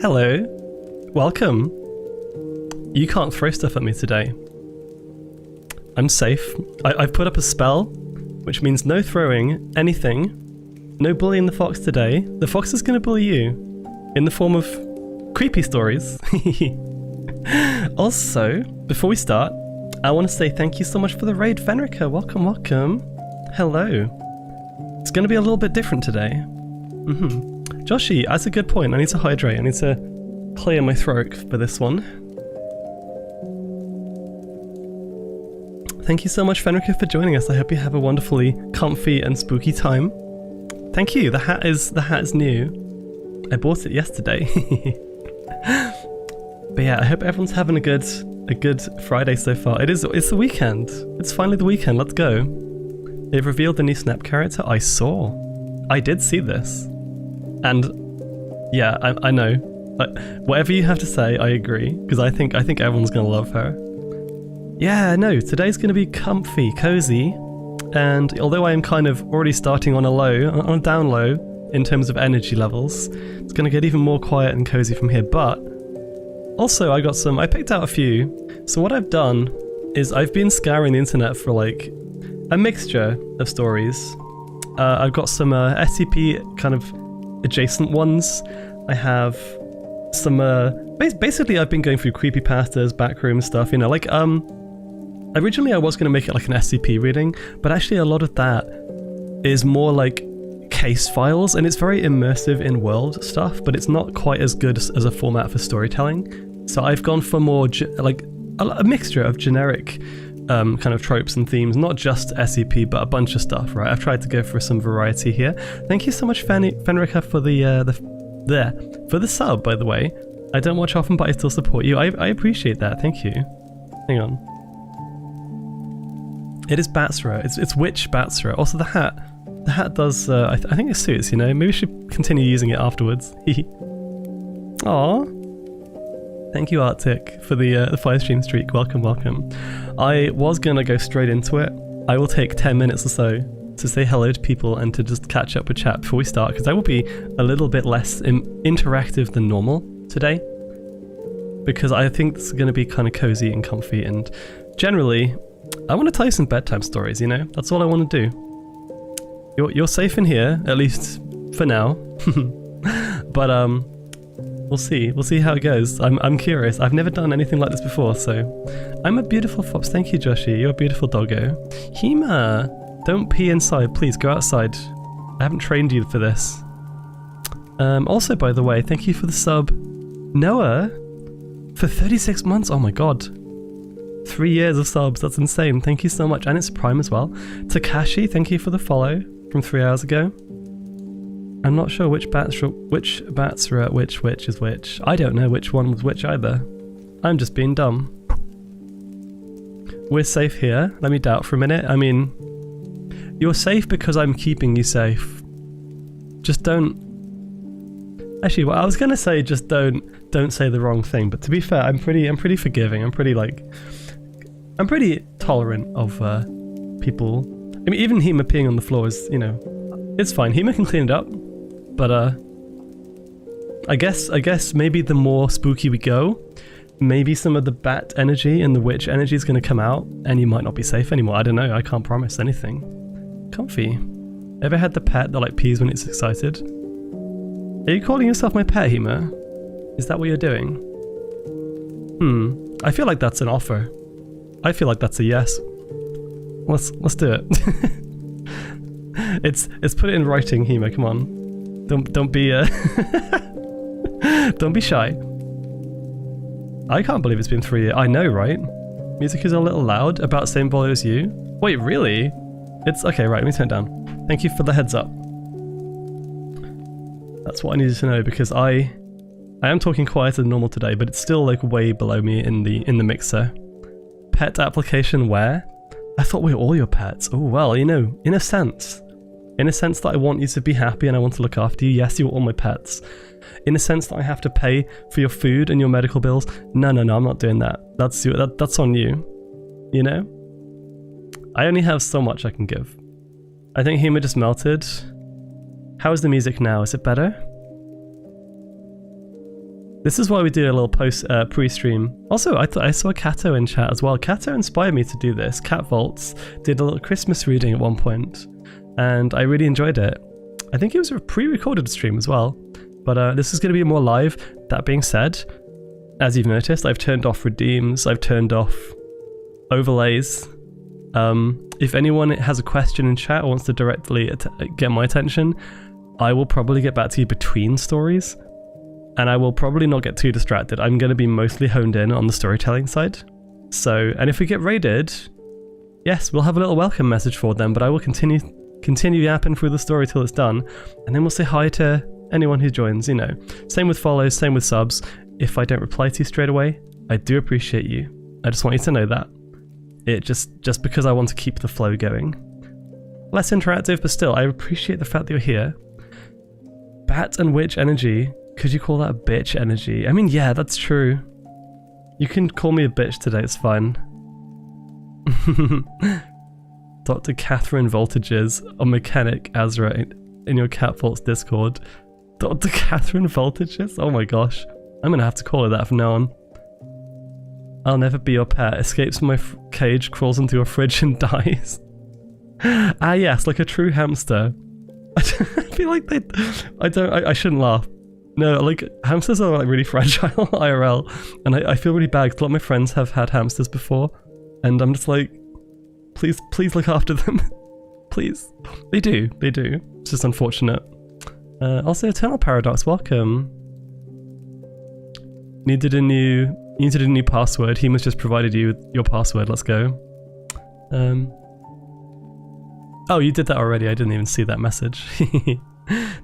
Hello. Welcome. You can't throw stuff at me today. I'm safe. I've put up a spell, which means no throwing anything. No bullying the fox today. The fox is going to bully you in the form of creepy stories. Also, before we start, I want to say thank you so much for the raid, Fenrica. Welcome, welcome. Hello. It's going to be a little bit different today. Joshi, that's a good point. I need to hydrate. I need to clear my throat for this one. Thank you so much, Fenrica, for joining us. I hope you have a wonderfully comfy and spooky time. Thank you. The hat is new. I bought it yesterday. But yeah, I hope everyone's having a good Friday so far. It's the weekend. It's finally the weekend. Let's go. They've revealed the new Snap character. I did see this. And yeah, I know. Whatever you have to say, I agree, because I think everyone's gonna love her. Yeah, no, today's gonna be comfy, cozy, and although I am kind of already starting on a down low in terms of energy levels, it's gonna get even more quiet and cozy from here. But also, I picked out a few. So what I've done is I've been scouring the internet for like a mixture of stories. I've got some SCP kind of adjacent ones. I have some basically I've been going through creepypastas, backroom stuff, you know, like originally I was going to make it like an SCP reading, but actually a lot of that is more like case files, and it's very immersive in world stuff, but it's not quite as good as a format for storytelling. So I've gone for more like a mixture of generic kind of tropes and themes, not just SCP, but a bunch of stuff, right? I've tried to go for some variety here. Thank you so much, Fenrica, for the sub, by the way. I don't watch often, but I still support you. I appreciate that. Thank you. Hang on. It is Batsra. It's Witch Batsra. Also, the hat. The hat does. I think it suits. You know, maybe we should continue using it afterwards. Aww. Thank you, Arctic, for the 5 stream streak. Welcome, welcome. I was gonna go straight into it. I will take 10 minutes or so to say hello to people and to just catch up with chat before we start, because I will be a little bit less interactive than normal today, because I think this is going to be kind of cozy and comfy, and generally, I want to tell you some bedtime stories, you know? That's all I want to do. You're safe in here, at least for now. But we'll see how it goes. I'm curious. I've never done anything like this before, so I'm a beautiful fox. Thank you, Joshi. You're a beautiful doggo. Hema, don't pee inside, please. Go outside. I haven't trained you for this. Also, by the way, thank you for the sub, Noah, for 36 months. Oh my god. 3 years of subs. That's insane. Thank you so much. And it's Prime as well. Takashi, thank you for the follow from 3 hours ago. I'm not sure which bats are which is which. I don't know which one was which either. I'm just being dumb. We're safe here. Let me doubt for a minute. I mean, you're safe because I'm keeping you safe. Just don't... Actually, well, I was gonna say just don't say the wrong thing, but to be fair, I'm pretty forgiving. I'm pretty tolerant of people. I mean, even Hema peeing on the floor is, you know, it's fine. Hema can clean it up. But I guess maybe the more spooky we go, maybe some of the bat energy and the witch energy is going to come out, and you might not be safe anymore. I don't know. I can't promise anything. Comfy. Ever had the pet that like pees when it's excited? Are you calling yourself my pet, Hema? Is that what you're doing? I feel like that's an offer. I feel like that's a yes. Let's do it. It's put it in writing, Hema. Come on. Don't be don't be shy. I can't believe it's been 3 years. I know, right? Music is a little loud, about the same volume as you. Wait, really? It's okay, right, let me turn it down. Thank you for the heads up. That's what I needed to know, because I am talking quieter than normal today, but it's still like way below me in the mixer. Pet application where? I thought we were all your pets. Oh well, you know, in a sense that I want you to be happy and I want to look after you, yes, you're all my pets. In a sense that I have to pay for your food and your medical bills, no, I'm not doing that. That's on you. You know? I only have so much I can give. I think humor just melted. How is the music now? Is it better? This is why we do a little pre-stream. Also, I saw Kato in chat as well. Kato inspired me to do this. Cat Vaults did a little Christmas reading at one point, and I really enjoyed it. I think it was a pre-recorded stream as well, but this is going to be more live. That being said, as you've noticed, I've turned off redeems, I've turned off overlays. If anyone has a question in chat or wants to directly get my attention, I will probably get back to you between stories. And I will probably not get too distracted. I'm going to be mostly honed in on the storytelling side. So, and if we get raided, yes, we'll have a little welcome message for them, but I will continue yapping through the story till it's done. And then we'll say hi to anyone who joins, you know. Same with follows, same with subs. If I don't reply to you straight away, I do appreciate you. I just want you to know that. It just because I want to keep the flow going. Less interactive, but still, I appreciate the fact that you're here. Bat and witch energy. Could you call that a bitch energy? I mean, yeah, that's true. You can call me a bitch today, it's fine. Dr. Catherine Voltages, a mechanic Azra in your Cat Vaults Discord. Dr. Catherine Voltages? Oh my gosh. I'm gonna have to call her that from now on. I'll never be your pet. Escapes from my cage, crawls into your fridge and dies. Ah yes, like a true hamster. I feel like I shouldn't laugh. No, like, hamsters are like really fragile IRL, and I feel really bad because a lot of my friends have had hamsters before, and I'm just like, please look after them. Please. They do. It's just unfortunate. Also, Eternal Paradox, welcome. Needed a new password. He must just provided you with your password, let's go. Oh, you did that already, I didn't even see that message.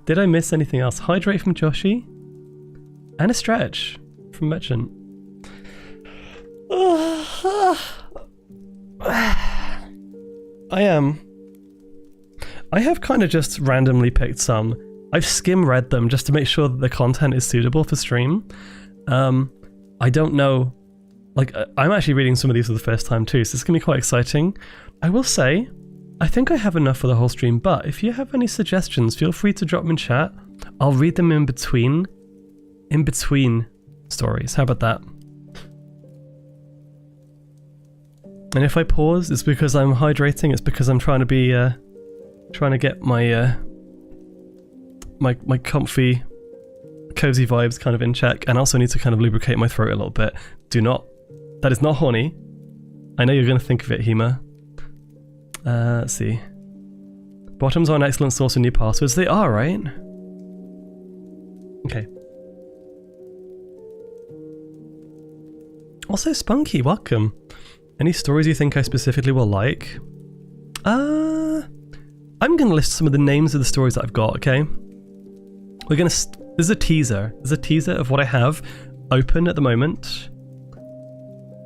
Did I miss anything else? Hydrate from Joshi. And a stretch from Merchant. I have kind of just randomly picked some. I've skim read them just to make sure that the content is suitable for stream. I don't know. Like, I'm actually reading some of these for the first time too, so it's gonna be quite exciting. I will say, I think I have enough for the whole stream, but if you have any suggestions, feel free to drop them in chat. I'll read them in between stories. How about that? And if I pause, it's because I'm hydrating. It's because I'm trying to be, trying to get my, my comfy, cozy vibes kind of in check, and I also need to kind of lubricate my throat a little bit. That is not horny. I know you're going to think of it, Hema. Let's see. Bottoms are an excellent source of new passwords. They are, right? Okay. Also, Spunky, welcome. Any stories you think I specifically will like? I'm gonna list some of the names of the stories that I've got, okay? There's a teaser. There's a teaser of what I have open at the moment.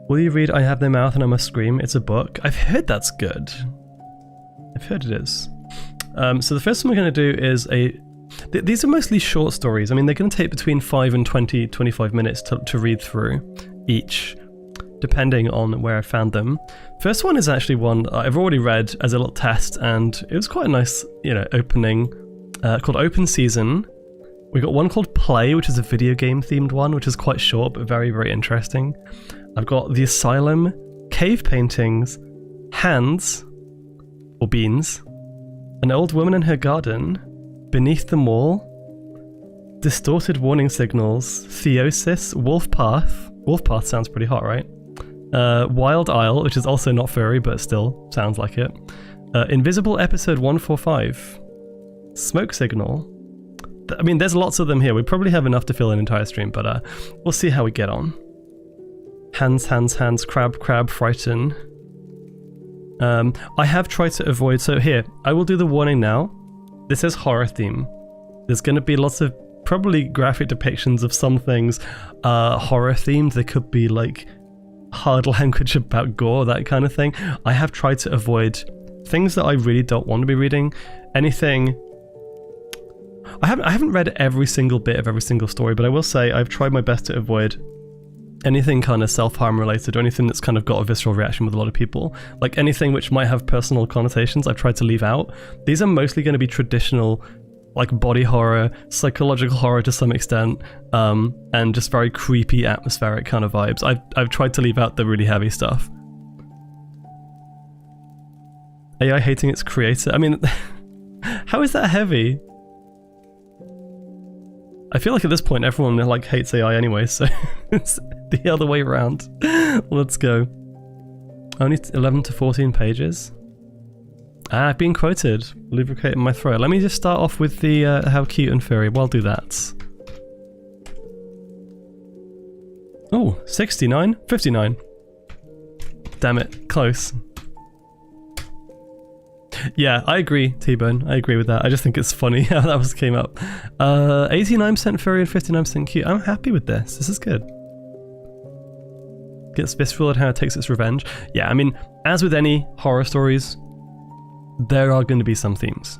Will you read I Have No Mouth and I Must Scream? It's a book. I've heard that's good. I've heard it is. So the first one we're going to do is these are mostly short stories. I mean, they're going to take between 5 and 25 minutes to read through each, depending on where I found them. First one is actually one I've already read as a little test, and it was quite a nice, opening, called Open Season. We got one called Play, which is a video game themed one, which is quite short, but very, very interesting. I've got The Asylum, Cave Paintings, Hands, or Beans, An Old Woman in Her Garden, Beneath the Mall, Distorted Warning Signals, Theosis, Wolf Path. Wolf Path sounds pretty hot, right? Wild Isle, which is also not furry, but still sounds like it. Invisible Episode 145. Smoke Signal. I mean, there's lots of them here. We probably have enough to fill an entire stream, but we'll see how we get on. hands, crab, frighten. I have tried to avoid, so here, I will do the warning now. This is horror theme. There's going to be lots of probably graphic depictions of some things horror themed. There could be like hard language about gore, that kind of thing. I have tried to avoid things that I really don't want to be reading. Anything... I haven't read every single bit of every single story, but I will say I've tried my best to avoid anything kind of self-harm related or anything that's kind of got a visceral reaction with a lot of people. Like anything which might have personal connotations, I've tried to leave out. These are mostly going to be traditional, like body horror, psychological horror to some extent, and just very creepy, atmospheric kind of vibes. I've tried to leave out the really heavy stuff. AI hating its creator. I mean, how is that heavy? I feel like at this point everyone like hates AI anyway, so it's the other way around. Let's go. Only 11 to 14 pages. I've been quoted. Lubricating my throat. Let me just start off with the how cute and furry. Well, I'll do that. Oh, 69? 59. Damn it, close. Yeah, I agree, T-Bone. I agree with that. I just think it's funny how that came up. 89% furry and 59% cute. I'm happy with this. This is good. Gets visceral at how it takes its revenge. Yeah, I mean, as with any horror stories, there are going to be some themes.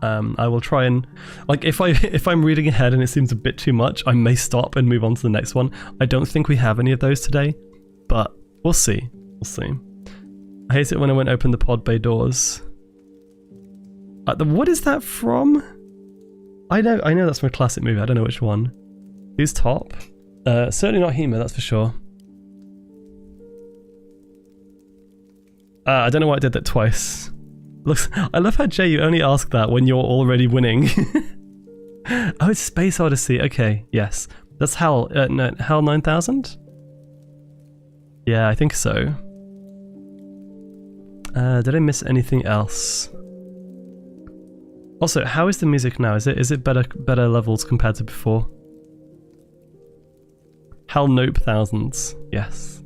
I will try and... Like, if I'm reading ahead and it seems a bit too much, I may stop and move on to the next one. I don't think we have any of those today, but we'll see. We'll see. I hate it when I won't open the pod bay doors. What is that from? I know that's from a classic movie. I don't know which one. Who's top? Certainly not Hema, that's for sure. I don't know why I did that twice. Looks. I love how Jay, you only ask that when you're already winning. Oh, it's Space Odyssey. Okay, yes, that's Hell. No, Hell 9000. Yeah, I think so. Did I miss anything else? Also, how is the music now? Is it better levels compared to before? Hell Nope thousands. Yes.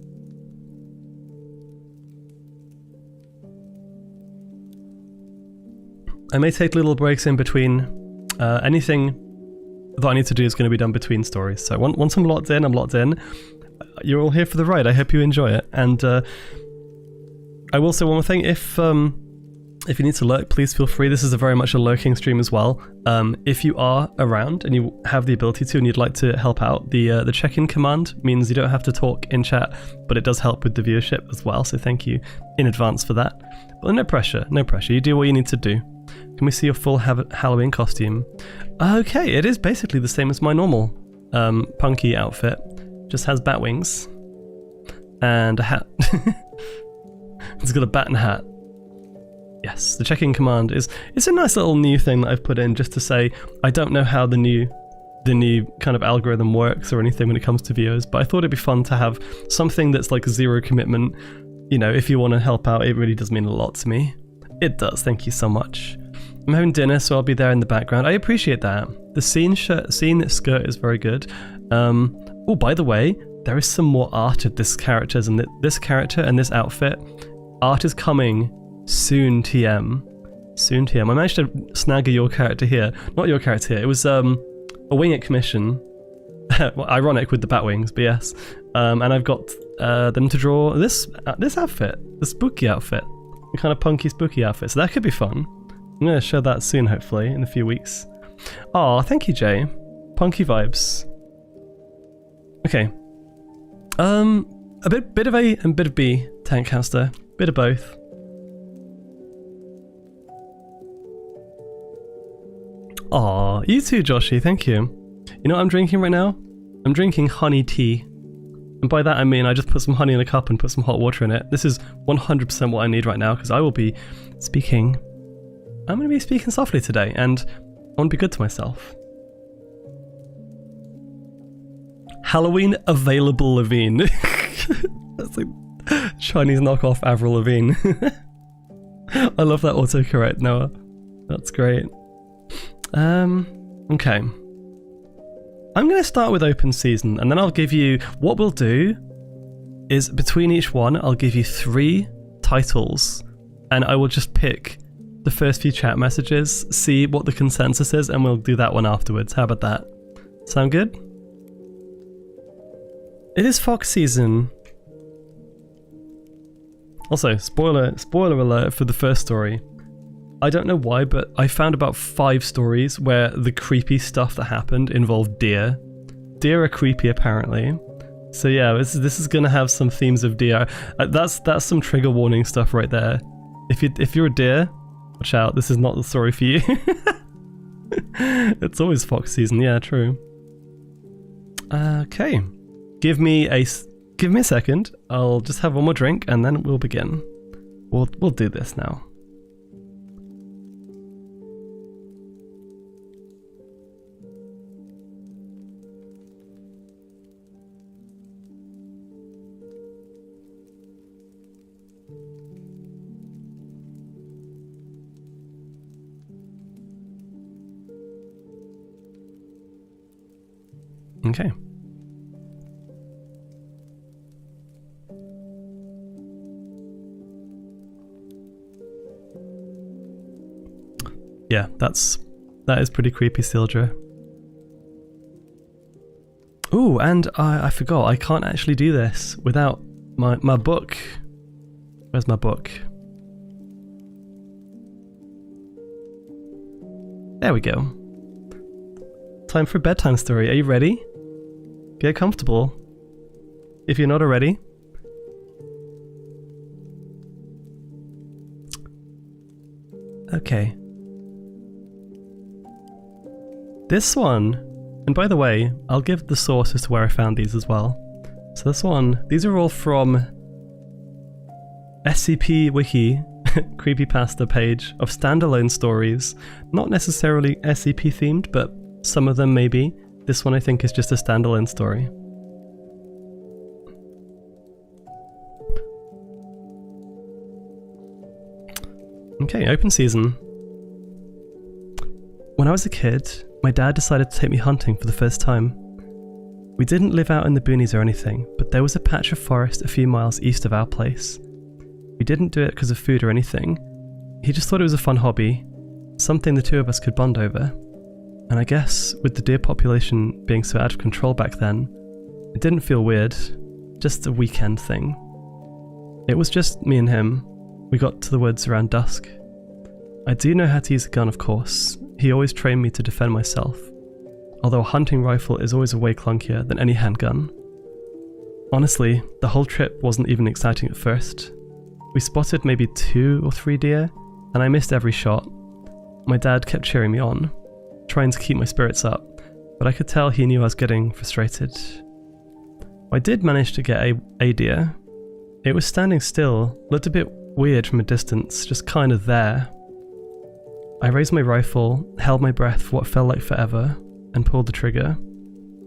I may take little breaks in between. Anything that I need to do is going to be done between stories. So once I'm locked in, I'm locked in. You're all here for the ride. I hope you enjoy it. And I will say one more thing. If you need to lurk, please feel free. This is very much a lurking stream as well. If you are around and you have the ability to and you'd like to help out, the check-in command means you don't have to talk in chat, but it does help with the viewership as well. So thank you in advance for that. But no pressure, no pressure. You do what you need to do. Can we see your full Halloween costume? Okay, it is basically the same as my normal punky outfit. Just has bat wings and a hat. It's got a bat and a hat. Yes, the check-in command it's a nice little new thing that I've put in just to say I don't know how the new kind of algorithm works or anything when it comes to viewers, but I thought it'd be fun to have something that's like zero commitment. You know, if you want to help out, it really does mean a lot to me. It does, thank you so much. I'm having dinner, so I'll be there in the background. I appreciate that. The scene skirt is very good. Oh, by the way, there is some more art of this character and this character and this outfit. Art is coming soon, TM. Soon, TM. I managed to snag your character here. Not your character here. It was a wing it commission. Well, ironic with the bat wings, but yes. And I've got them to draw this outfit, the spooky outfit, the kind of punky spooky outfit. So that could be fun. I'm going to show that soon, hopefully, in a few weeks. Oh, thank you, Jay. Punky vibes. Okay. A bit of A and bit of B, Tankcaster. Bit of both. Aw, you too, Joshy, thank you. You know what I'm drinking right now? I'm drinking honey tea. And by that I mean I just put some honey in a cup and put some hot water in it. This is 100% what I need right now because I will be speaking. I'm going to be speaking softly today and I want to be good to myself. Halloween available Lavigne. That's like Chinese knockoff Avril Lavigne. I love that autocorrect, Noah. That's great. Okay. I'm going to start with open season and then I'll give you what we'll do is between each one, I'll give you 3 titles, and I will just pick the first few chat messages, see what the consensus is, and we'll do that one afterwards. How about that? Sound good? It is fox season. Also, spoiler alert for the first story. I don't know why, but I found about 5 stories where the creepy stuff that happened involved deer. Deer are creepy, apparently. So yeah, this is gonna have some themes of deer. That's some trigger warning stuff right there. If you're a deer, watch out. This is not the story for you. It's always fox season. Yeah, true. Okay, give me a second. I'll just have one more drink and then we'll begin. We'll do this now. Okay. Yeah, that is pretty creepy, Sildra. Ooh, and I forgot, I can't actually do this without my book. Where's my book? There we go. Time for a bedtime story. Are you ready? Get comfortable. If you're not already. Okay. This one, and by the way, I'll give the source as to where I found these as well. So this one, these are all from SCP Wiki, creepypasta page of standalone stories. Not necessarily SCP themed, but some of them maybe. This one I think is just a standalone story. Okay, open season. When I was a kid, my dad decided to take me hunting for the first time. We didn't live out in the boonies or anything, but there was a patch of forest a few miles east of our place. We didn't do it because of food or anything. He just thought it was a fun hobby, something the two of us could bond over. And I guess, with the deer population being so out of control back then, it didn't feel weird, just a weekend thing. It was just me and him. We got to the woods around dusk. I do know how to use a gun, of course. He always trained me to defend myself, although a hunting rifle is always way clunkier than any handgun. Honestly, the whole trip wasn't even exciting at first. We spotted maybe 2 or 3 deer, and I missed every shot. My dad kept cheering me on, trying to keep my spirits up, but I could tell he knew I was getting frustrated. I did manage to get a deer. It was standing still, looked a bit weird from a distance, just kind of there. I raised my rifle, held my breath for what felt like forever, and pulled the trigger.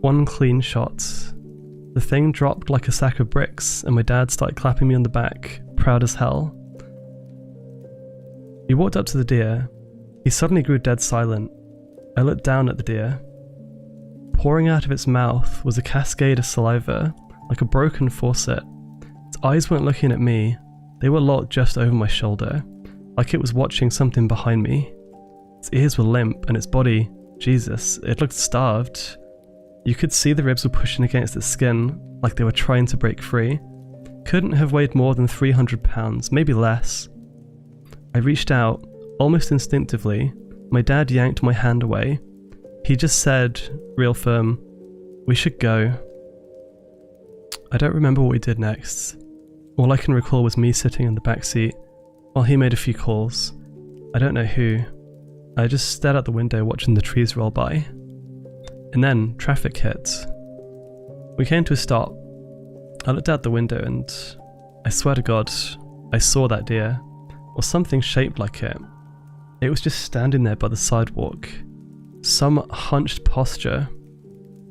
One clean shot. The thing dropped like a sack of bricks, and my dad started clapping me on the back, proud as hell. He walked up to the deer. He suddenly grew dead silent. I looked down at the deer. Pouring out of its mouth was a cascade of saliva, like a broken faucet. Its eyes weren't looking at me. They were locked just over my shoulder, like it was watching something behind me. Its ears were limp, and its body, Jesus, it looked starved. You could see the ribs were pushing against its skin, like they were trying to break free. Couldn't have weighed more than 300 pounds, maybe less. I reached out, almost instinctively. My dad yanked my hand away. He just said, real firm, "We should go." I don't remember what we did next. All I can recall was me sitting in the back seat while he made a few calls. I don't know who. I just stared out the window watching the trees roll by. And then traffic hit. We came to a stop. I looked out the window and I swear to God, I saw that deer, or something shaped like it. It was just standing there by the sidewalk. Some hunched posture,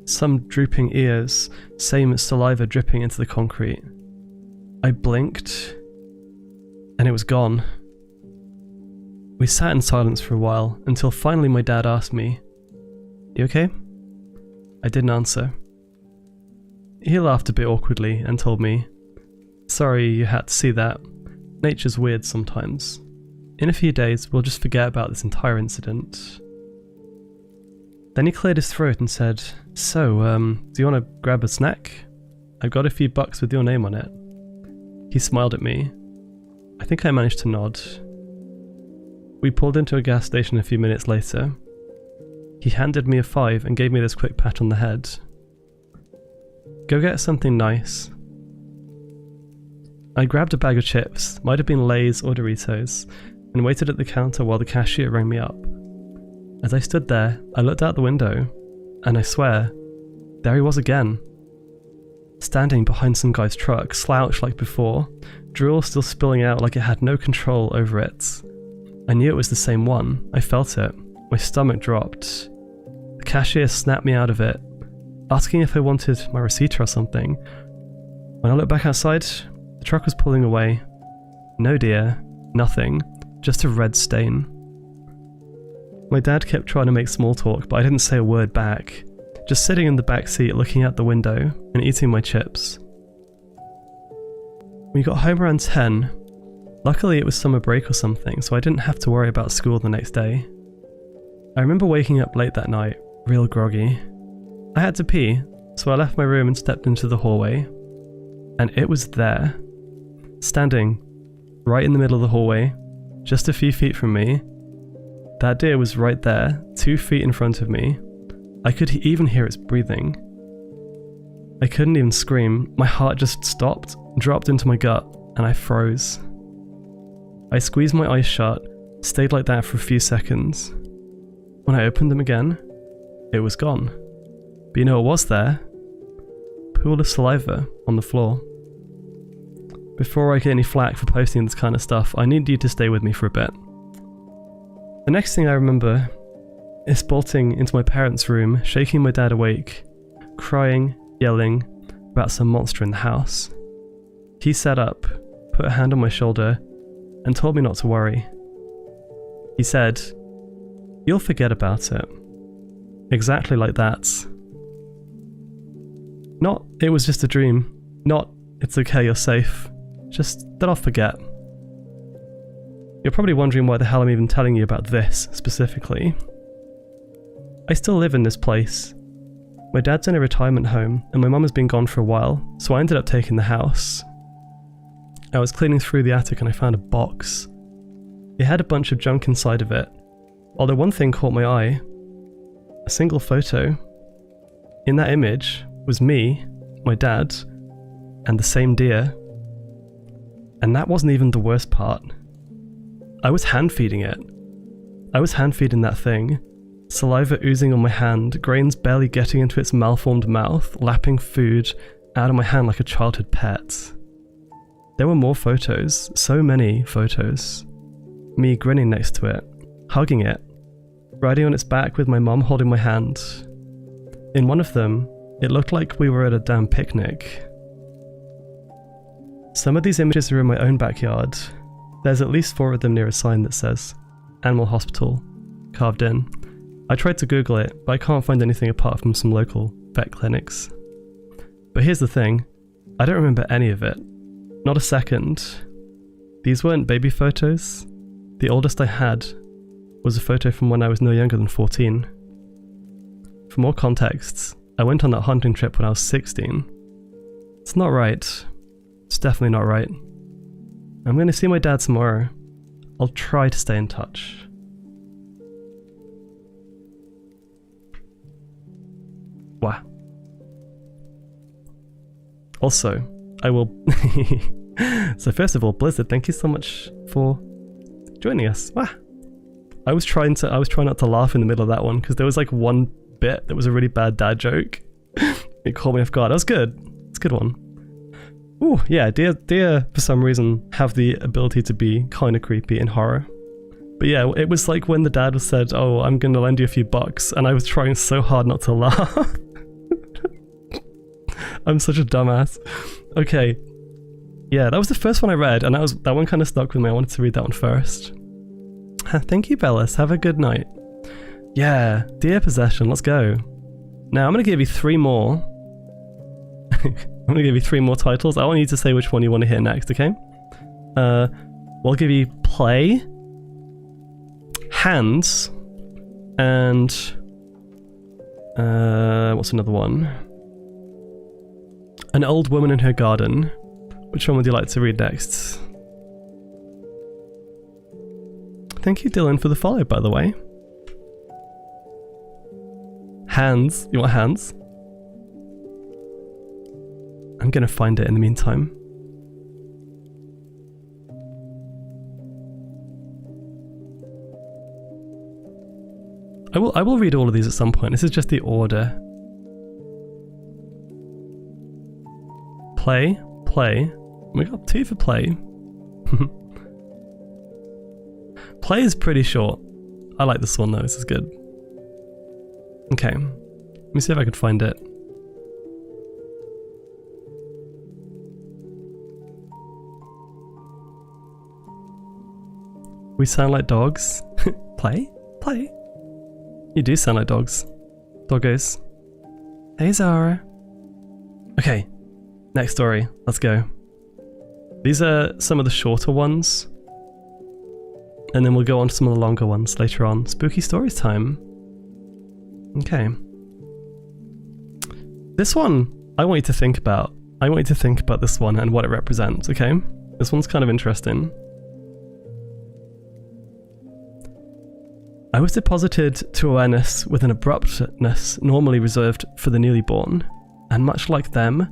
some drooping ears, same saliva dripping into the concrete. I blinked, and it was gone. We sat in silence for a while, until finally my dad asked me, "You okay?" I didn't answer. He laughed a bit awkwardly and told me, Sorry you had to see that. Nature's weird sometimes. In a few days, we'll just forget about this entire incident. Then he cleared his throat and said, "So, do you want to grab a snack? I've got a few bucks with your name on it." He smiled at me. I think I managed to nod. We pulled into a gas station a few minutes later. He handed me a $5 and gave me this quick pat on the head. "Go get something nice." I grabbed a bag of chips, might have been Lay's or Doritos, and waited at the counter while the cashier rang me up. As I stood there, I looked out the window, and I swear, there he was again. Standing behind some guy's truck, slouched like before, drool still spilling out like it had no control over it. I knew it was the same one. I felt it. My stomach dropped. The cashier snapped me out of it, asking if I wanted my receipt or something. When I looked back outside, the truck was pulling away. No deer, nothing, just a red stain. My dad kept trying to make small talk, but I didn't say a word back, just sitting in the back seat looking out the window and eating my chips. We got home around 10. Luckily it was summer break or something, so I didn't have to worry about school the next day. I remember waking up late that night, real groggy. I had to pee, so I left my room and stepped into the hallway. And it was there, standing right in the middle of the hallway, just a few feet from me. That deer was right there, 2 feet in front of me. I could even hear its breathing. I couldn't even scream. My heart just stopped, dropped into my gut, and I froze. I squeezed my eyes shut, stayed like that for a few seconds. When I opened them again, it was gone. But you know what was there? A pool of saliva on the floor. Before I get any flack for posting this kind of stuff, I need you to stay with me for a bit. The next thing I remember is bolting into my parents' room, shaking my dad awake, crying, yelling about some monster in the house. He sat up, put a hand on my shoulder, and told me not to worry. He said, "You'll forget about it." Exactly like that. Not, "It was just a dream." Not, "It's okay, you're safe." Just that I'll forget. You're probably wondering why the hell I'm even telling you about this, specifically. I still live in this place. My dad's in a retirement home, and my mum has been gone for a while, so I ended up taking the house. I was cleaning through the attic and I found a box. It had a bunch of junk inside of it, although one thing caught my eye. A single photo. In that image was me, my dad, and the same deer. And that wasn't even the worst part. I was hand-feeding it. I was hand-feeding that thing. Saliva oozing on my hand, grains barely getting into its malformed mouth, lapping food out of my hand like a childhood pet. There were more photos, so many photos. Me grinning next to it, hugging it, riding on its back with my mum holding my hand. In one of them, it looked like we were at a damn picnic. Some of these images are in my own backyard. There's at least 4 of them near a sign that says Animal Hospital carved in. I tried to Google it, but I can't find anything apart from some local vet clinics. But here's the thing, I don't remember any of it. Not a second. These weren't baby photos. The oldest I had was a photo from when I was no younger than 14. For more context, I went on that hunting trip when I was 16. It's not right. It's definitely not right. I'm going to see my dad tomorrow. I'll try to stay in touch. Wow. Also, I will... So first of all, Blizzard, thank you so much for joining us. Wow. I was trying not to laugh in the middle of that one, because there was like one bit that was a really bad dad joke. It caught me off guard. That was good. It's a good one. Ooh, yeah, deer for some reason have the ability to be kind of creepy in horror. But yeah, it was like when the dad was said, "Oh, I'm gonna lend you a few bucks," and I was trying so hard not to laugh. I'm such a dumbass. Okay. Yeah, that was the first one I read, and that one kind of stuck with me. I wanted to read that one first. Thank you, Bellis. Have a good night. Yeah, deer possession. Let's go. Now, I'm going to give you 3 more. I'm gonna give you 3 more titles. I want you to say which one you want to hear next, okay? We'll give you Play, Hands, and what's another one? An Old Woman in Her Garden. Which one would you like to read next? Thank you, Dylan, for the follow, by the way. Hands. You want Hands? I'm gonna find it in the meantime. I will read all of these at some point. This is just the order. Play. We got 2 for Play. Play is pretty short. I like this one though, this is good. Okay, let me see if I can find it. We sound like dogs. Play? You do sound like dogs. Doggos. Hey Zara. Okay, next story. Let's go. These are some of the shorter ones. And then we'll go on to some of the longer ones later on. Spooky stories time. Okay. This one, I want you to think about. I want you to think about this one and what it represents, okay? This one's kind of interesting. I was deposited to awareness with an abruptness normally reserved for the newly born, and much like them,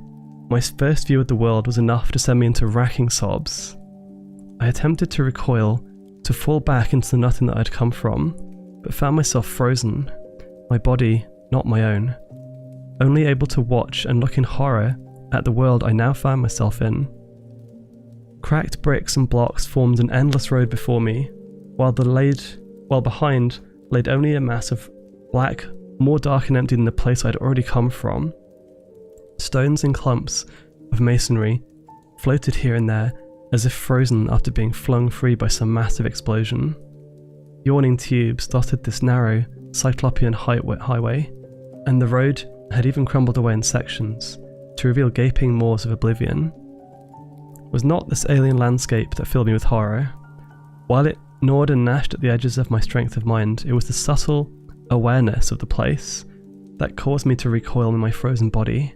my first view of the world was enough to send me into racking sobs. I attempted to recoil, to fall back into the nothing that I'd come from, but found myself frozen, my body not my own, only able to watch and look in horror at the world I now found myself in. Cracked bricks and blocks formed an endless road before me, while behind laid only a mass of black, more dark and empty than the place I'd already come from. Stones and clumps of masonry floated here and there, as if frozen after being flung free by some massive explosion. Yawning tubes dotted this narrow, cyclopean highway, and the road had even crumbled away in sections to reveal gaping maws of oblivion. It was not this alien landscape that filled me with horror. While it gnawed and gnashed at the edges of my strength of mind, it was the subtle awareness of the place that caused me to recoil in my frozen body.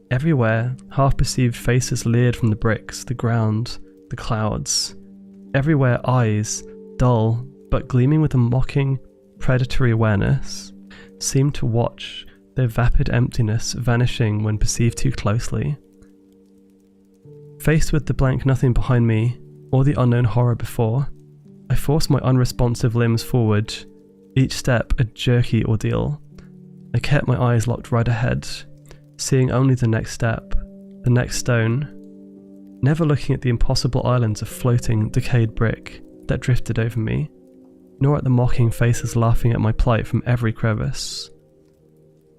Everywhere, half-perceived faces leered from the bricks, the ground, the clouds. Everywhere eyes, dull, but gleaming with a mocking, predatory awareness, seemed to watch their vapid emptiness vanishing when perceived too closely. Faced with the blank nothing behind me, or the unknown horror before, I forced my unresponsive limbs forward, each step a jerky ordeal. I kept my eyes locked right ahead, seeing only the next step, the next stone, never looking at the impossible islands of floating, decayed brick that drifted over me, nor at the mocking faces laughing at my plight from every crevice.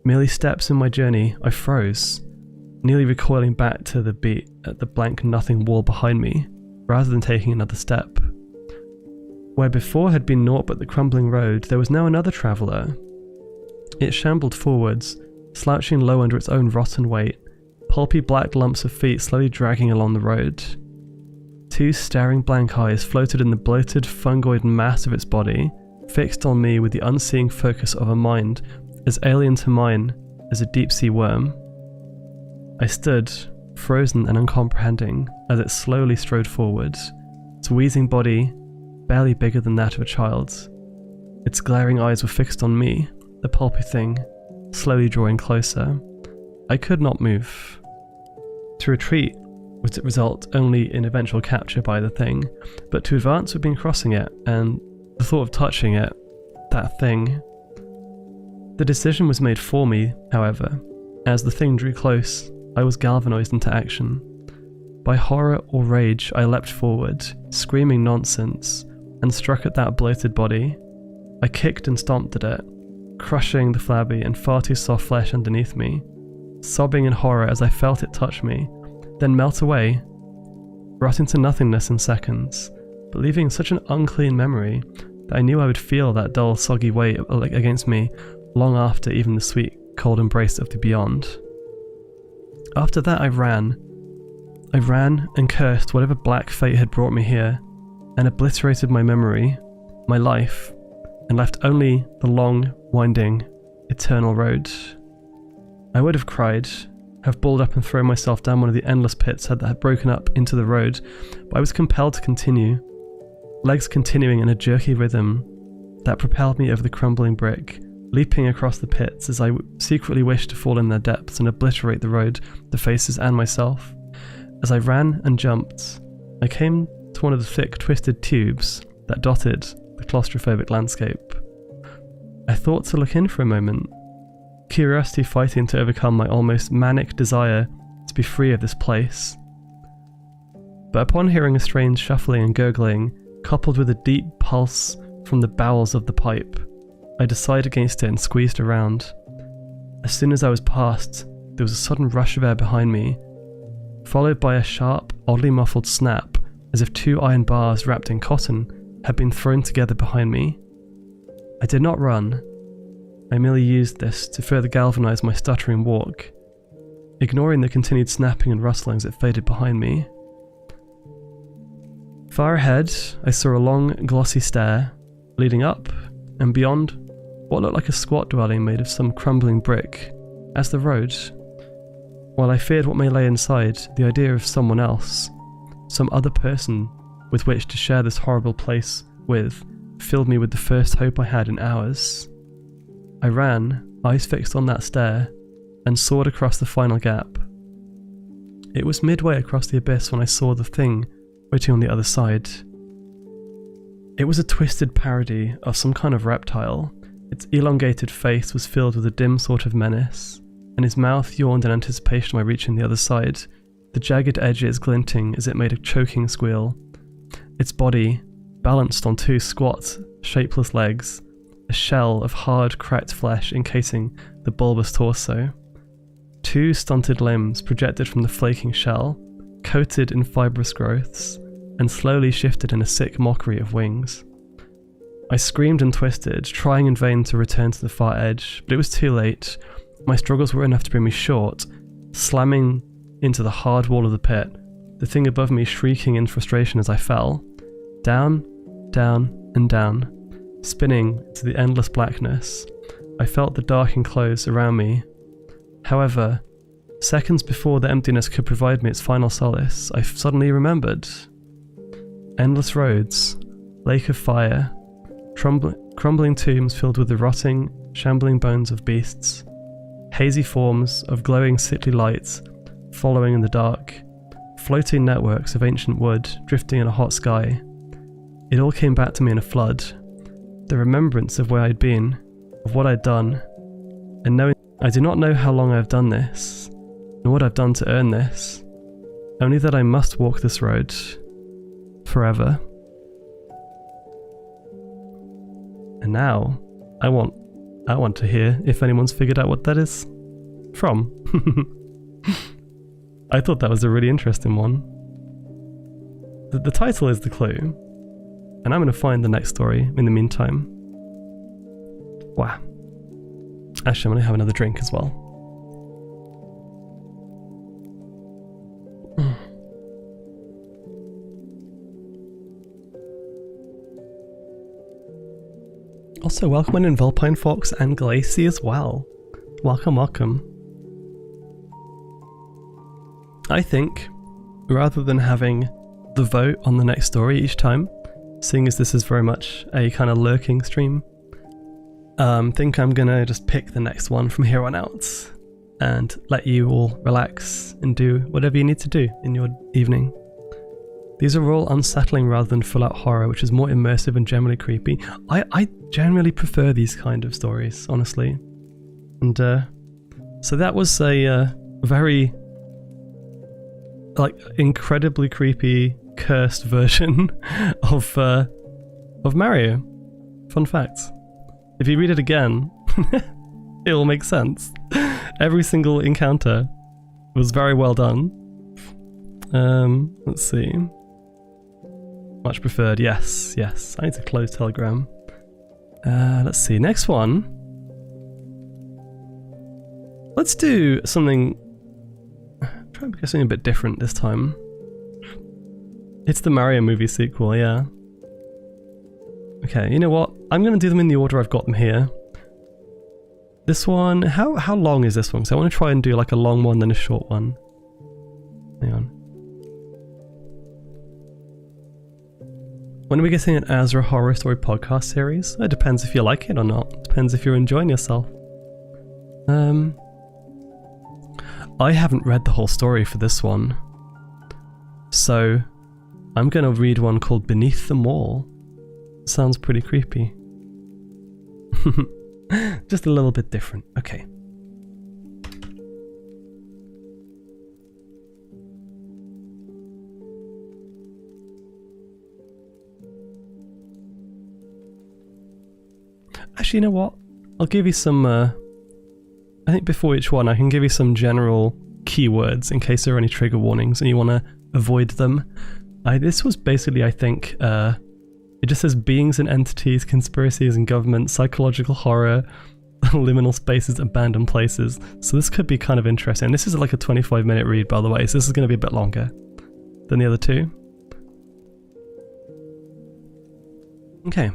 Merely steps in my journey, I froze, nearly recoiling back to the beat at the blank nothing wall behind me, rather than taking another step. Where before had been naught but the crumbling road, there was now another traveller. It shambled forwards, slouching low under its own rotten weight, pulpy black lumps of feet slowly dragging along the road. 2 staring blank eyes floated in the bloated fungoid mass of its body, fixed on me with the unseeing focus of a mind as alien to mine as a deep-sea worm. I stood, frozen and uncomprehending, as it slowly strode forward, its wheezing body barely bigger than that of a child's. Its glaring eyes were fixed on me, the pulpy thing, slowly drawing closer. I could not move. To retreat would result only in eventual capture by the thing, but to advance would mean crossing it, and the thought of touching it, that thing. The decision was made for me, however. As the thing drew close, I was galvanized into action. By horror or rage, I leapt forward, screaming nonsense, and struck at that bloated body. I kicked and stomped at it, crushing the flabby and far too soft flesh underneath me, sobbing in horror as I felt it touch me, then melt away, rot into nothingness in seconds, but leaving such an unclean memory that I knew I would feel that dull, soggy weight against me long after even the sweet, cold embrace of the beyond. After that, I ran. I ran and cursed whatever black fate had brought me here, and obliterated my memory, my life, and left only the long, winding, eternal road. I would have cried, have balled up and thrown myself down one of the endless pits that had broken up into the road, but I was compelled to continue, legs continuing in a jerky rhythm that propelled me over the crumbling brick, leaping across the pits as I secretly wished to fall in their depths and obliterate the road, the faces, and myself. As I ran and jumped, I came to one of the thick, twisted tubes that dotted the claustrophobic landscape. I thought to look in for a moment, curiosity fighting to overcome my almost manic desire to be free of this place. But upon hearing a strange shuffling and gurgling, coupled with a deep pulse from the bowels of the pipe, I decided against it and squeezed around. As soon as I was past, there was a sudden rush of air behind me, followed by a sharp, oddly muffled snap, as if two iron bars wrapped in cotton had been thrown together behind me. I did not run. I merely used this to further galvanize my stuttering walk, ignoring the continued snapping and rustling as it faded behind me. Far ahead, I saw a long, glossy stair, leading up and beyond what looked like a squat dwelling made of some crumbling brick, as the road. While I feared what may lay inside, the idea of someone else, some other person with which to share this horrible place with, filled me with the first hope I had in hours. I ran, eyes fixed on that stair, and soared across the final gap. It was midway across the abyss when I saw the thing waiting on the other side. It was a twisted parody of some kind of reptile. Its elongated face was filled with a dim sort of menace, and his mouth yawned in anticipation of my reaching the other side, the jagged edges glinting as it made a choking squeal. Its body, balanced on two squat, shapeless legs, a shell of hard, cracked flesh encasing the bulbous torso. Two stunted limbs projected from the flaking shell, coated in fibrous growths, and slowly shifted in a sick mockery of wings. I screamed and twisted, trying in vain to return to the far edge, but it was too late. My struggles were enough to bring me short, slamming into the hard wall of the pit, the thing above me shrieking in frustration as I fell. Down, down, and down, spinning into the endless blackness. I felt the dark enclose around me. However, seconds before the emptiness could provide me its final solace, I suddenly remembered. Endless roads, lake of fire, crumbling tombs filled with the rotting, shambling bones of beasts, hazy forms of glowing sickly lights following in the dark, floating networks of ancient wood drifting in a hot sky. It all came back to me in a flood. The remembrance of where I'd been, of what I'd done, and knowing I do not know how long I've done this, nor what I've done to earn this, only that I must walk this road forever. And now, I want to hear if anyone's figured out what that is from. I thought that was a really interesting one. The title is the clue, and I'm going to find the next story in the meantime. Wow. Actually, I'm going to have another drink as well. Also, welcome in Vulpine Fox and Glacy as well. Welcome, welcome. I think, rather than having the vote on the next story each time, seeing as this is very much a kind of lurking stream, think I'm gonna just pick the next one from here on out and let you all relax and do whatever you need to do in your evening. These are all unsettling rather than full-out horror, which is more immersive and generally creepy. I generally prefer these kind of stories, honestly. And so that was a very incredibly creepy, cursed version of Mario. Fun fact. If you read it again, it will make sense. Every single encounter was very well done. Let's see. Much preferred, yes. I need to close Telegram. Let's see, next one. Let's do something Try to get something a bit different this time. It's the Mario movie sequel, yeah. Okay, you know what? I'm going to do them in the order I've got them here. This one, how long is this one? Because I want to try and do like a long one, then a short one. Hang on. When are we getting an Azra Horror Story podcast series? It depends if you like it or not. It depends if you're enjoying yourself. I haven't read the whole story for this one. So, I'm going to read one called Beneath the Mall. Sounds pretty creepy. Just a little bit different. Okay. Actually, you know what? I'll give you some, I think before each one I can give you some general keywords in case there are any trigger warnings and you want to avoid them. This was basically, I think, it just says beings and entities, conspiracies and government, psychological horror, liminal spaces, abandoned places. So this could be kind of interesting. This is like a 25-minute read, by the way, so this is going to be a bit longer than the other two. Okay.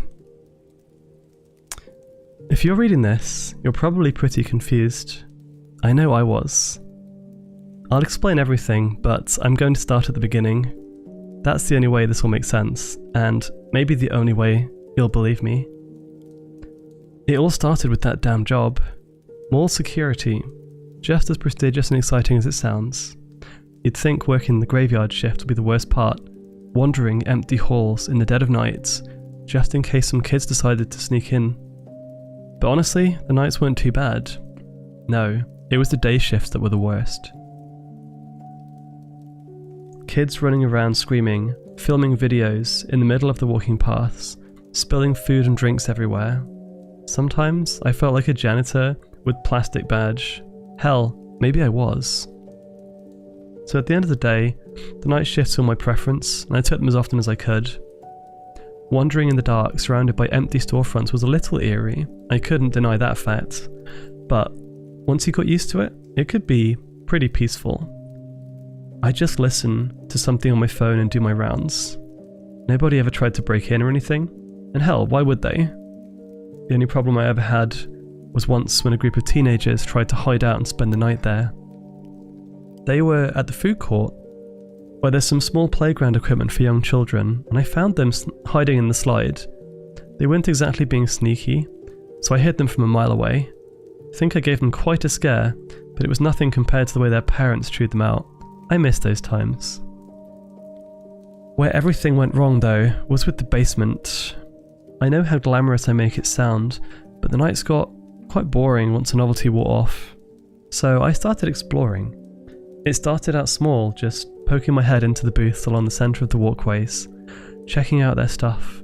If you're reading this, you're probably pretty confused. I know I was. I'll explain everything, but I'm going to start at the beginning. That's the only way this will make sense, and maybe the only way you'll believe me. It all started with that damn job. Mall security. Just as prestigious and exciting as it sounds. You'd think working the graveyard shift would be the worst part. Wandering empty halls in the dead of night, just in case some kids decided to sneak in. But honestly, the nights weren't too bad. No, it was the day shifts that were the worst. Kids running around screaming, filming videos in the middle of the walking paths, spilling food and drinks everywhere. Sometimes I felt like a janitor with plastic badge. Hell, maybe I was. So at the end of the day, the night shifts were my preference, and I took them as often as I could. Wandering in the dark, surrounded by empty storefronts, was a little eerie. I couldn't deny that fact. But once you got used to it, it could be pretty peaceful. I just listen to something on my phone and do my rounds. Nobody ever tried to break in or anything, and hell, why would they? The only problem I ever had was once when a group of teenagers tried to hide out and spend the night there. They were at the food court, where there's some small playground equipment for young children, and I found them hiding in the slide. They weren't exactly being sneaky, so I hid them from a mile away. I think I gave them quite a scare, but it was nothing compared to the way their parents chewed them out. I miss those times. Where everything went wrong though, was with the basement. I know how glamorous I make it sound, but the nights got quite boring once the novelty wore off. So I started exploring. It started out small, just poking my head into the booths along the centre of the walkways, checking out their stuff.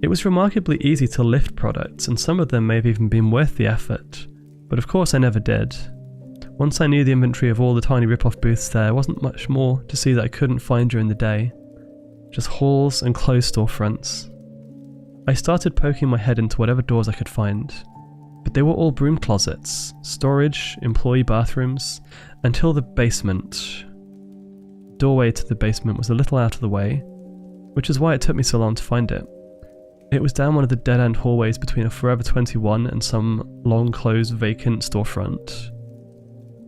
It was remarkably easy to lift products, and some of them may have even been worth the effort, but of course I never did. Once I knew the inventory of all the tiny rip-off booths there wasn't much more to see that I couldn't find during the day. Just halls and closed storefronts. I started poking my head into whatever doors I could find, but they were all broom closets, storage, employee bathrooms, until the basement. Doorway to the basement was a little out of the way, which is why it took me so long to find it. It was down one of the dead-end hallways between a Forever 21 and some long-closed vacant storefront.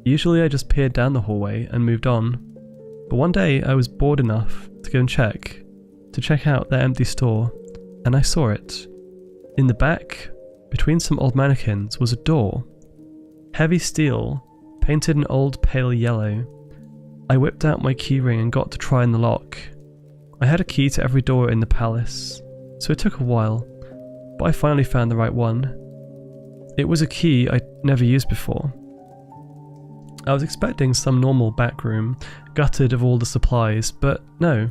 Usually I just peered down the hallway and moved on, but one day I was bored enough to go and check out their empty store, and I saw it. In the back, between some old mannequins, was a door. Heavy steel, painted an old pale yellow. I whipped out my keyring and got to trying the lock. I had a key to every door in the palace, so it took a while, but I finally found the right one. It was a key I'd never used before. I was expecting some normal back room, gutted of all the supplies, but no.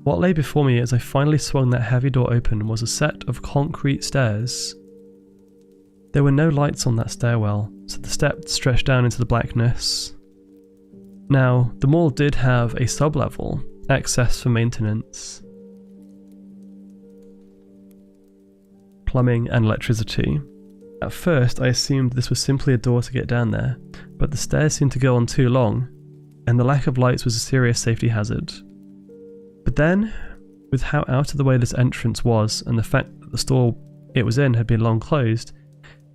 What lay before me as I finally swung that heavy door open was a set of concrete stairs. There were no lights on that stairwell, so the steps stretched down into the blackness. Now, the mall did have a sub-level, access for maintenance, plumbing and electricity. At first I assumed this was simply a door to get down there, but the stairs seemed to go on too long. and the lack of lights was a serious safety hazard. But then, with how out of the way this entrance was and the fact that the store it was in had been long closed,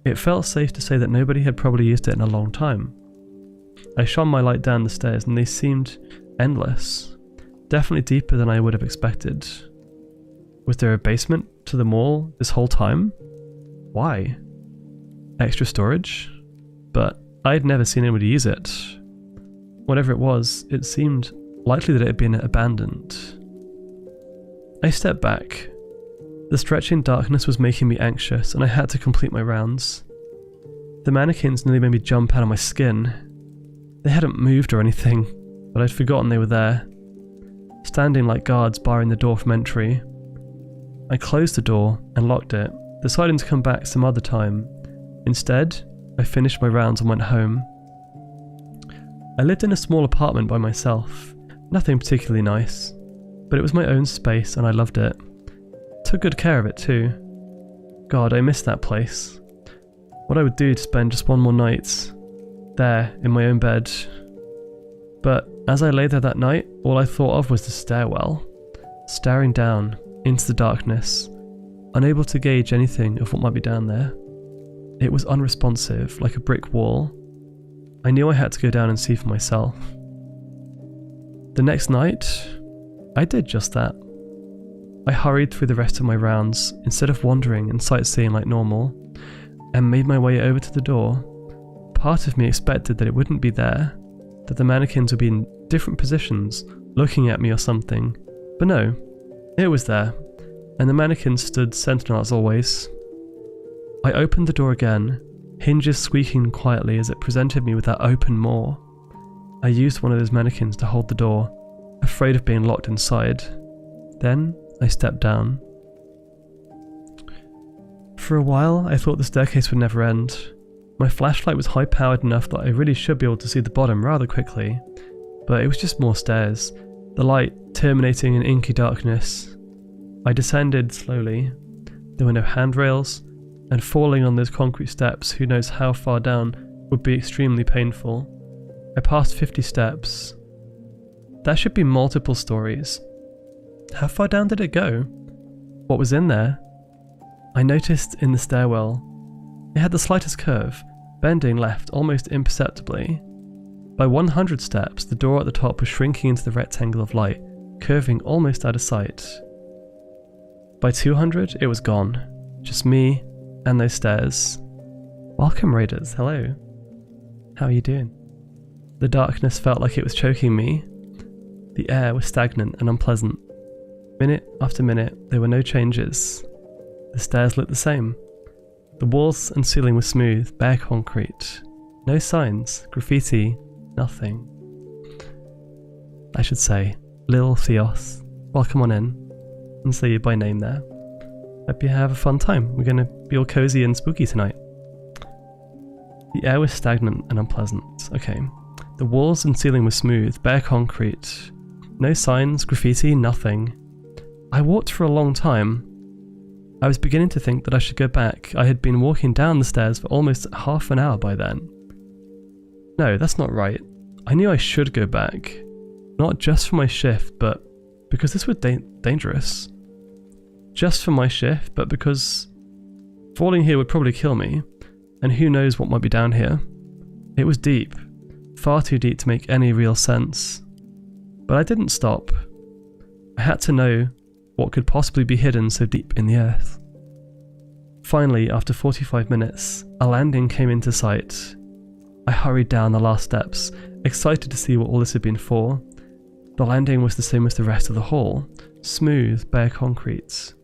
it felt safe to say that nobody had probably used it in a long time. I shone my light down the stairs and they seemed endless, definitely deeper than I would have expected. Was there a basement to the mall this whole time? Why? Extra storage? But I'd never seen anybody use it. Whatever it was, it seemed likely that it had been abandoned. I stepped back. The stretching darkness was making me anxious and I had to complete my rounds. The mannequins nearly made me jump out of my skin. They hadn't moved or anything, but I'd forgotten they were there, standing like guards barring the door from entry. I closed the door and locked it, deciding to come back some other time. Instead, I finished my rounds and went home. I lived in a small apartment by myself, nothing particularly nice, but it was my own space and I loved it. Took good care of it too. God, I missed that place. What I would do to spend just one more night there in my own bed. But as I lay there that night, all I thought of was the stairwell, staring down into the darkness, unable to gauge anything of what might be down there. It was unresponsive, like a brick wall. I knew I had to go down and see for myself. The next night, I did just that. I hurried through the rest of my rounds instead of wandering and sightseeing like normal, and made my way over to the door. Part of me expected that it wouldn't be there, that the mannequins would be in different positions, looking at me or something, but no, it was there, and the mannequins stood sentinel as always. I opened the door again, hinges squeaking quietly as it presented me with that open maw. I used one of those mannequins to hold the door, afraid of being locked inside. Then I stepped down. For a while, I thought the staircase would never end. My flashlight was high-powered enough that I really should be able to see the bottom rather quickly, but it was just more stairs, the light terminating in inky darkness. I descended slowly. There were no handrails, and falling on those concrete steps, who knows how far down, would be extremely painful. I passed 50 steps. That should be multiple stories. How far down did it go? What was in there? I noticed in the stairwell, it had the slightest curve, bending left almost imperceptibly. By 100 steps, the door at the top was shrinking into the rectangle of light, curving almost out of sight. By 200, it was gone. Just me and those stairs. Welcome, Raiders. Hello. How are you doing? The darkness felt like it was choking me. The air was stagnant and unpleasant. Minute after minute, there were no changes. The stairs looked the same. The walls and ceiling were smooth, bare concrete. No signs, graffiti, nothing. I should say, Lil Theos, welcome on in, and say you by name there. Hope you have a fun time. We're going to be all cozy and spooky tonight. The air was stagnant and unpleasant. Okay. The walls and ceiling were smooth, bare concrete. No signs, graffiti, nothing. I walked for a long time. I was beginning to think that I should go back. I had been walking down the stairs for almost half an hour by then. No, that's not right. I knew I should go back. Not just for my shift, but because this was dangerous. Just for my shift, but because falling here would probably kill me, and who knows what might be down here. It was deep, far too deep to make any real sense. But I didn't stop. I had to know what could possibly be hidden so deep in the earth. Finally, after 45 minutes, a landing came into sight. I hurried down the last steps, excited to see what all this had been for. The landing was the same as the rest of the hall, smooth, bare concrete.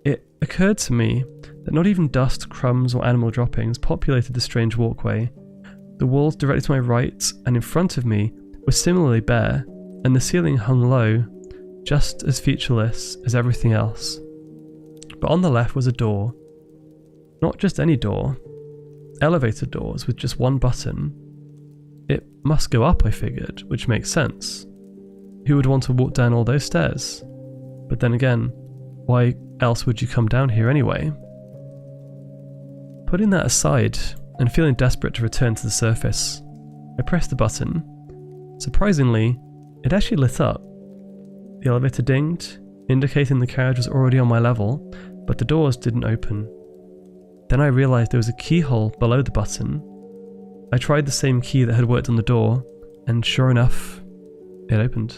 It occurred to me that not even dust, crumbs, or animal droppings populated the strange walkway. The walls directly to my right and in front of me were similarly bare, and the ceiling hung low, just as featureless as everything else. But on the left was a door. Not just any door. Elevator doors with just one button. It must go up, I figured, which makes sense. Who would want to walk down all those stairs? But then again, why else would you come down here anyway? Putting that aside, and feeling desperate to return to the surface, I pressed the button. Surprisingly, it actually lit up. The elevator dinged, indicating the carriage was already on my level, but the doors didn't open. Then I realised there was a keyhole below the button. I tried the same key that had worked on the door, and sure enough, it opened.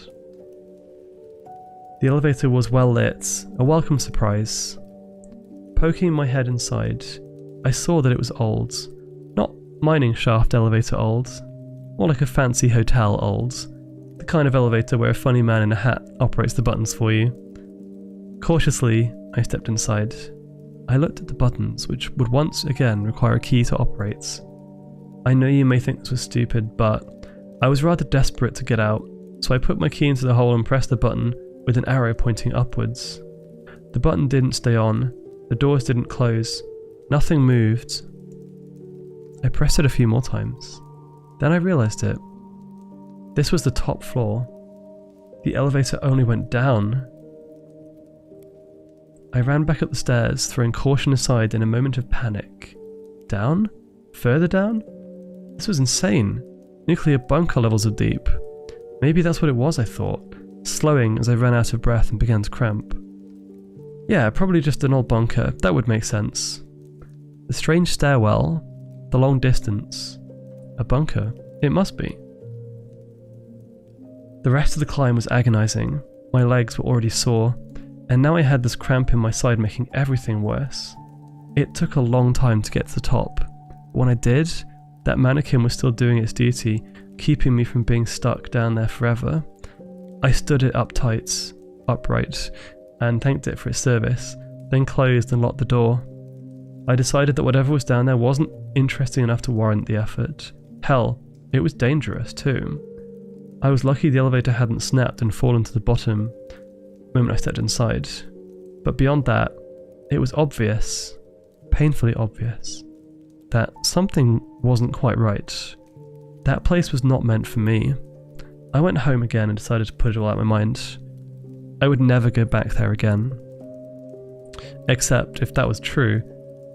The elevator was well lit, a welcome surprise. Poking my head inside, I saw that it was old. Not mining shaft elevator old, more like a fancy hotel old. The kind of elevator where a funny man in a hat operates the buttons for you. Cautiously, I stepped inside. I looked at the buttons, which would once again require a key to operate. I know you may think this was stupid, but I was rather desperate to get out, so I put my key into the hole and pressed the button with an arrow pointing upwards. The button didn't stay on, the doors didn't close, nothing moved. I pressed it a few more times. Then I realised it. This was the top floor. The elevator only went down. I ran back up the stairs, throwing caution aside in a moment of panic. Down? Further down? This was insane. Nuclear bunker levels of deep. Maybe that's what it was, I thought, slowing as I ran out of breath and began to cramp. Yeah, probably just an old bunker, that would make sense. The strange stairwell, the long distance, a bunker, it must be. The rest of the climb was agonising, my legs were already sore, and now I had this cramp in my side making everything worse. It took a long time to get to the top. When I did, that mannequin was still doing its duty, keeping me from being stuck down there forever. I stood it up tight, upright, and thanked it for its service, then closed and locked the door. I decided that whatever was down there wasn't interesting enough to warrant the effort. Hell, it was dangerous too. I was lucky the elevator hadn't snapped and fallen to the bottom the moment I stepped inside. But beyond that, it was obvious, painfully obvious, that something wasn't quite right. That place was not meant for me. I went home again and decided to put it all out of my mind. I would never go back there again. Except if that was true,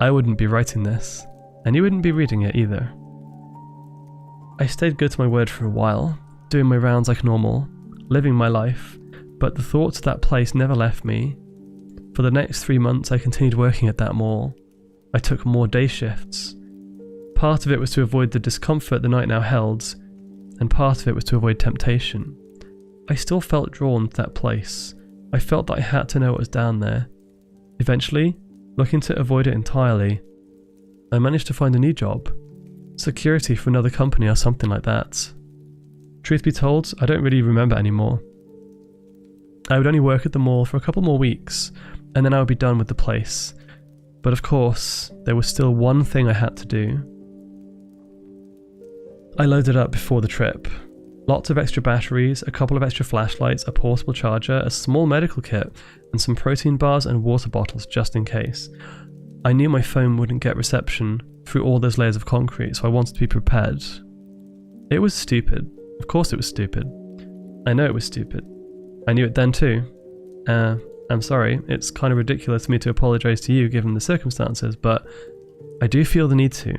I wouldn't be writing this, and you wouldn't be reading it either. I stayed good to my word for a while, doing my rounds like normal, living my life, but the thoughts of that place never left me. For the next 3 months I continued working at that mall. I took more day shifts. Part of it was to avoid the discomfort the night now held, and part of it was to avoid temptation. I still felt drawn to that place. I felt that I had to know what was down there. Eventually, looking to avoid it entirely, I managed to find a new job. Security for another company or something like that. Truth be told, I don't really remember anymore. I would only work at the mall for a couple more weeks, and then I would be done with the place. But of course, there was still one thing I had to do. I loaded up before the trip. Lots of extra batteries, a couple of extra flashlights, a portable charger, a small medical kit, and some protein bars and water bottles just in case. I knew my phone wouldn't get reception through all those layers of concrete, so I wanted to be prepared. It was stupid. Of course it was stupid. I know it was stupid. I knew it then too. I'm sorry, it's kind of ridiculous for me to apologise to you given the circumstances, but I do feel the need to.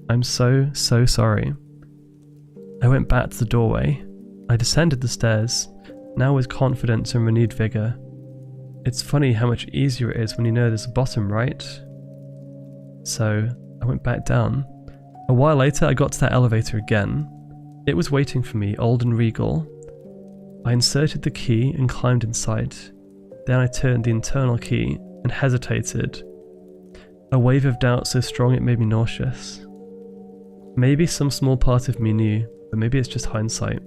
I'm so sorry. I went back to the doorway. I descended the stairs, now with confidence and renewed vigour. It's funny how much easier it is when you know there's a bottom, right? So, I went back down. A while later I got to that elevator again. It was waiting for me, old and regal. I inserted the key and climbed inside. Then I turned the internal key and hesitated. A wave of doubt so strong it made me nauseous. Maybe some small part of me knew, but maybe it's just hindsight.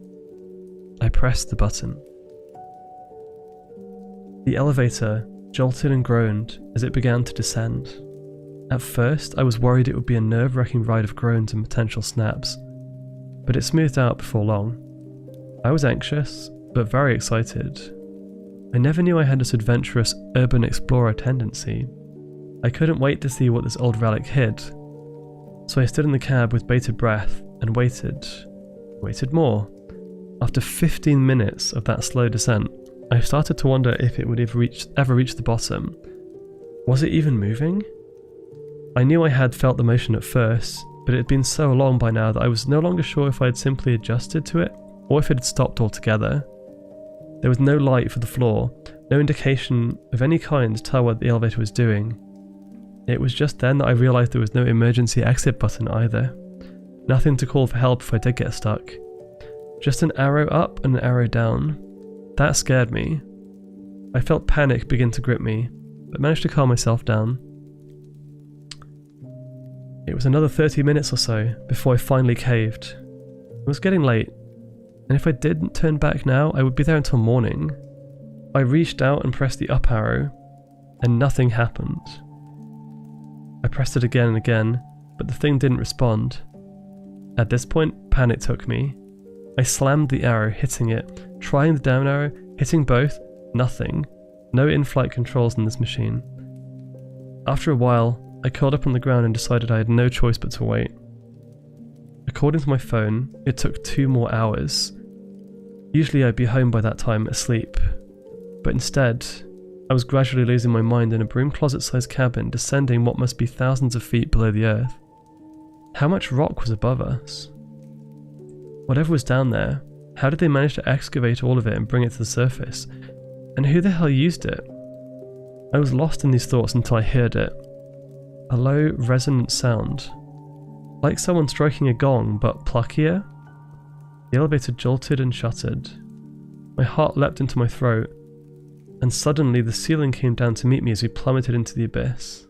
I pressed the button. The elevator jolted and groaned as it began to descend. At first, I was worried it would be a nerve-wracking ride of groans and potential snaps, but it smoothed out before long. I was anxious, but very excited. I never knew I had this adventurous urban explorer tendency. I couldn't wait to see what this old relic hid. So I stood in the cab with bated breath and waited. Waited more. After 15 minutes of that slow descent, I started to wonder if it would ever reach the bottom. Was it even moving? I knew I had felt the motion at first, but it had been so long by now that I was no longer sure if I had simply adjusted to it or if it had stopped altogether. There was no light for the floor, no indication of any kind to tell what the elevator was doing. It was just then that I realised there was no emergency exit button either. Nothing to call for help if I did get stuck. Just an arrow up and an arrow down. That scared me. I felt panic begin to grip me, but managed to calm myself down. It was another 30 minutes or so before I finally caved. It was getting late, and if I didn't turn back now, I would be there until morning. I reached out and pressed the up arrow, and nothing happened. I pressed it again and again, but the thing didn't respond. At this point, panic took me. I slammed the arrow, hitting it, trying the down arrow, hitting both, nothing. No in-flight controls in this machine. After a while, I curled up on the ground and decided I had no choice but to wait. According to my phone, it took 2 more hours. Usually I'd be home by that time asleep, but instead, I was gradually losing my mind in a broom closet-sized cabin descending what must be thousands of feet below the earth. How much rock was above us? Whatever was down there, how did they manage to excavate all of it and bring it to the surface? And who the hell used it? I was lost in these thoughts until I heard it. A low, resonant sound. Like someone striking a gong, but pluckier. The elevator jolted and shuttered. My heart leapt into my throat, and suddenly the ceiling came down to meet me as we plummeted into the abyss.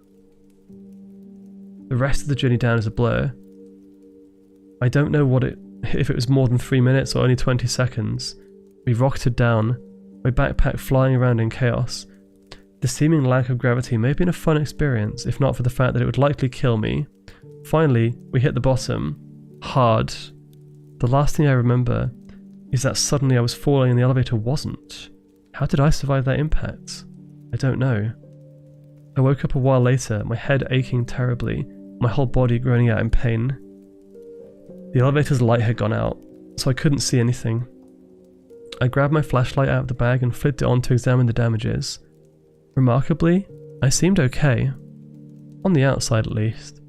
The rest of the journey down is a blur. I don't know if it was more than 3 minutes or only 20 seconds. We rocketed down, my backpack flying around in chaos. The seeming lack of gravity may have been a fun experience, if not for the fact that it would likely kill me. Finally, we hit the bottom. Hard. The last thing I remember is that suddenly I was falling and the elevator wasn't. How did I survive that impact? I don't know. I woke up a while later, my head aching terribly, my whole body groaning out in pain. The elevator's light had gone out, so I couldn't see anything. I grabbed my flashlight out of the bag and flipped it on to examine the damages. Remarkably, I seemed okay. On the outside at least.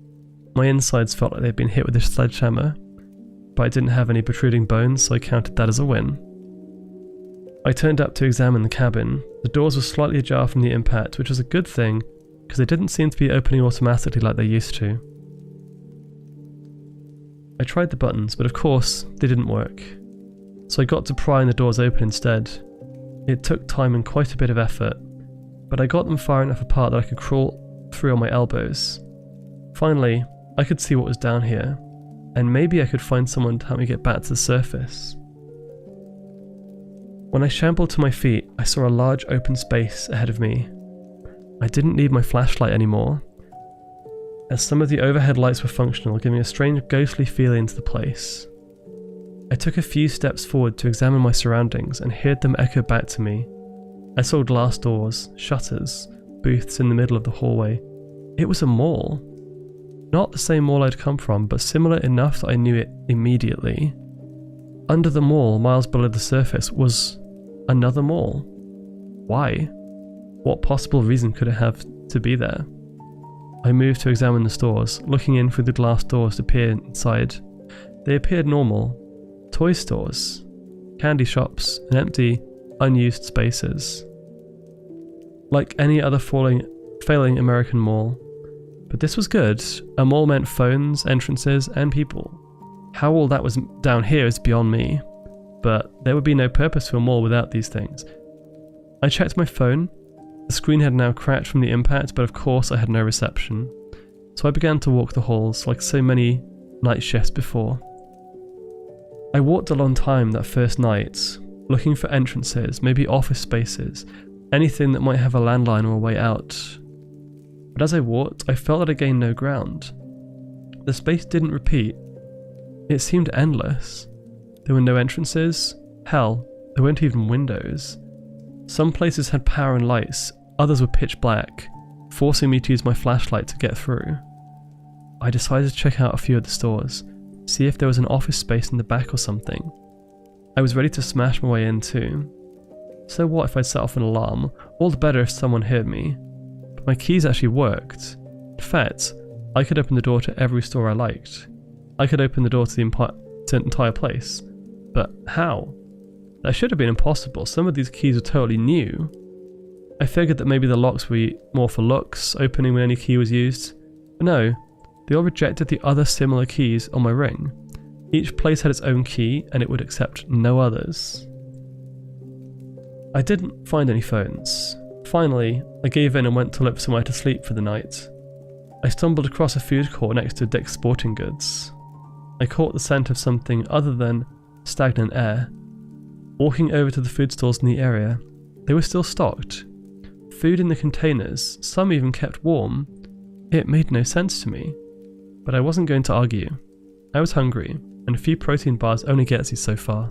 My insides felt like they'd been hit with a sledgehammer, but I didn't have any protruding bones, so I counted that as a win. I turned up to examine the cabin. The doors were slightly ajar from the impact, which was a good thing, because they didn't seem to be opening automatically like they used to. I tried the buttons, but of course, they didn't work. So I got to prying the doors open instead. It took time and quite a bit of effort, but I got them far enough apart that I could crawl through on my elbows. Finally, I could see what was down here, and maybe I could find someone to help me get back to the surface. When I shambled to my feet, I saw a large open space ahead of me. I didn't need my flashlight anymore, as some of the overhead lights were functional, giving a strange ghostly feeling to the place. I took a few steps forward to examine my surroundings and heard them echo back to me. I saw glass doors, shutters, booths in the middle of the hallway. It was a mall. Not the same mall I'd come from, but similar enough that I knew it immediately. Under the mall, miles below the surface, was another mall. Why? What possible reason could it have to be there? I moved to examine the stores, looking in through the glass doors to peer inside. They appeared normal. Toy stores, candy shops, and empty, unused spaces. Like any other failing American mall. But this was good. A mall meant phones, entrances, and people. How all that was down here is beyond me. But there would be no purpose to a mall without these things. I checked my phone. The screen had now cracked from the impact, but of course I had no reception. So I began to walk the halls like so many night shifts before. I walked a long time that first night, looking for entrances, maybe office spaces, anything that might have a landline or a way out. But as I walked, I felt that I gained no ground. The space didn't repeat. It seemed endless. There were no entrances. Hell, there weren't even windows. Some places had power and lights, others were pitch black, forcing me to use my flashlight to get through. I decided to check out a few of the stores, see if there was an office space in the back or something. I was ready to smash my way in too. So what if I'd set off an alarm? All the better if someone heard me. But my keys actually worked. In fact, I could open the door to every store I liked. I could open the door to the entire place. But how? That should have been impossible. Some of these keys were totally new. I figured that maybe the locks were more for looks, opening when any key was used. But no, they all rejected the other similar keys on my ring. Each place had its own key, and it would accept no others. I didn't find any phones. Finally, I gave in and went to look for somewhere to sleep for the night. I stumbled across a food court next to Dick's Sporting Goods. I caught the scent of something other than stagnant air. Walking over to the food stalls in the area, they were still stocked. Food in the containers, some even kept warm. It made no sense to me, but I wasn't going to argue. I was hungry, and a few protein bars only gets you so far.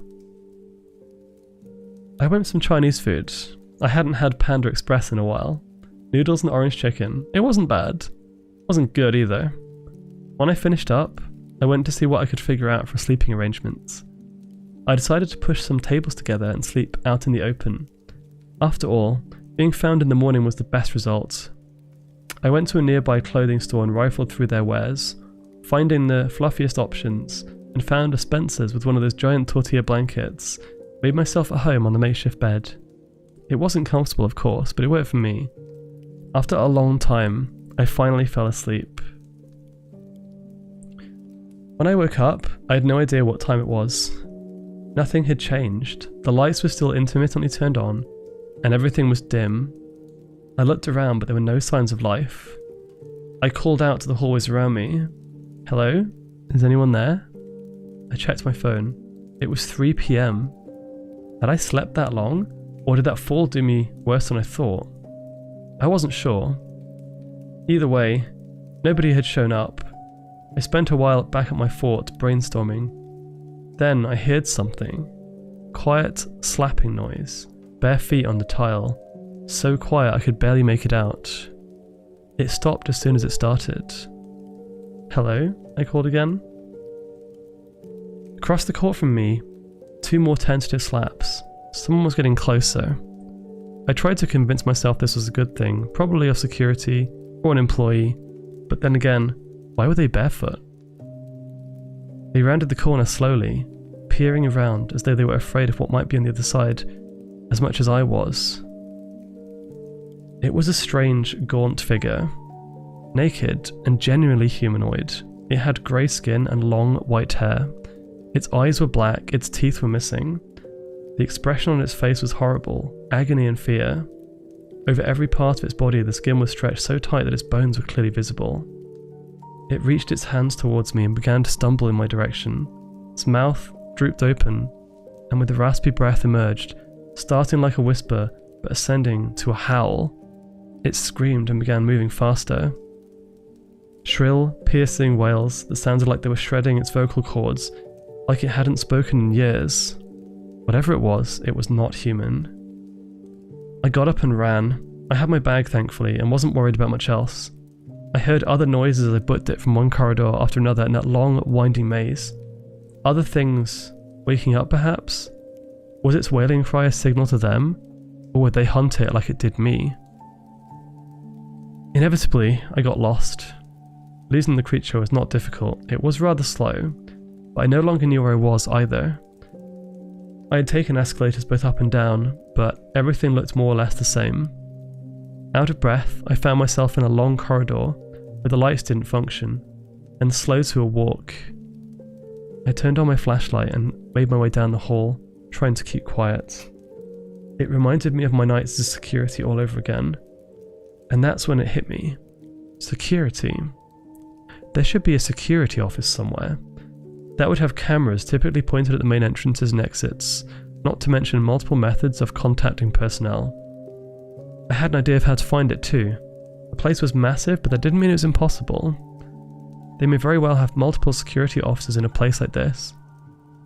I went for some Chinese food. I hadn't had Panda Express in a while. Noodles and orange chicken. It wasn't bad. Wasn't good either. When I finished up, I went to see what I could figure out for sleeping arrangements. I decided to push some tables together and sleep out in the open. After all, being found in the morning was the best result. I went to a nearby clothing store and rifled through their wares, finding the fluffiest options, and found a Spencer's with one of those giant tortilla blankets. Made myself at home on the makeshift bed. It wasn't comfortable, of course, but it worked for me. After a long time, I finally fell asleep. When I woke up, I had no idea what time it was. Nothing had changed. The lights were still intermittently turned on, and everything was dim. I looked around, but there were no signs of life. I called out to the hallways around me. Hello? Is anyone there? I checked my phone. It was 3 PM. Had I slept that long, or did that fall do me worse than I thought? I wasn't sure. Either way, nobody had shown up. I spent a while back at my fort brainstorming. Then I heard something. Quiet slapping noise, bare feet on the tile. So quiet I could barely make it out. It stopped as soon as it started. Hello? I called again. Across the court from me, 2 more tentative slaps. Someone was getting closer. I tried to convince myself this was a good thing, probably of security or an employee, but then again, why were they barefoot? They rounded the corner slowly, peering around as though they were afraid of what might be on the other side, as much as I was. It was a strange, gaunt figure. Naked and genuinely humanoid. It had grey skin and long, white hair. Its eyes were black, its teeth were missing. The expression on its face was horrible, agony and fear. Over every part of its body, the skin was stretched so tight that its bones were clearly visible. It reached its hands towards me and began to stumble in my direction. Its mouth drooped open, and with a raspy breath emerged, starting like a whisper, but ascending to a howl. It screamed and began moving faster. Shrill, piercing wails that sounded like they were shredding its vocal cords, like it hadn't spoken in years. Whatever it was not human. I got up and ran. I had my bag, thankfully, and wasn't worried about much else. I heard other noises as I booked it from one corridor after another in that long, winding maze. Other things waking up, perhaps? Was its wailing cry a signal to them? Or would they hunt it like it did me? Inevitably, I got lost. Losing the creature was not difficult. It was rather slow, but I no longer knew where I was either. I had taken escalators both up and down, but everything looked more or less the same. Out of breath, I found myself in a long corridor where the lights didn't function, and slow to a walk. I turned on my flashlight and made my way down the hall, trying to keep quiet. It reminded me of my nights as security all over again, and that's when it hit me. Security. There should be a security office somewhere. That would have cameras typically pointed at the main entrances and exits, not to mention multiple methods of contacting personnel. I had an idea of how to find it too. The place was massive, but that didn't mean it was impossible. They may very well have multiple security officers in a place like this.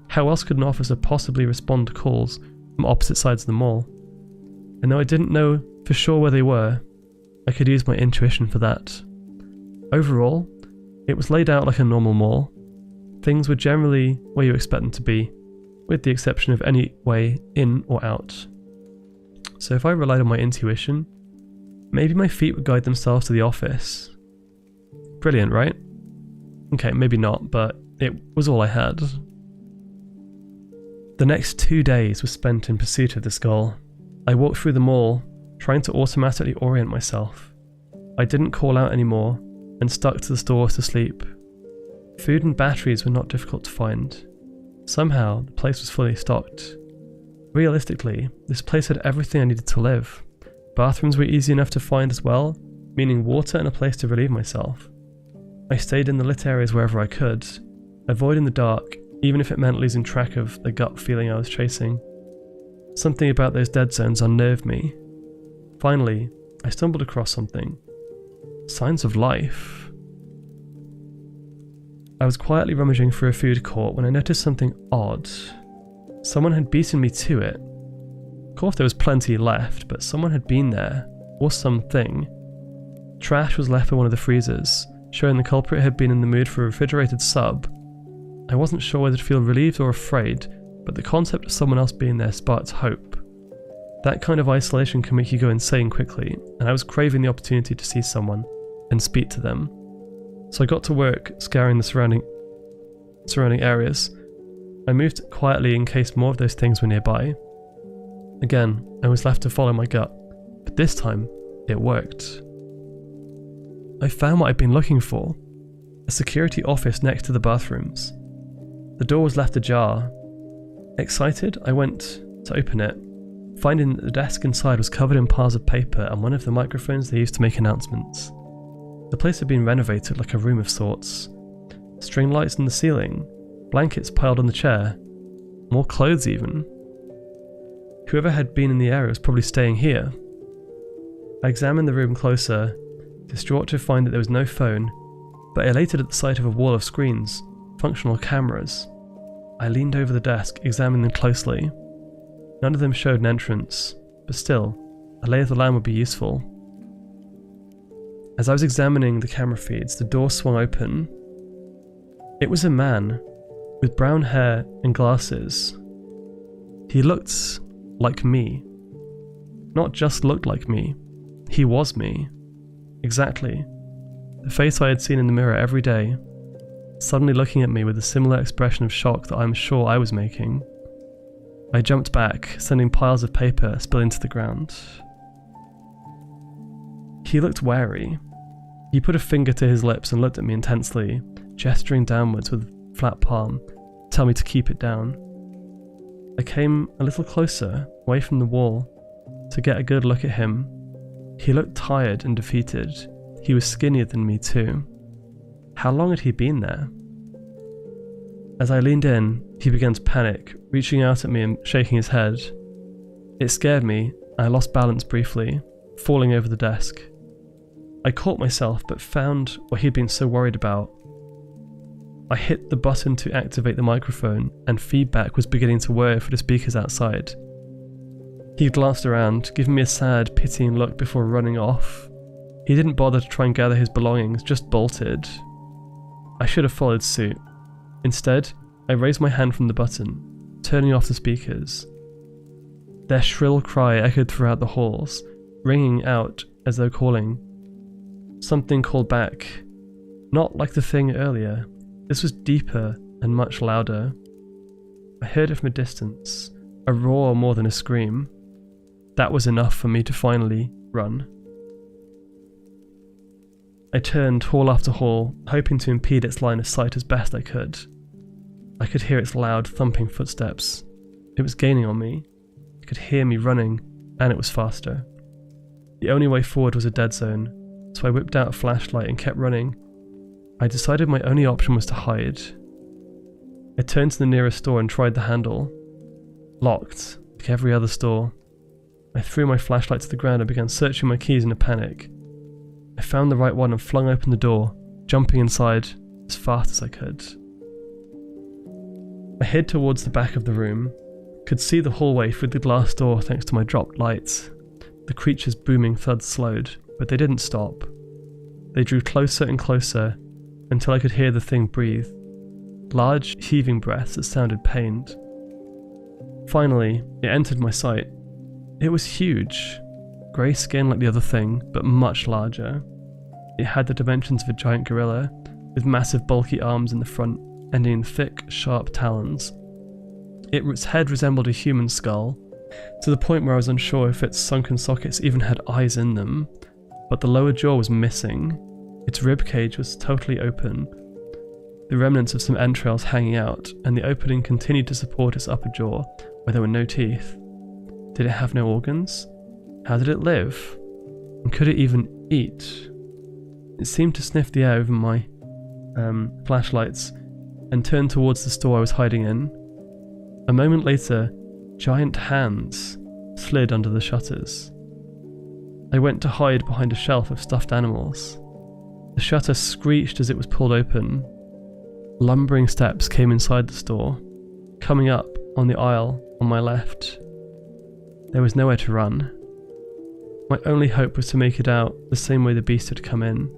How else could an officer possibly respond to calls from opposite sides of the mall? And though I didn't know for sure where they were, I could use my intuition for that. Overall, it was laid out like a normal mall. Things were generally where you expect them to be, with the exception of any way in or out. So if I relied on my intuition, maybe my feet would guide themselves to the office. Brilliant, right? Okay, maybe not, but it was all I had. The next 2 days were spent in pursuit of this goal. I walked through the mall, trying to automatically orient myself. I didn't call out anymore and stuck to the stores to sleep. Food and batteries were not difficult to find. Somehow, the place was fully stocked. Realistically, this place had everything I needed to live. Bathrooms were easy enough to find as well, meaning water and a place to relieve myself. I stayed in the lit areas wherever I could, avoiding the dark, even if it meant losing track of the gut feeling I was chasing. Something about those dead zones unnerved me. Finally, I stumbled across something. Signs of life. I was quietly rummaging through a food court when I noticed something odd. Someone had beaten me to it. Of course there was plenty left, but someone had been there, or something. Trash was left by one of the freezers, showing the culprit had been in the mood for a refrigerated sub. I wasn't sure whether to feel relieved or afraid, but the concept of someone else being there sparked hope. That kind of isolation can make you go insane quickly, and I was craving the opportunity to see someone and speak to them. So I got to work scouring the surrounding areas. I moved quietly in case more of those things were nearby. Again, I was left to follow my gut, but this time, it worked. I found what I'd been looking for, a security office next to the bathrooms. The door was left ajar. Excited, I went to open it, finding that the desk inside was covered in piles of paper and one of the microphones they used to make announcements. The place had been renovated like a room of sorts. String lights in the ceiling, blankets piled on the chair, more clothes even. Whoever had been in the area was probably staying here. I examined the room closer, distraught to find that there was no phone, but elated at the sight of a wall of screens, functional cameras. I leaned over the desk, examining them closely. None of them showed an entrance, but still, a lay of the land would be useful. As I was examining the camera feeds, the door swung open. It was a man, with brown hair and glasses. He looked like me. Not just looked like me, he was me. Exactly. The face I had seen in the mirror every day, suddenly looking at me with a similar expression of shock that I'm sure I was making. I jumped back, sending piles of paper spilling to the ground. He looked wary. He put a finger to his lips and looked at me intensely, gesturing downwards with a flat palm, to tell me to keep it down. I came a little closer, away from the wall, to get a good look at him. He looked tired and defeated. He was skinnier than me too. How long had he been there? As I leaned in, he began to panic, reaching out at me and shaking his head. It scared me, and I lost balance briefly, falling over the desk. I caught myself, but found what he'd been so worried about. I hit the button to activate the microphone, and feedback was beginning to whir for the speakers outside. He glanced around, giving me a sad, pitying look before running off. He didn't bother to try and gather his belongings, just bolted. I should have followed suit. Instead, I raised my hand from the button, turning off the speakers. Their shrill cry echoed throughout the halls, ringing out as though calling. Something called back. Not like the thing earlier. This was deeper and much louder. I heard it from a distance, a roar more than a scream. That was enough for me to finally run. I turned hall after hall, hoping to impede its line of sight as best I could. I could hear its loud, thumping footsteps. It was gaining on me. It could hear me running, and it was faster. The only way forward was a dead zone, so I whipped out a flashlight and kept running. I decided my only option was to hide. I turned to the nearest store and tried the handle. Locked, like every other store. I threw my flashlight to the ground and began searching my keys in a panic. I found the right one and flung open the door, jumping inside as fast as I could. I hid towards the back of the room, could see the hallway through the glass door thanks to my dropped lights. The creature's booming thuds slowed, but they didn't stop. They drew closer and closer until I could hear the thing breathe. Large, heaving breaths that sounded pained. Finally, it entered my sight. It was huge. Grey skin like the other thing, but much larger. It had the dimensions of a giant gorilla, with massive bulky arms in the front, ending in thick, sharp talons. Its head resembled a human skull, to the point where I was unsure if its sunken sockets even had eyes in them, but the lower jaw was missing. Its ribcage was totally open, the remnants of some entrails hanging out, and the opening continued to support its upper jaw, where there were no teeth. Did it have no organs? How did it live? And could it even eat? It seemed to sniff the air over my flashlights and turned towards the store I was hiding in. A moment later, giant hands slid under the shutters. I went to hide behind a shelf of stuffed animals. The shutter screeched as it was pulled open. Lumbering steps came inside the store, coming up on the aisle on my left. There was nowhere to run. My only hope was to make it out the same way the beast had come in.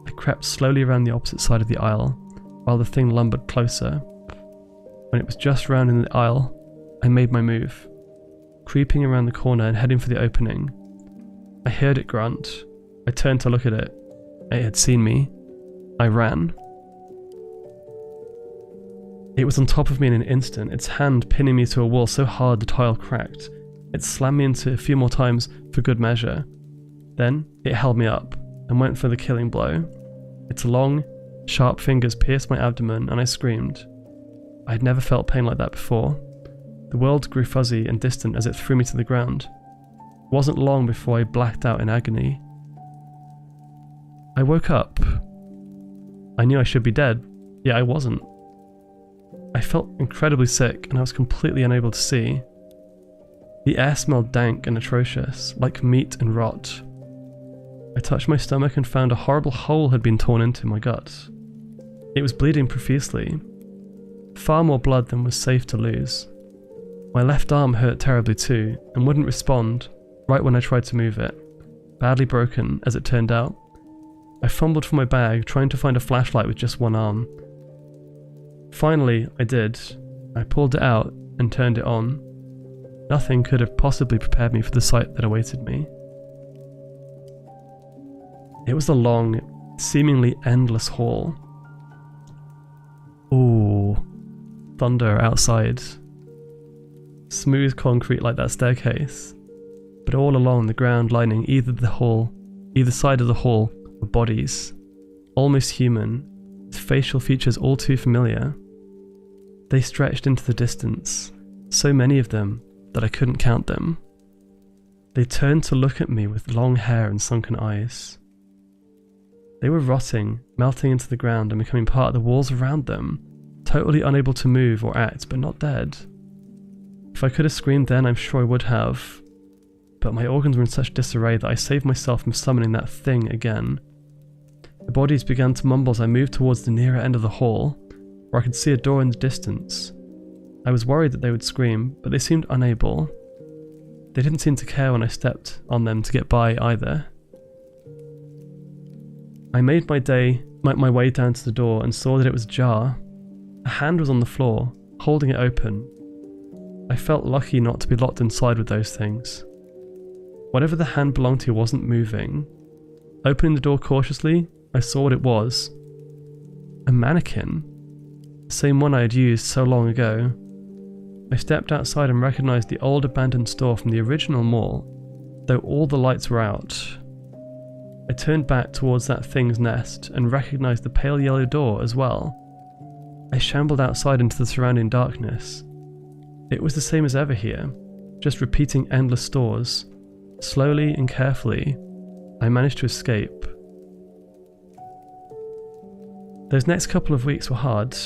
I crept slowly around the opposite side of the aisle, while the thing lumbered closer. When it was just rounding the aisle, I made my move, creeping around the corner and heading for the opening. I heard it grunt. I turned to look at it. It had seen me. I ran. It was on top of me in an instant, its hand pinning me to a wall so hard the tile cracked. It slammed me into a few more times for good measure. Then, it held me up and went for the killing blow. Its long, sharp fingers pierced my abdomen and I screamed. I had never felt pain like that before. The world grew fuzzy and distant as it threw me to the ground. It wasn't long before I blacked out in agony. I woke up. I knew I should be dead, yet I wasn't. I felt incredibly sick and I was completely unable to see. The air smelled dank and atrocious, like meat and rot. I touched my stomach and found a horrible hole had been torn into my gut. It was bleeding profusely. Far more blood than was safe to lose. My left arm hurt terribly too, and wouldn't respond right when I tried to move it. Badly broken, as it turned out. I fumbled for my bag, trying to find a flashlight with just one arm. Finally, I did. I pulled it out and turned it on. Nothing could have possibly prepared me for the sight that awaited me. It was a long, seemingly endless hall. Ooh, thunder outside. Smooth concrete like that staircase, but all along the ground lining either side of the hall were bodies, almost human, with facial features all too familiar. They stretched into the distance, so many of them that I couldn't count them. They turned to look at me with long hair and sunken eyes. They were rotting, melting into the ground and becoming part of the walls around them, totally unable to move or act, but not dead. If I could have screamed then, I'm sure I would have, but my organs were in such disarray that I saved myself from summoning that thing again. The bodies began to mumble as I moved towards the nearer end of the hall, where I could see a door in the distance. I was worried that they would scream, but they seemed unable. They didn't seem to care when I stepped on them to get by either. I made my way down to the door and saw that it was ajar. A hand was on the floor, holding it open. I felt lucky not to be locked inside with those things. Whatever the hand belonged to wasn't moving. Opening the door cautiously, I saw what it was. A mannequin. The same one I had used so long ago. I stepped outside and recognized the old abandoned store from the original mall, though all the lights were out. I turned back towards that thing's nest and recognized the pale yellow door as well. I shambled outside into the surrounding darkness. It was the same as ever here, just repeating endless stores. Slowly and carefully, I managed to escape. Those next couple of weeks were hard.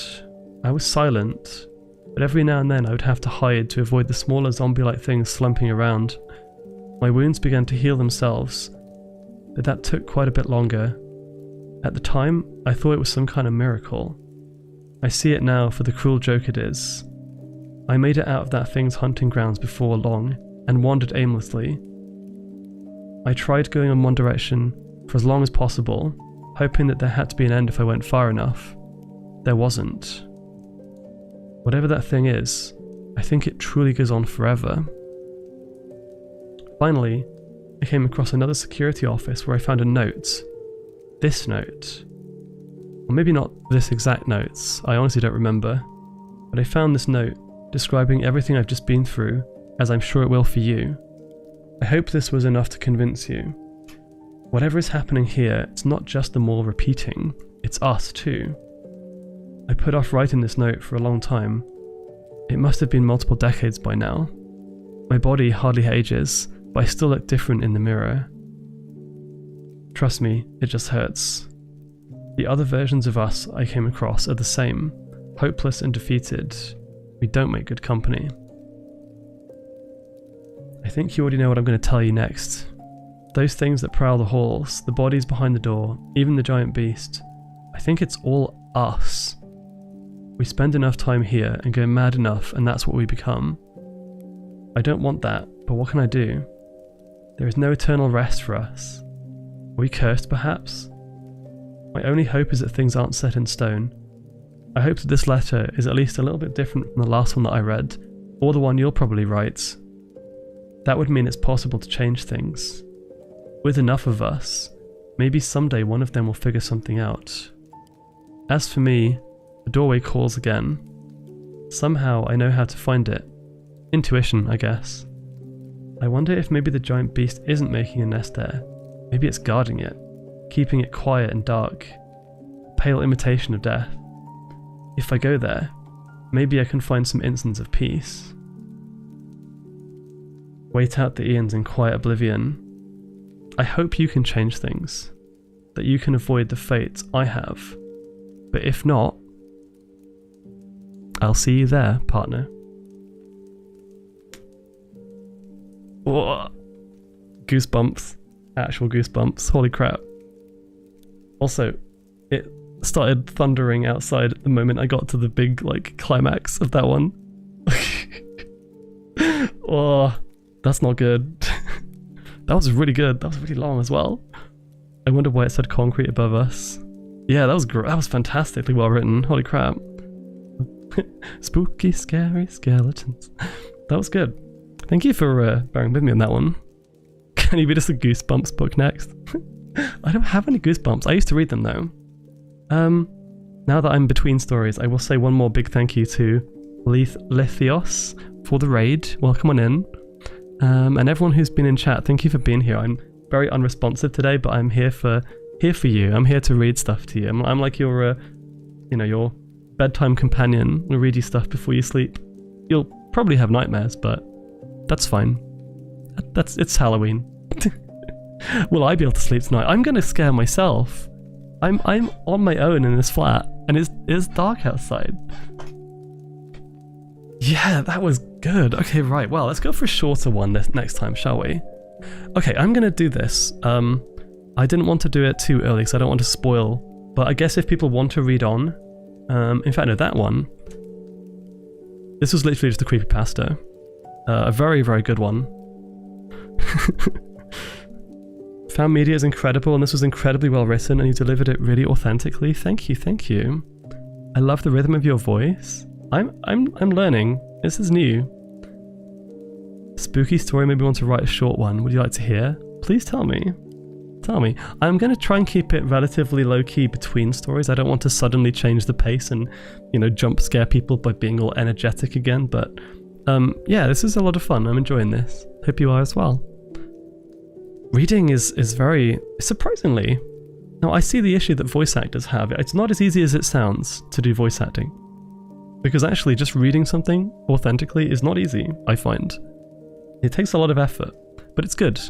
I was silent, but every now and then I would have to hide to avoid the smaller zombie-like things slumping around. My wounds began to heal themselves, but that took quite a bit longer. At the time, I thought it was some kind of miracle. I see it now for the cruel joke it is. I made it out of that thing's hunting grounds before long, and wandered aimlessly. I tried going in one direction for as long as possible, hoping that there had to be an end if I went far enough. There wasn't. Whatever that thing is, I think it truly goes on forever. Finally, I came across another security office where I found a note. This note. Or maybe not this exact note, I honestly don't remember. But I found this note describing everything I've just been through, as I'm sure it will for you. I hope this was enough to convince you. Whatever is happening here, it's not just the mall repeating, it's us too. I put off writing this note for a long time. It must have been multiple decades by now. My body hardly ages, but I still look different in the mirror. Trust me, it just hurts. The other versions of us I came across are the same, hopeless and defeated. We don't make good company. I think you already know what I'm going to tell you next. Those things that prowl the halls, the bodies behind the door, even the giant beast. I think it's all us. We spend enough time here and go mad enough, and that's what we become. I don't want that, but what can I do? There is no eternal rest for us. Are we cursed, perhaps? My only hope is that things aren't set in stone. I hope that this letter is at least a little bit different from the last one that I read, or the one you'll probably write. That would mean it's possible to change things. With enough of us, maybe someday one of them will figure something out. As for me, the doorway calls again. Somehow I know how to find it. Intuition, I guess. I wonder if maybe the giant beast isn't making a nest there. Maybe it's guarding it, keeping it quiet and dark. A pale imitation of death. If I go there, maybe I can find some instants of peace. Wait out the eons in quiet oblivion. I hope you can change things, that you can avoid the fate I have. But if not, I'll see you there, partner. Whoa. Goosebumps. Actual goosebumps. Holy crap. Also, it started thundering outside at the moment I got to the big, like, climax of that one. Oh, that's not good. That was really good. That was really long as well. I wonder why it said concrete above us. Yeah, that was fantastically well written. Holy crap. Spooky, scary skeletons. That was good. Thank you for bearing with me on that one. Can you read us a Goosebumps book next? I don't have any Goosebumps. I used to read them though. Now that I'm between stories, I will say one more big thank you to Lithios for the raid. Welcome on in. And everyone who's been in chat, thank you for being here. I'm very unresponsive today, but I'm here for you. I'm here to read stuff to you. I'm like your, your bedtime companion. I'll read you stuff before you sleep. You'll probably have nightmares, but that's fine. It's Halloween. Will I be able to sleep tonight? I'm gonna scare myself. I'm on my own in this flat, and it's dark outside. Yeah, that was good. Okay, right. Well, let's go for a shorter one next time, shall we? Okay, I'm gonna do this. I didn't want to do it too early because I don't want to spoil. But I guess if people want to read on, in fact, no, that one. This was literally just a creepypasta. A very, very good one. Found media is incredible, and this was incredibly well written, and you delivered it really authentically. Thank you, thank you. I love the rhythm of your voice. I'm learning. This is new. Spooky story. Maybe want to write a short one. Would you like to hear? Please tell me. Tell me. I'm going to try and keep it relatively low-key between stories. I don't want to suddenly change the pace and, jump scare people by being all energetic again. But yeah, this is a lot of fun. I'm enjoying this. Hope you are as well. Reading is very surprisingly. Now I see the issue that voice actors have. It's not as easy as it sounds to do voice acting. Because actually just reading something authentically is not easy, I find. It takes a lot of effort, but it's good.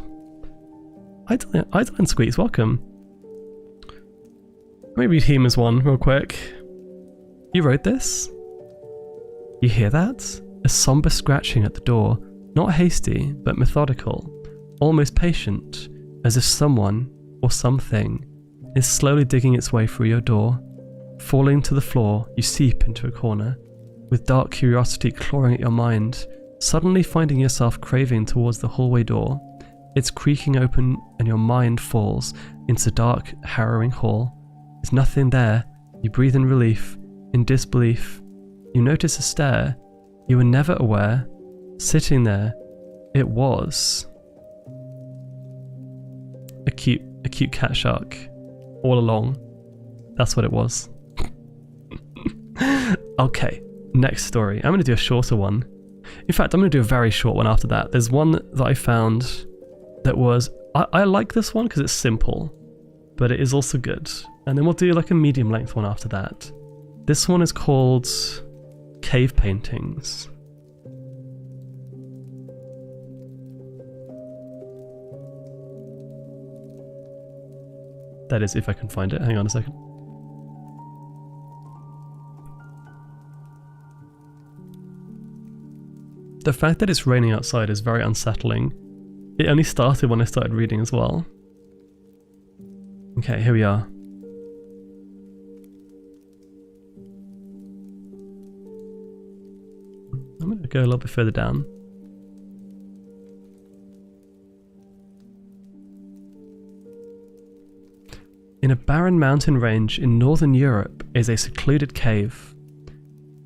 Idle Squeeze, welcome. Let me read Hema's one real quick. You wrote this? You hear that? A somber scratching at the door. Not hasty, but methodical. Almost patient, as if someone, or something, is slowly digging its way through your door. Falling to the floor, you seep into a corner, with dark curiosity clawing at your mind, suddenly finding yourself craving towards the hallway door. It's creaking open and your mind falls into the dark, harrowing hall. There's nothing there. You breathe in relief, in disbelief. You notice a stair. You were never aware. Sitting there, it was a cute cat shark. All along. That's what it was. Okay. next story. I'm going to do a shorter one. In fact, I'm going to do a very short one after that. There's one that I found that was... I like this one because it's simple, but it is also good. And then we'll do like a medium length one after that. This one is called Cave Paintings. That is, if I can find it. Hang on a second. The fact that it's raining outside is very unsettling. It only started when I started reading as well. Okay, here we are. I'm going to go a little bit further down. In a barren mountain range in northern Europe is a secluded cave.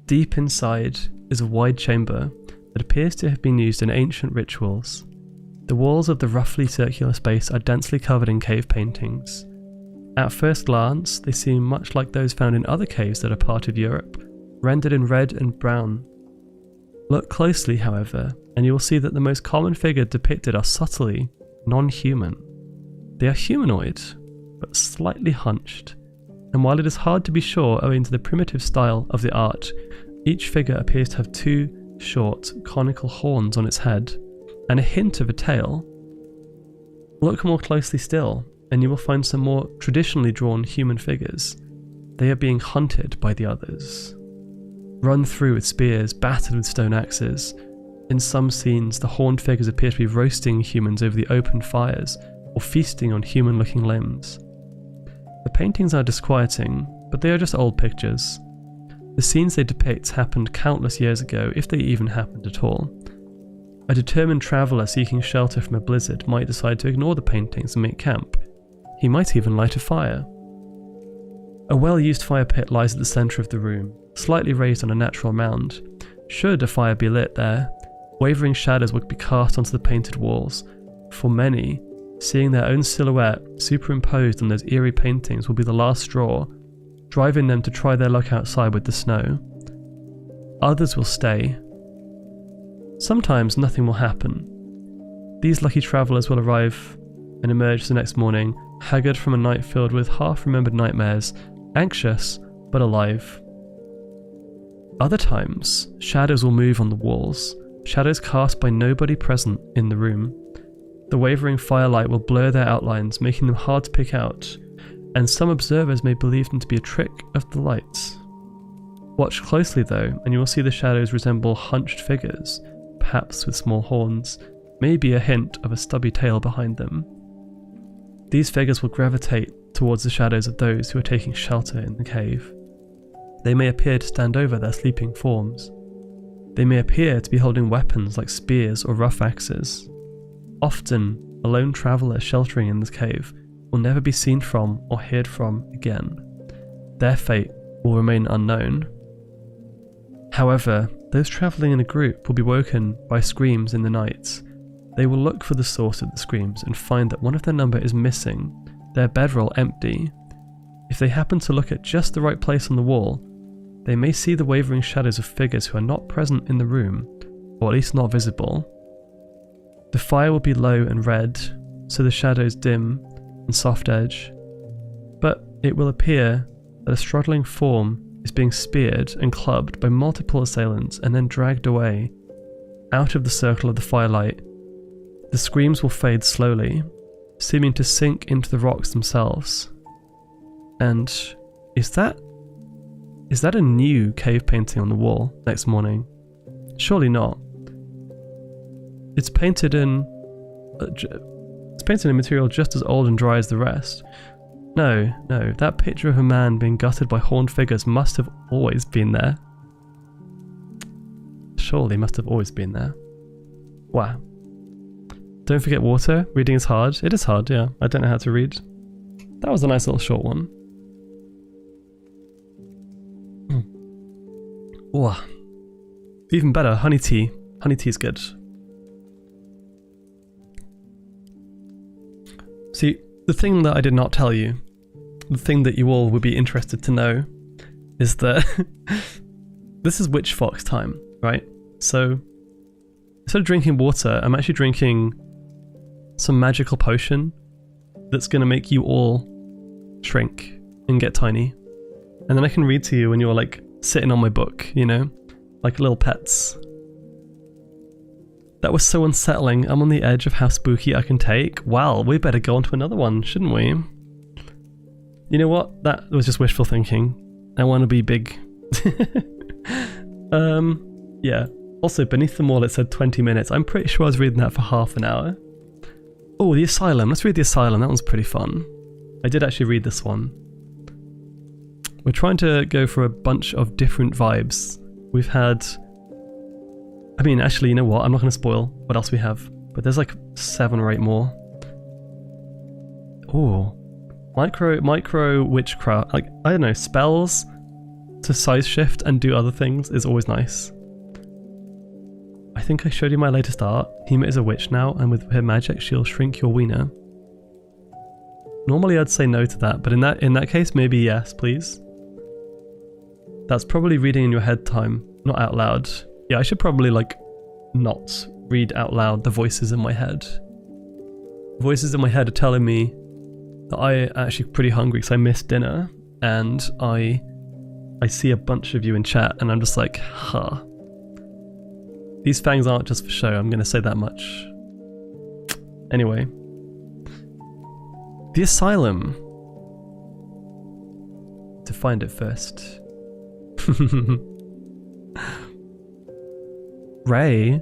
Deep inside is a wide chamber that appears to have been used in ancient rituals. The walls of the roughly circular space are densely covered in cave paintings. At first glance, they seem much like those found in other caves that are part of Europe, rendered in red and brown. Look closely, however, and you will see that the most common figure depicted are subtly non-human. They are humanoid, but slightly hunched, and while it is hard to be sure owing to the primitive style of the art, each figure appears to have two short, conical horns on its head, and a hint of a tail. Look more closely still, and you will find some more traditionally drawn human figures. They are being hunted by the others. Run through with spears, battered with stone axes. In some scenes, the horned figures appear to be roasting humans over the open fires, or feasting on human-looking limbs. The paintings are disquieting, but they are just old pictures. The scenes they depict happened countless years ago, if they even happened at all. A determined traveller seeking shelter from a blizzard might decide to ignore the paintings and make camp. He might even light a fire. A well-used fire pit lies at the centre of the room, slightly raised on a natural mound. Should a fire be lit there, wavering shadows would be cast onto the painted walls. For many, seeing their own silhouette superimposed on those eerie paintings will be the last straw, driving them to try their luck outside with the snow. Others will stay. Sometimes nothing will happen. These lucky travellers will arrive and emerge the next morning, haggard from a night filled with half-remembered nightmares, anxious but alive. Other times, shadows will move on the walls, shadows cast by nobody present in the room. The wavering firelight will blur their outlines, making them hard to pick out, and some observers may believe them to be a trick of the lights. Watch closely though, and you will see the shadows resemble hunched figures, perhaps with small horns, maybe a hint of a stubby tail behind them. These figures will gravitate towards the shadows of those who are taking shelter in the cave. They may appear to stand over their sleeping forms. They may appear to be holding weapons like spears or rough axes. Often, a lone traveller sheltering in this cave will never be seen from or heard from again. Their fate will remain unknown. However, those travelling in a group will be woken by screams in the night. They will look for the source of the screams and find that one of their number is missing, their bedroll empty. If they happen to look at just the right place on the wall, they may see the wavering shadows of figures who are not present in the room, or at least not visible. The fire will be low and red, so the shadows dim and soft edge, but it will appear that a struggling form is being speared and clubbed by multiple assailants and then dragged away. Out of the circle of the firelight, the screams will fade slowly, seeming to sink into the rocks themselves. And is that a new cave painting on the wall next morning? Surely not. It's painted in material just as old and dry as the rest. No, that picture of a man being gutted by horned figures must have always been there. Surely must have always been there. Wow. Don't forget water. Reading is hard. It is hard, yeah. I don't know how to read. That was a nice little short one. Ooh. Even better, honey tea. Honey tea is good. See, the thing that I did not tell you, the thing that you all would be interested to know, is that this is witch fox time, right? So instead of drinking water, I'm actually drinking some magical potion that's going to make you all shrink and get tiny. And then I can read to you when you're like sitting on my book, you know, like little pets. That was so unsettling. I'm on the edge of how spooky I can take. Well, we better go on to another one, shouldn't we? You know what? That was just wishful thinking. I want to be big. Yeah. Also, beneath the wall it said 20 minutes. I'm pretty sure I was reading that for half an hour. Oh, The Asylum. Let's read The Asylum. That one's pretty fun. I did actually read this one. We're trying to go for a bunch of different vibes. We've had... I mean, actually, you know what? I'm not going to spoil what else we have. But there's like 7 or 8 more. Oh. Micro witchcraft. Like, I don't know, spells to size shift and do other things is always nice. I think I showed you my latest art. Hema is a witch now, and with her magic, she'll shrink your wiener. Normally I'd say no to that, but in that case, maybe yes, please. That's probably reading in your head time, not out loud. Yeah, I should probably, like, not read out loud the voices in my head. Voices in my head are telling me that I'm actually pretty hungry because I missed dinner, and I see a bunch of you in chat, and I'm just like, huh. These fangs aren't just for show, I'm going to say that much. Anyway. The Asylum. To find it first. Ray?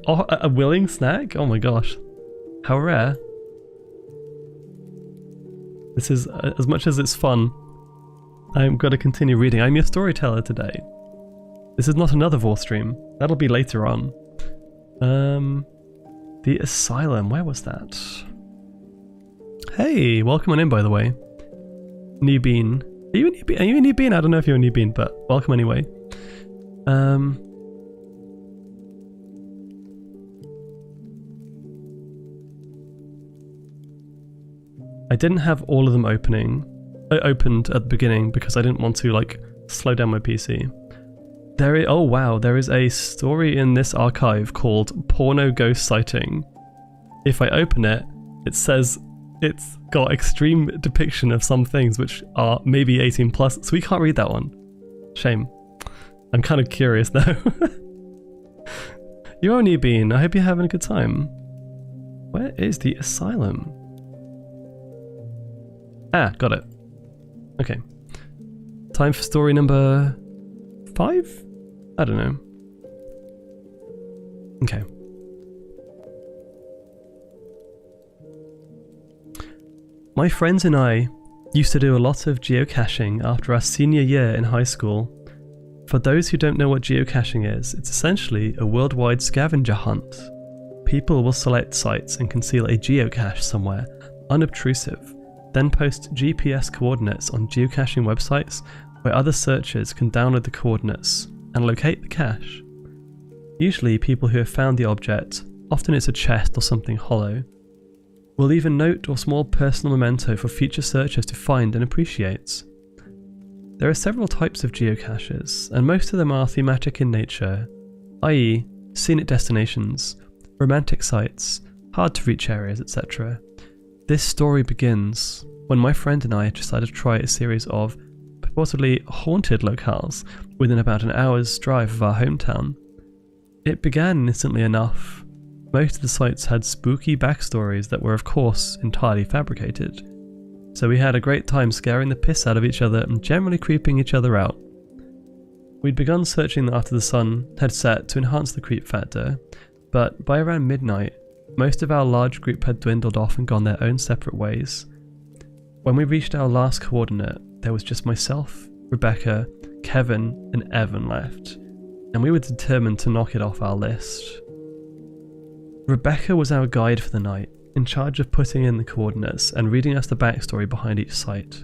A willing snack? Oh my gosh. How rare. This is, as much as it's fun, I'm going to continue reading. I'm your storyteller today. This is not another Vor stream. That'll be later on. The Asylum. Where was that? Hey, welcome on in, by the way. New bean. Are you a new bean? I don't know if you're a new bean, but welcome anyway. I didn't have all of them opened at the beginning because I didn't want to like slow down my PC. Oh wow, there is a story in this archive called Porno Ghost Sighting. If I open it, it says it's got extreme depiction of some things which are maybe 18 plus, so we can't read that one. Shame. I'm kind of curious though. You're only been. I hope you're having a good time. Where is the Asylum? Ah, got it. Okay. Time for story number 5? I don't know. Okay. My friends and I used to do a lot of geocaching after our senior year in high school. For those who don't know what geocaching is, it's essentially a worldwide scavenger hunt. People will select sites and conceal a geocache somewhere, unobtrusive, then post GPS coordinates on geocaching websites where other searchers can download the coordinates and locate the cache. Usually people who have found the object, often it's a chest or something hollow, will leave a note or small personal memento for future searchers to find and appreciate. There are several types of geocaches, and most of them are thematic in nature, i.e. scenic destinations, romantic sites, hard to reach areas, etc. This story begins when my friend and I decided to try a series of purportedly haunted locales within about an hour's drive of our hometown. It began innocently enough. Most of the sites had spooky backstories that were of course entirely fabricated, so we had a great time scaring the piss out of each other and generally creeping each other out. We'd begun searching after the sun had set to enhance the creep factor, but by around midnight, most of our large group had dwindled off and gone their own separate ways. When we reached our last coordinate, there was just myself, Rebecca, Kevin, and Evan left, and we were determined to knock it off our list. Rebecca was our guide for the night, in charge of putting in the coordinates and reading us the backstory behind each site.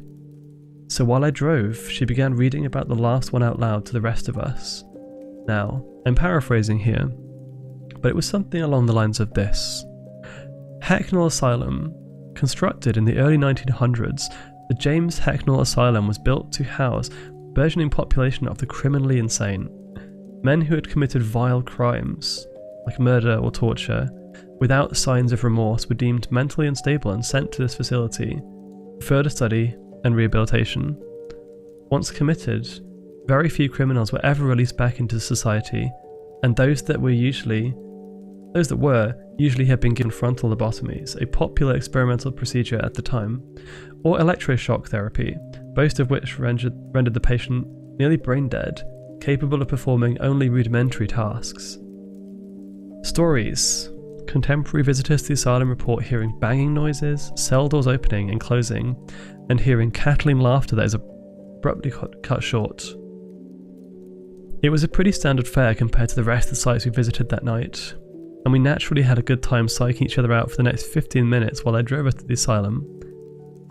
So while I drove, she began reading about the last one out loud to the rest of us. Now, I'm paraphrasing here, but it was something along the lines of this. Hacknell Asylum. Constructed in the early 1900s, the James Hacknell Asylum was built to house burgeoning population of the criminally insane. Men who had committed vile crimes, like murder or torture, without signs of remorse were deemed mentally unstable and sent to this facility for further study and rehabilitation. Once committed, very few criminals were ever released back into society, and those that were usually had been given frontal lobotomies, a popular experimental procedure at the time, or electroshock therapy, both of which rendered the patient nearly brain dead, capable of performing only rudimentary tasks. Stories. Contemporary visitors to the asylum report hearing banging noises, cell doors opening and closing, and hearing cackling laughter that is abruptly cut short. It was a pretty standard fare compared to the rest of the sites we visited that night, and we naturally had a good time psyching each other out for the next 15 minutes while they drove us to the asylum.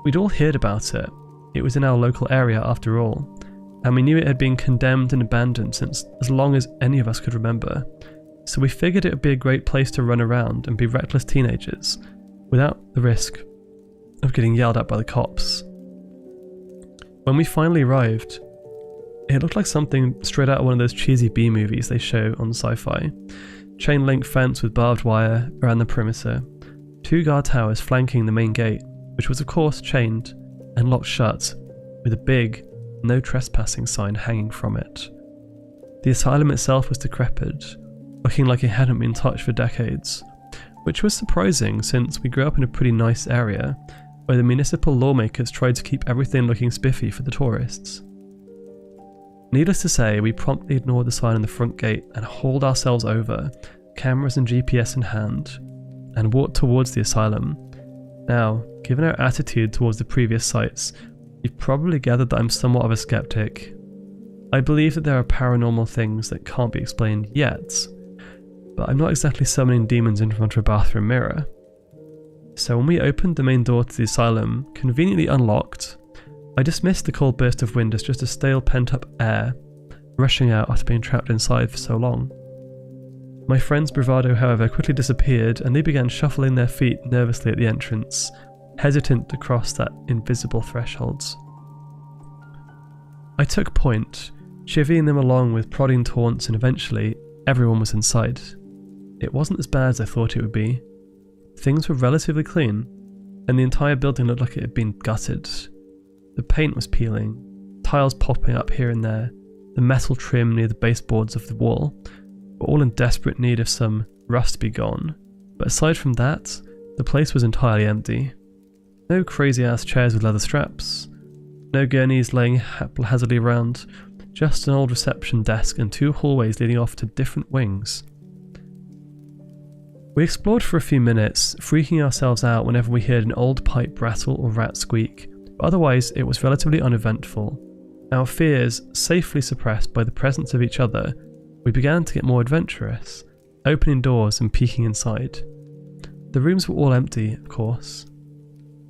We'd all heard about it. It was in our local area after all, and we knew it had been condemned and abandoned since as long as any of us could remember, so we figured it would be a great place to run around and be reckless teenagers without the risk of getting yelled at by the cops. When we finally arrived, it looked like something straight out of one of those cheesy B-movies they show on Sci-Fi. Chain link fence with barbed wire around the perimeter, 2 guard towers flanking the main gate, which was of course chained and locked shut, with a big "No trespassing" sign hanging from it. The asylum itself was decrepit, looking like it hadn't been touched for decades, which was surprising since we grew up in a pretty nice area where the municipal lawmakers tried to keep everything looking spiffy for the tourists. Needless to say, we promptly ignored the sign on the front gate and hauled ourselves over, cameras and GPS in hand, and walked towards the asylum. Now, given our attitude towards the previous sites, you've probably gathered that I'm somewhat of a skeptic. I believe that there are paranormal things that can't be explained yet, but I'm not exactly summoning demons in front of a bathroom mirror. So when we opened the main door to the asylum, conveniently unlocked, I dismissed the cold burst of wind as just a stale pent-up air, rushing out after being trapped inside for so long. My friend's bravado, however, quickly disappeared, and they began shuffling their feet nervously at the entrance, hesitant to cross that invisible threshold. I took point, chivying them along with prodding taunts, and eventually everyone was inside. It wasn't as bad as I thought it would be. Things were relatively clean, and the entire building looked like it had been gutted. The paint was peeling, tiles popping up here and there, the metal trim near the baseboards of the wall were all in desperate need of some rust to be gone, but aside from that, the place was entirely empty. No crazy ass chairs with leather straps, no gurneys laying haphazardly around, just an old reception desk and 2 hallways leading off to different wings. We explored for a few minutes, freaking ourselves out whenever we heard an old pipe rattle or rat squeak, but otherwise it was relatively uneventful. Our fears safely suppressed by the presence of each other, we began to get more adventurous, opening doors and peeking inside. The rooms were all empty, of course.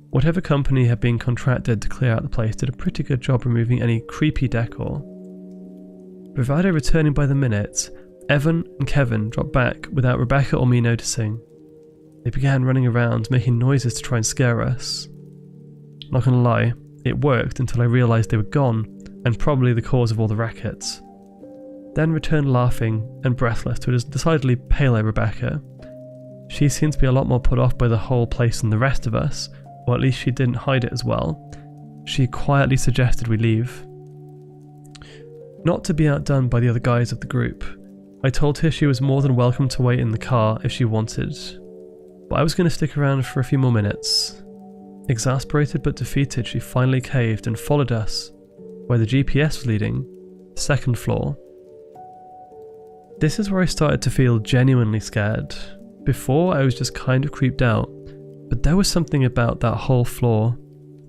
Whatever company had been contracted to clear out the place did a pretty good job removing any creepy decor. Bravado returning by the minute, Evan and Kevin dropped back without Rebecca or me noticing. They began running around, making noises to try and scare us. Not gonna lie, it worked until I realised they were gone, and probably the cause of all the racket. Then returned laughing and breathless to a decidedly paler Rebecca. She seemed to be a lot more put off by the whole place than the rest of us, or at least she didn't hide it as well. She quietly suggested we leave. Not to be outdone by the other guys of the group, I told her she was more than welcome to wait in the car if she wanted, but I was going to stick around for a few more minutes. Exasperated but defeated, she finally caved and followed us, where the GPS was leading, the 2nd floor. This is where I started to feel genuinely scared. Before, I was just kind of creeped out, but there was something about that whole floor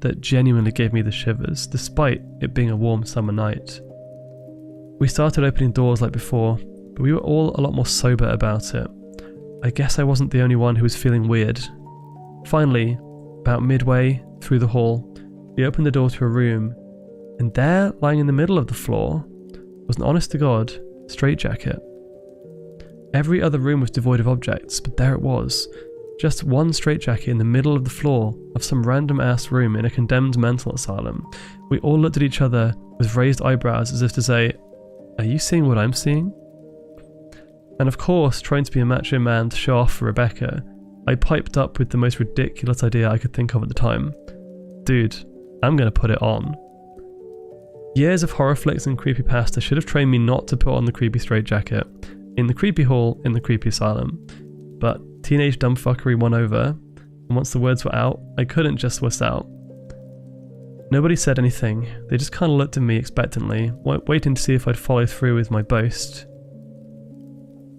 that genuinely gave me the shivers, despite it being a warm summer night. We started opening doors like before, but we were all a lot more sober about it. I guess I wasn't the only one who was feeling weird. Finally, about midway through the hall, we opened the door to a room, and there, lying in the middle of the floor, was an honest-to-God straitjacket. Every other room was devoid of objects, but there it was, Just one straitjacket in the middle of the floor of some random ass room in a condemned mental asylum. We all looked at each other with raised eyebrows as if to say, "Are you seeing what I'm seeing?" And of course, trying to be a macho man to show off for Rebecca, I piped up with the most ridiculous idea I could think of at the time. "Dude, I'm gonna put it on." Years of horror flicks and creepypasta should have trained me not to put on the creepy straitjacket, in the creepy hall, in the creepy asylum. But teenage dumbfuckery won over, and once the words were out, I couldn't just wuss out. Nobody said anything, they just kinda looked at me expectantly, waiting to see if I'd follow through with my boast.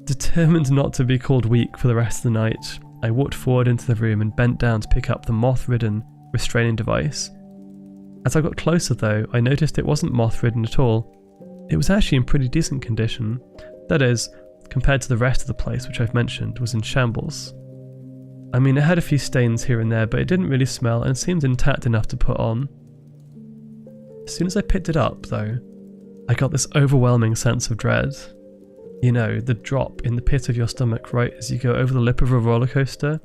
Determined not to be called weak for the rest of the night, I walked forward into the room and bent down to pick up the moth-ridden restraining device. As I got closer though, I noticed it wasn't moth-ridden at all. It was actually in pretty decent condition. That is, compared to the rest of the place, which I've mentioned, was in shambles. I mean, it had a few stains here and there, but it didn't really smell and seemed intact enough to put on. As soon as I picked it up though, I got this overwhelming sense of dread. You know, the drop in the pit of your stomach right as you go over the lip of a roller coaster.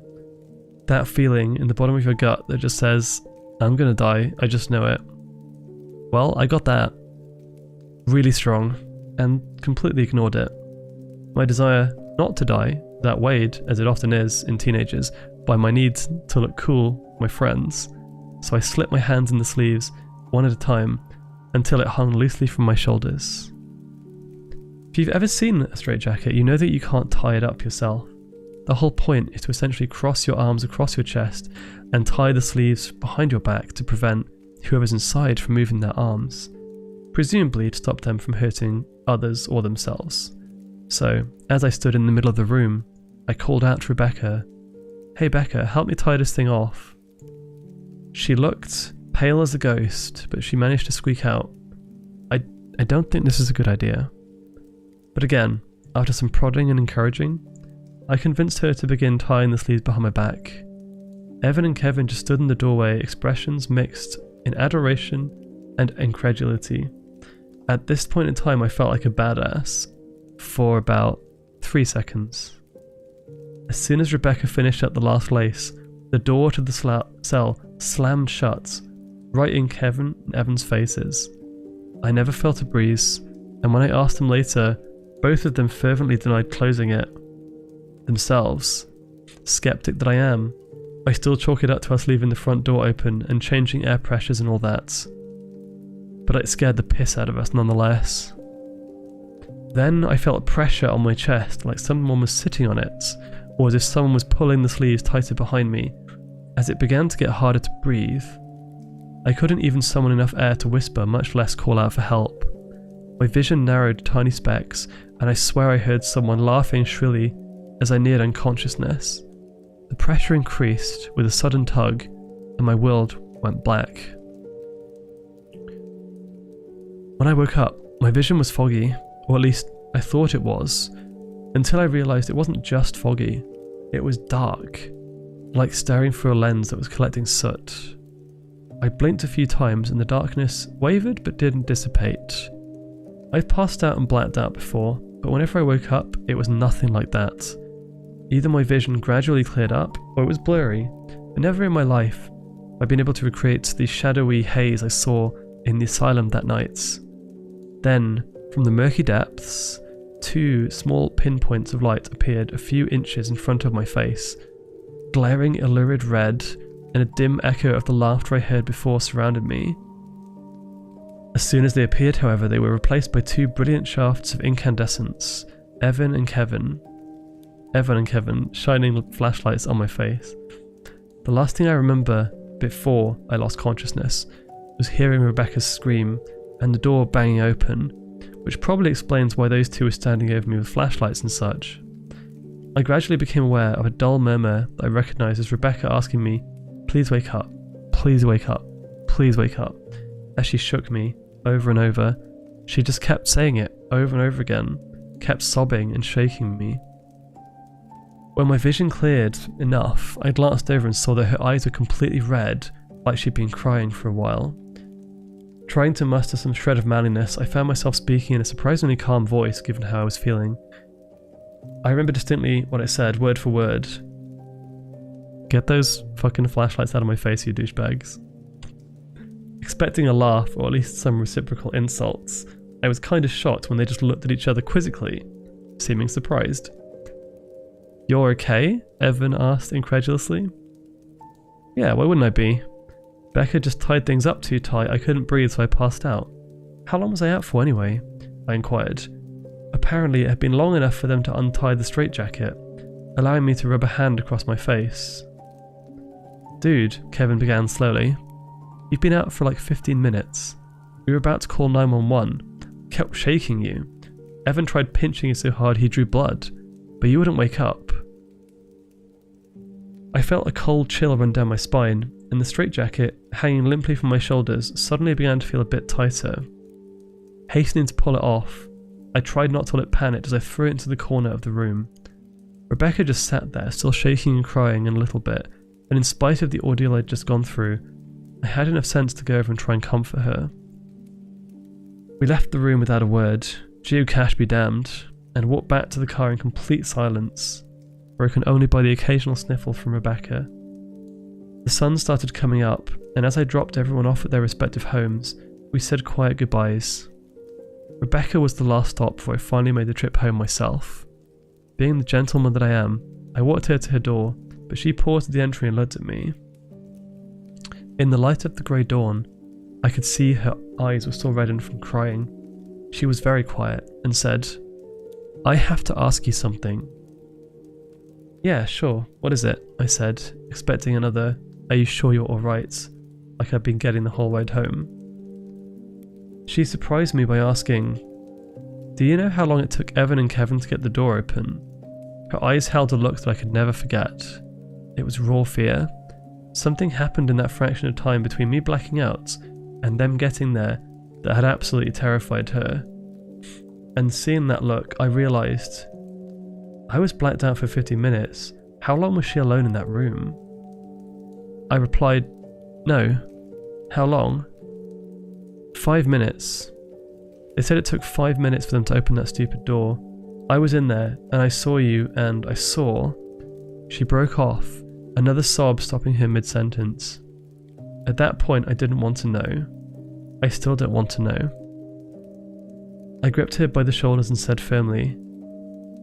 That feeling in the bottom of your gut that just says, "I'm gonna die, I just know it." Well, I got that. Really strong, and completely ignored it. My desire not to die, that weighed, as it often is in teenagers, by my need to look cool, my friends. So I slipped my hands in the sleeves, one at a time, until it hung loosely from my shoulders. If you've ever seen a straitjacket, you know that you can't tie it up yourself. The whole point is to essentially cross your arms across your chest and tie the sleeves behind your back to prevent whoever's inside from moving their arms, presumably to stop them from hurting others or themselves. So, as I stood in the middle of the room, I called out to Rebecca, "Hey Becca, help me tie this thing off." She looked pale as a ghost, but she managed to squeak out, I don't think this is a good idea." But again, after some prodding and encouraging, I convinced her to begin tying the sleeves behind my back. Evan and Kevin just stood in the doorway, expressions mixed in adoration and incredulity. At this point in time, I felt like a badass for about 3 seconds. As soon as Rebecca finished up the last lace, the door to the cell slammed shut, right in Kevin and Evan's faces. I never felt a breeze, and when I asked them later, both of them fervently denied closing it themselves. Skeptic that I am, I still chalk it up to us leaving the front door open and changing air pressures and all that. But it scared the piss out of us nonetheless. Then I felt pressure on my chest, like someone was sitting on it, or as if someone was pulling the sleeves tighter behind me. As it began to get harder to breathe, I couldn't even summon enough air to whisper, much less call out for help. My vision narrowed to tiny specks, and I swear I heard someone laughing shrilly as I neared unconsciousness. The pressure increased with a sudden tug, and my world went black. When I woke up, my vision was foggy, or at least I thought it was, until I realised it wasn't just foggy, it was dark, like staring through a lens that was collecting soot. I blinked a few times and the darkness wavered but didn't dissipate. I've passed out and blacked out before, but whenever I woke up, it was nothing like that. Either my vision gradually cleared up, or it was blurry, but never in my life I've been able to recreate the shadowy haze I saw in the asylum that night. Then, from the murky depths, 2 small pinpoints of light appeared a few inches in front of my face, glaring a lurid red, and a dim echo of the laughter I heard before surrounded me. As soon as they appeared, however, they were replaced by 2 brilliant shafts of incandescence, Evan and Kevin, shining flashlights on my face. The last thing I remember before I lost consciousness was hearing Rebecca's scream and the door banging open, which probably explains why those 2 were standing over me with flashlights and such. I gradually became aware of a dull murmur that I recognised as Rebecca asking me, "Please wake up, please wake up, please wake up." As she shook me over and over, she just kept saying it over and over again, kept sobbing and shaking me. When my vision cleared enough, I glanced over and saw that her eyes were completely red, like she'd been crying for a while. Trying to muster some shred of manliness, I found myself speaking in a surprisingly calm voice given how I was feeling. I remember distinctly what I said, word for word. Get those fucking flashlights out of my face, you douchebags. Expecting a laugh, or at least some reciprocal insults, I was kind of shocked when they just looked at each other quizzically, seeming surprised. "You're okay?" Evan asked incredulously. "Yeah, why wouldn't I be? Becca just tied things up too tight, I couldn't breathe so I passed out." "How long was I out for anyway?" I inquired. Apparently it had been long enough for them to untie the straitjacket, allowing me to rub a hand across my face. "Dude," Kevin began slowly, "you've been out for like 15 minutes. We were about to call 911. Kept shaking you. Evan tried pinching you so hard he drew blood, but you wouldn't wake up." I felt a cold chill run down my spine, and the straitjacket, hanging limply from my shoulders, suddenly began to feel a bit tighter. Hastening to pull it off, I tried not to let it panic as I threw it into the corner of the room. Rebecca just sat there, still shaking and crying a little bit, and in spite of the ordeal I'd just gone through, I had enough sense to go over and try and comfort her. We left the room without a word, geocache be damned, and walked back to the car in complete silence, broken only by the occasional sniffle from Rebecca. The sun started coming up, and as I dropped everyone off at their respective homes, we said quiet goodbyes. Rebecca was the last stop before I finally made the trip home myself. Being the gentleman that I am, I walked her to her door, but she paused at the entry and looked at me. In the light of the grey dawn, I could see her eyes were still reddened from crying. She was very quiet and said, "I have to ask you something." "Yeah, sure. What is it?" I said, expecting another, "Are you sure you're alright?" like I'd been getting the whole ride home. She surprised me by asking, "Do you know how long it took Evan and Kevin to get the door open?" Her eyes held a look that I could never forget. It was raw fear. Something happened in that fraction of time between me blacking out and them getting there that had absolutely terrified her. And seeing that look, I realised I was blacked out for 50 minutes. How long was she alone in that room? I replied, "No." "How long?" 5 minutes. They said it took 5 minutes for them to open that stupid door. I was in there, and I saw you, and I saw... She broke off, another sob stopping her mid-sentence. At that point, I didn't want to know. I still don't want to know. I gripped her by the shoulders and said firmly,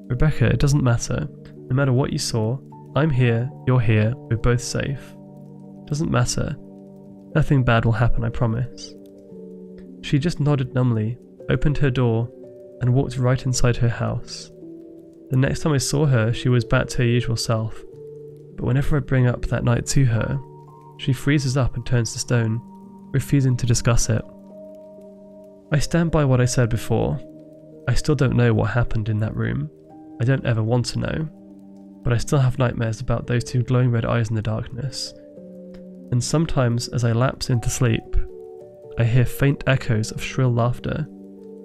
"Rebecca, it doesn't matter. No matter what you saw, I'm here, you're here, we're both safe. Doesn't matter. Nothing bad will happen, I promise." She just nodded numbly, opened her door, and walked right inside her house. The next time I saw her, she was back to her usual self, but whenever I bring up that night to her, she freezes up and turns to stone, refusing to discuss it. I stand by what I said before. I still don't know what happened in that room. I don't ever want to know, but I still have nightmares about those two glowing red eyes in the darkness. And sometimes as I lapse into sleep, I hear faint echoes of shrill laughter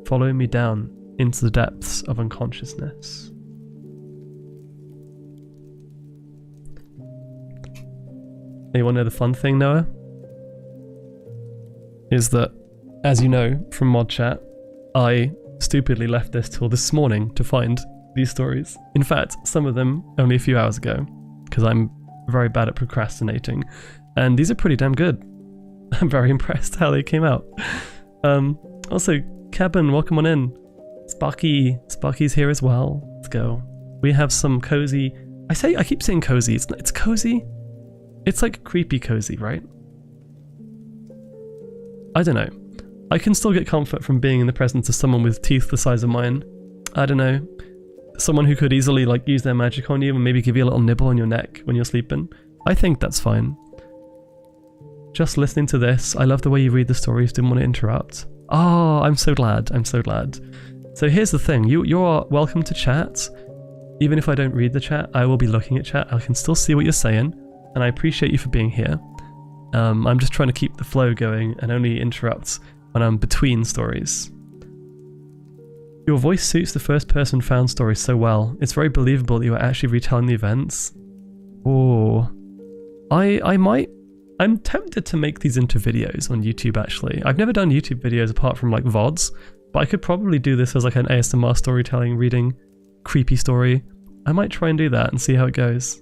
following me down into the depths of unconsciousness. You want to know the fun thing, Noah? Is that, as you know from mod chat, I stupidly left this till this morning to find these stories. In fact, some of them only a few hours ago, because I'm very bad at procrastinating, and these are pretty damn good. I'm very impressed how they came out. Also, Kevin, welcome on in. Sparky's here as well. Let's go. We have some cozy. I keep saying cozy. It's cozy. It's like creepy cozy, right? I don't know. I can still get comfort from being in the presence of someone with teeth the size of mine. I don't know. Someone who could easily like use their magic on you and maybe give you a little nibble on your neck when you're sleeping. I think that's fine. Just listening to this, I love the way you read the stories, didn't want to interrupt. Oh, I'm so glad, I'm so glad. So here's the thing, you're welcome to chat. Even if I don't read the chat, I will be looking at chat. I can still see what you're saying, and I appreciate you for being here. I'm just trying to keep the flow going and only interrupt when I'm between stories. Your voice suits the first person found story so well. It's very believable that you are actually retelling the events. Oh, I'm tempted to make these into videos on YouTube actually. I've never done YouTube videos apart from like VODs, but I could probably do this as like an ASMR storytelling, reading creepy story. I might try and do that and see how it goes.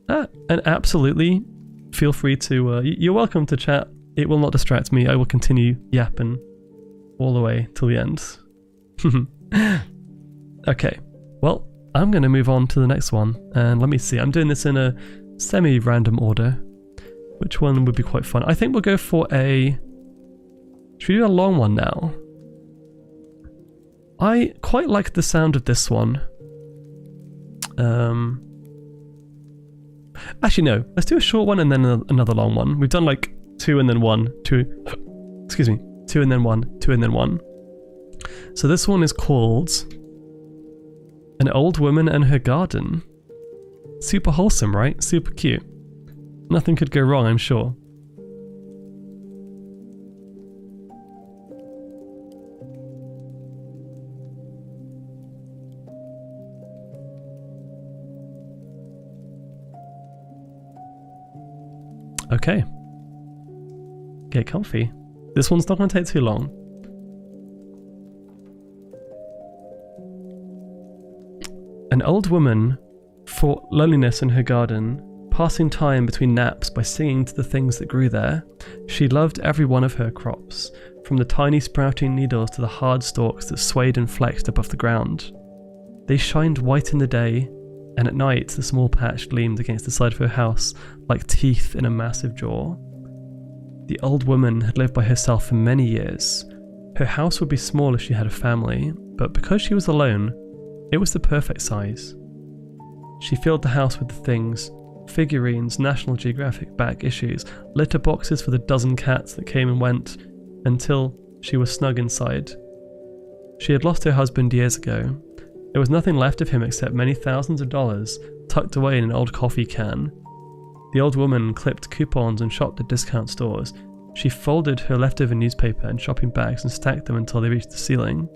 And absolutely, feel free to, you're welcome to chat. It will not distract me. I will continue yapping all the way till the end. Okay, well, I'm going to move on to the next one. And let me see, I'm doing this in a semi-random order. Which one would be quite fun? I think we'll go for a... Should we do a long one now? I quite like the sound of this one. Actually, no. Let's do a short one and then another long one. We've done like 2 and then 1, 2... Excuse me. 2 and then 1, 2 and then 1. So this one is called... An Old Woman and Her Garden. Super wholesome, right? Super cute. Nothing could go wrong, I'm sure. Okay. Get comfy. This one's not going to take too long. An old woman fought loneliness in her garden, passing time between naps by singing to the things that grew there. She loved every one of her crops, from the tiny sprouting needles to the hard stalks that swayed and flexed above the ground. They shined white in the day, and at night the small patch gleamed against the side of her house like teeth in a massive jaw. The old woman had lived by herself for many years. Her house would be small if she had a family, but because she was alone, it was the perfect size. She filled the house with the things: figurines, National Geographic back issues, litter boxes for the dozen cats that came and went, until she was snug inside. She had lost her husband years ago. There was nothing left of him except many thousands of dollars tucked away in an old coffee can. The old woman clipped coupons and shopped at discount stores. She folded her leftover newspaper and shopping bags and stacked them until they reached the ceiling.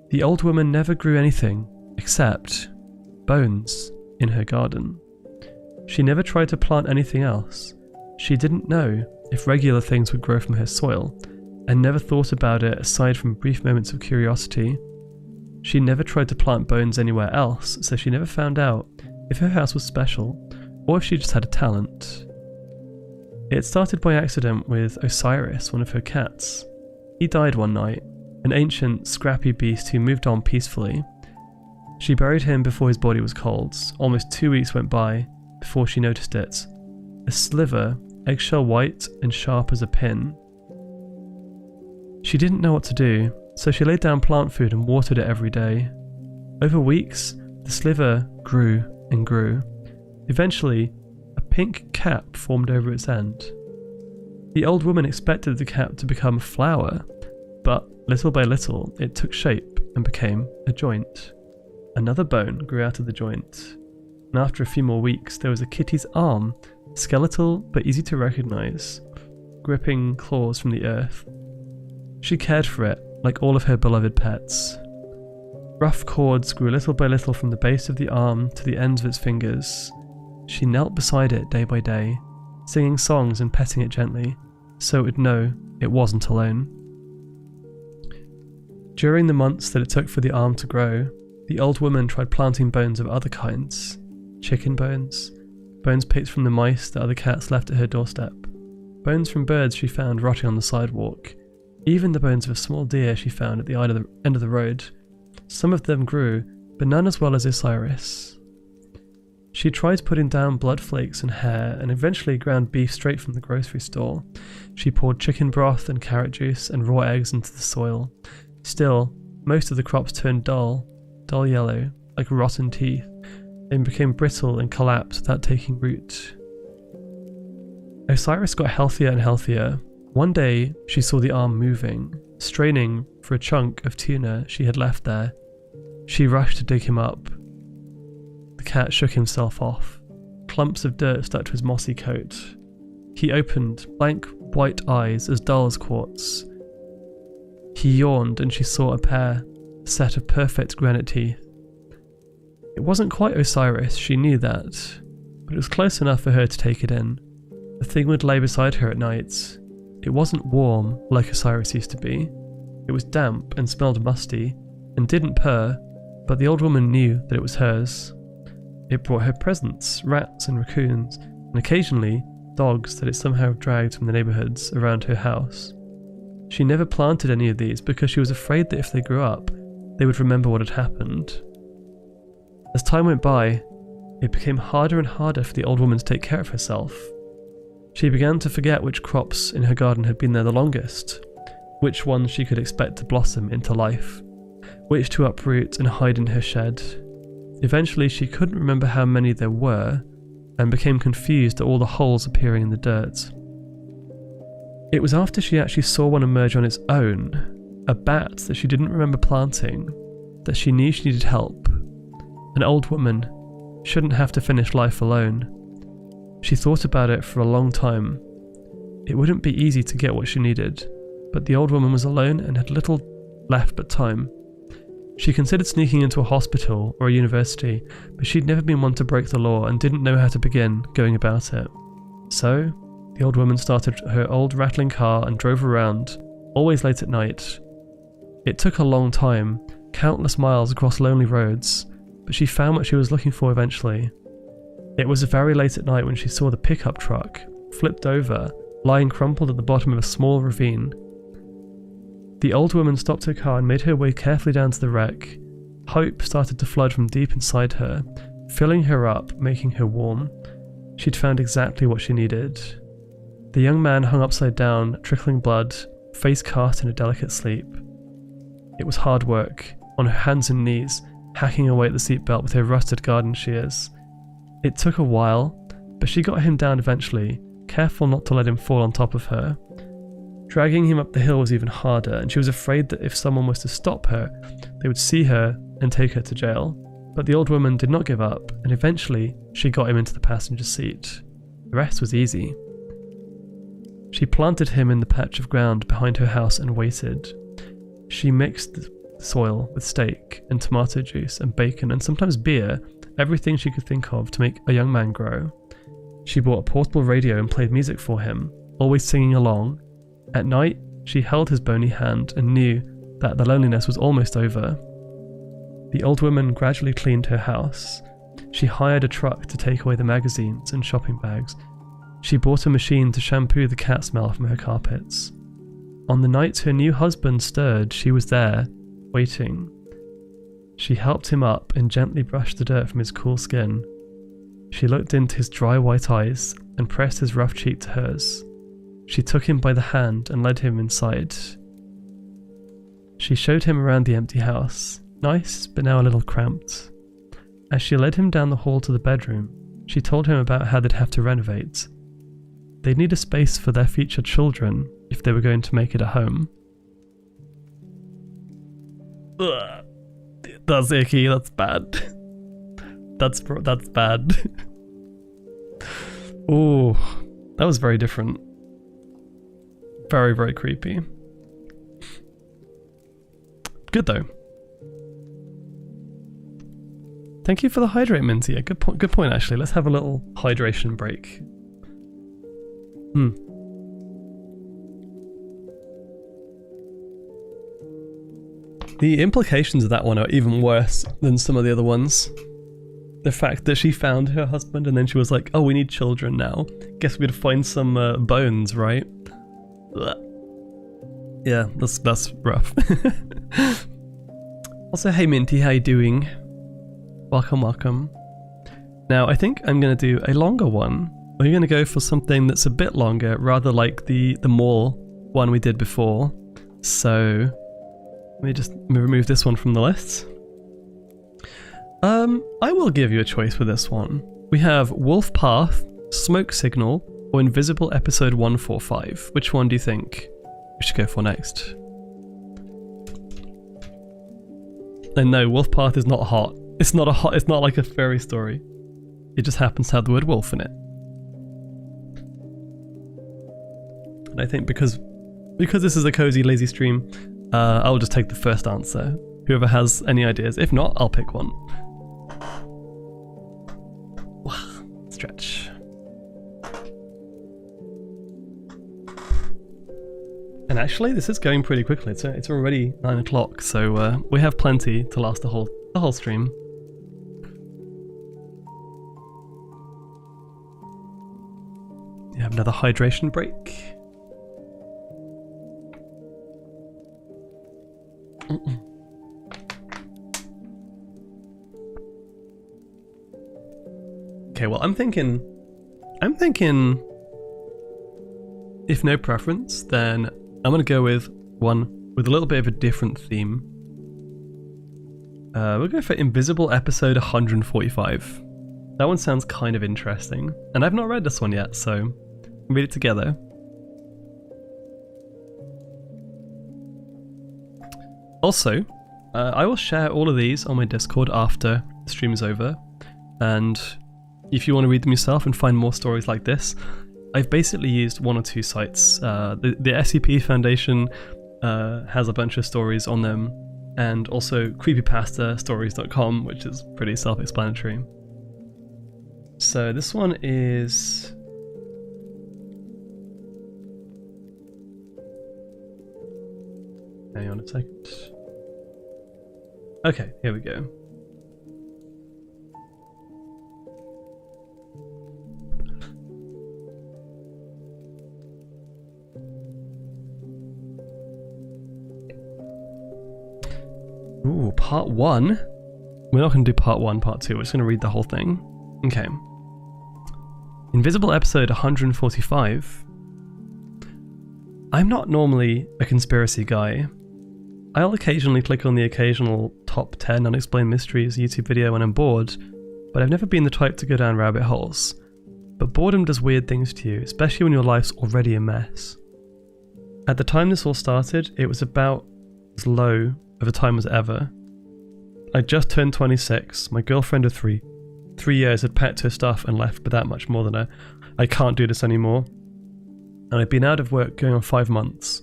The old woman never grew anything except bones in her garden. She never tried to plant anything else. She didn't know if regular things would grow from her soil, and never thought about it aside from brief moments of curiosity. She never tried to plant bones anywhere else, so she never found out if her house was special, or if she just had a talent. It started by accident with Osiris, one of her cats. He died one night, an ancient, scrappy beast who moved on peacefully. She buried him before his body was cold. Almost 2 weeks went by before she noticed it. A sliver, eggshell white and sharp as a pin. She didn't know what to do, so she laid down plant food and watered it every day. Over weeks, the sliver grew and grew. Eventually, a pink cap formed over its end. The old woman expected the cap to become a flower, but little by little, it took shape and became a joint. Another bone grew out of the joint, and after a few more weeks, there was a kitty's arm, skeletal but easy to recognize, gripping claws from the earth. She cared for it, like all of her beloved pets. Rough cords grew little by little from the base of the arm to the ends of its fingers. She knelt beside it day by day, singing songs and petting it gently, so it would know it wasn't alone. During the months that it took for the arm to grow, the old woman tried planting bones of other kinds. Chicken bones, bones picked from the mice that other cats left at her doorstep, bones from birds she found rotting on the sidewalk, even the bones of a small deer she found at the end of the road. Some of them grew, but none as well as Osiris. She tried putting down blood flakes and hair, and eventually ground beef straight from the grocery store. She poured chicken broth and carrot juice and raw eggs into the soil. Still, most of the crops turned dull yellow, like rotten teeth, and became brittle and collapsed without taking root. Osiris got healthier and healthier. One day, she saw the arm moving, straining for a chunk of tuna she had left there. She rushed to dig him up. The cat shook himself off. Clumps of dirt stuck to his mossy coat. He opened blank white eyes as dull as quartz. He yawned and she saw a set of perfect granite teeth. It wasn't quite Osiris, she knew that, but it was close enough for her to take it in. The thing would lay beside her at night. It wasn't warm like Osiris used to be. It was damp and smelled musty, and didn't purr, but the old woman knew that it was hers. It brought her presents, rats and raccoons, and occasionally dogs that it somehow dragged from the neighbourhoods around her house. She never planted any of these because she was afraid that if they grew up, they would remember what had happened. As time went by, it became harder and harder for the old woman to take care of herself. She began to forget which crops in her garden had been there the longest, which ones she could expect to blossom into life, which to uproot and hide in her shed. Eventually she couldn't remember how many there were, and became confused at all the holes appearing in the dirt. It was after she actually saw one emerge on its own, a bat that she didn't remember planting, that she knew she needed help. An old woman shouldn't have to finish life alone. She thought about it for a long time. It wouldn't be easy to get what she needed, but the old woman was alone and had little left but time. She considered sneaking into a hospital or a university, but she'd never been one to break the law and didn't know how to begin going about it. So, the old woman started her old rattling car and drove around, always late at night. It took a long time, countless miles across lonely roads, but she found what she was looking for eventually. It was very late at night when she saw the pickup truck, flipped over, lying crumpled at the bottom of a small ravine. The old woman stopped her car and made her way carefully down to the wreck. Hope started to flood from deep inside her, filling her up, making her warm. She'd found exactly what she needed. The young man hung upside down, trickling blood, face cast in a delicate sleep. It was hard work, on her hands and knees, hacking away at the seatbelt with her rusted garden shears. It took a while, but she got him down eventually, careful not to let him fall on top of her. Dragging him up the hill was even harder, and she was afraid that if someone was to stop her, they would see her and take her to jail. But the old woman did not give up, and eventually she got him into the passenger seat. The rest was easy. She planted him in the patch of ground behind her house and waited. She mixed the soil with steak and tomato juice and bacon and sometimes beer, everything she could think of to make a young man grow. She bought a portable radio and played music for him, always singing along. At night, she held his bony hand and knew that the loneliness was almost over. The old woman gradually cleaned her house. She hired a truck to take away the magazines and shopping bags. She bought a machine to shampoo the cat smell from her carpets. On the nights her new husband stirred, she was there, waiting. She helped him up and gently brushed the dirt from his cool skin. She looked into his dry white eyes and pressed his rough cheek to hers. She took him by the hand and led him inside. She showed him around the empty house, nice but now a little cramped. As she led him down the hall to the bedroom, she told him about how they'd have to renovate. They'd need a space for their future children if they were going to make it a home. Ugh. That's icky, that's bad. That's bad. Oh, that was very different. Very, very creepy. Good though. Thank you for the hydrate, Minty. Yeah, good point actually. Let's have a little hydration break. The implications of that one are even worse than some of the other ones. The fact that she found her husband and then she was like, oh, we need children now. Guess we gotta find some bones, right? Ugh. Yeah, that's rough. Also, hey Minty, how you doing? Welcome. Now, I think I'm gonna do a longer one. We're gonna go for something that's a bit longer, rather like the mall one we did before. So, let me just remove this one from the list. I will give you a choice with this one. We have Wolf Path, Smoke Signal, or Invisible Episode 145. Which one do you think we should go for next? And no, Wolf Path is not hot. It's not like a fairy story. It just happens to have the word wolf in it. And I think because this is a cozy, lazy stream, I'll just take the first answer. Whoever has any ideas. If not, I'll pick one. Stretch. And actually, this is going pretty quickly. It's already 9 o'clock, so we have plenty to last the whole stream. another hydration break. Okay, well, I'm thinking, if no preference, then I'm gonna go with one with a little bit of a different theme. We'll go for Invisible episode 145. That one sounds kind of interesting, and I've not read this one yet, so we'll read it together. Also, I will share all of these on my Discord after the stream is over, and if you want to read them yourself and find more stories like this, I've basically used one or two sites. The SCP Foundation has a bunch of stories on them, and also creepypastastories.com, which is pretty self-explanatory. So this one is... hang on a second. Okay, here we go. Ooh, part 1? We're not going to do part 1, part 2, we're just going to read the whole thing. Okay. Invisible episode 145. I'm not normally a conspiracy guy. I'll occasionally click on the occasional top 10 unexplained mysteries YouTube video when I'm bored, but I've never been the type to go down rabbit holes. But boredom does weird things to you, especially when your life's already a mess. At the time this all started, it was about as low of a time as ever. I just turned 26, my girlfriend of 3 years had packed her stuff and left without much more than a "I can't do this anymore." And I'd been out of work going on 5 months.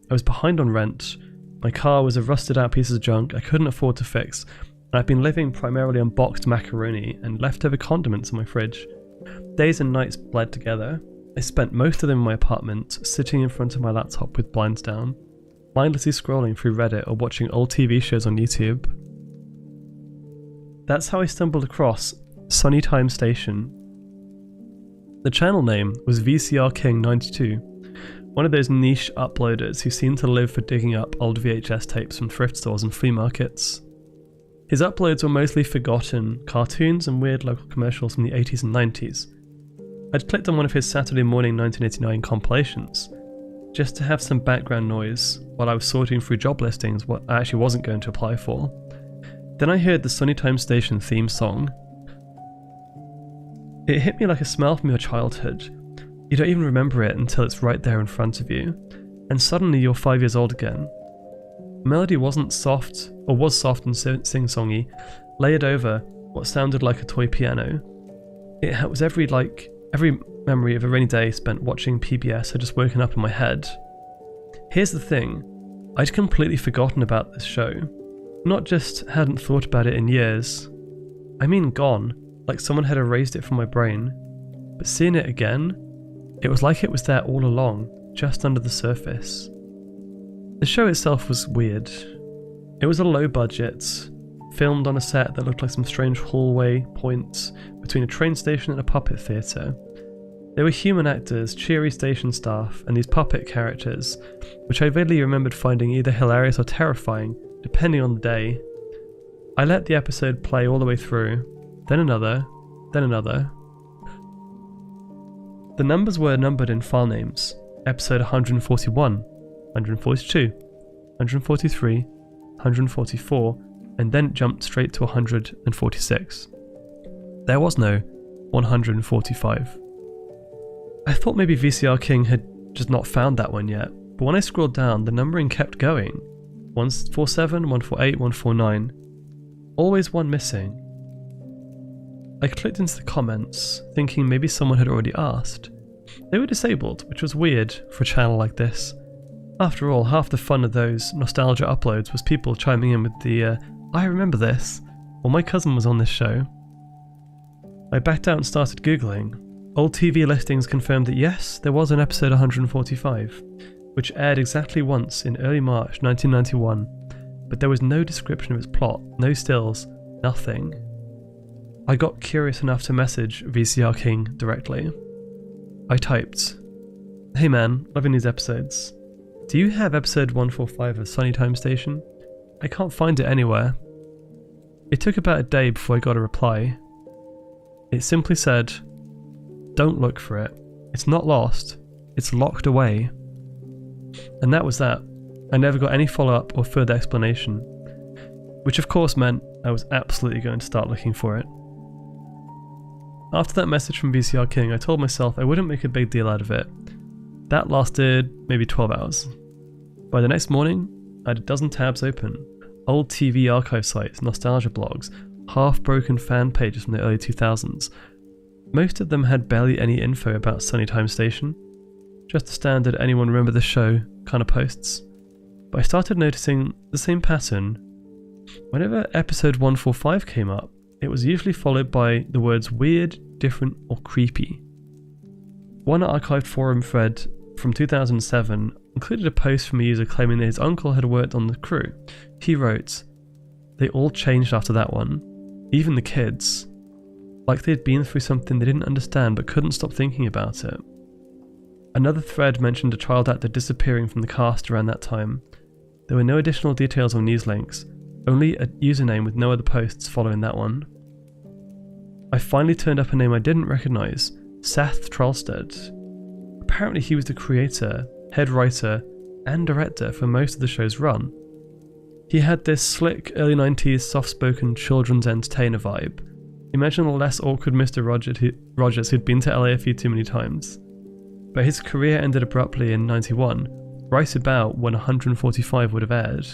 I was behind on rent, my car was a rusted out piece of junk I couldn't afford to fix, and I'd been living primarily on boxed macaroni and leftover condiments in my fridge. Days and nights bled together. I spent most of them in my apartment, sitting in front of my laptop with blinds down, mindlessly scrolling through Reddit or watching old TV shows on YouTube. That's how I stumbled across Sunny Time Station. The channel name was VCR King 92, one of those niche uploaders who seemed to live for digging up old VHS tapes from thrift stores and flea markets. His uploads were mostly forgotten cartoons and weird local commercials from the 80s and 90s. I'd clicked on one of his Saturday morning 1989 compilations, just to have some background noise while I was sorting through job listings what I actually wasn't going to apply for. Then I heard the Sunny Time Station theme song. It hit me like a smell from your childhood. You don't even remember it until it's right there in front of you, and suddenly you're 5 years old again. The melody wasn't soft, or was soft and sing-songy, layered over what sounded like a toy piano. It was every memory of a rainy day spent watching PBS had just woken up in my head. Here's the thing, I'd completely forgotten about this show. Not just hadn't thought about it in years, I mean gone, like someone had erased it from my brain. But seeing it again, it was like it was there all along, just under the surface. The show itself was weird. It was a low budget, filmed on a set that looked like some strange hallway points between a train station and a puppet theatre. There were human actors, cheery station staff, and these puppet characters, which I vaguely remembered finding either hilarious or terrifying, depending on the day. I let the episode play all the way through, then another, then another. The numbers were numbered in file names, episode 141, 142, 143, 144, and then it jumped straight to 146. There was no 145. I thought maybe VCR King had just not found that one yet, but when I scrolled down, the numbering kept going. 147, 148, 149. Always one missing. I clicked into the comments, thinking maybe someone had already asked. They were disabled, which was weird for a channel like this. After all, half the fun of those nostalgia uploads was people chiming in with the, I remember this, or my cousin was on this show. I backed out and started Googling. Old TV listings confirmed that yes, there was an episode 145, which aired exactly once in early March 1991, but there was no description of its plot, no stills, nothing. I got curious enough to message VCR King directly. I typed, Hey man, loving these episodes. Do you have episode 145 of Sunny Time Station? I can't find it anywhere. It took about a day before I got a reply. It simply said, "Don't look for it. It's not lost. It's locked away." And that was that. I never got any follow-up or further explanation, which of course meant I was absolutely going to start looking for it. After that message from VCR King, I told myself I wouldn't make a big deal out of it. That lasted maybe 12 hours. By the next morning, I had a dozen tabs open. Old TV archive sites, nostalgia blogs, half-broken fan pages from the early 2000s. Most of them had barely any info about Sunny Time Station. Just the standard anyone remember the show kind of posts. But I started noticing the same pattern. Whenever episode 145 came up, it was usually followed by the words weird, different, or creepy. One archived forum thread from 2007 included a post from a user claiming that his uncle had worked on the crew. He wrote, "They all changed after that one, even the kids. Like they'd been through something they didn't understand but couldn't stop thinking about it." Another thread mentioned a child actor disappearing from the cast around that time. There were no additional details or news links, only a username with no other posts following that one. I finally turned up a name I didn't recognise, Seth Trollstead. Apparently he was the creator, head writer, and director for most of the show's run. He had this slick, early 90s, soft-spoken children's entertainer vibe. Imagine a less awkward Mr. Rogers who'd been to LA a few too many times. But his career ended abruptly in 91, right about when 145 would have aired.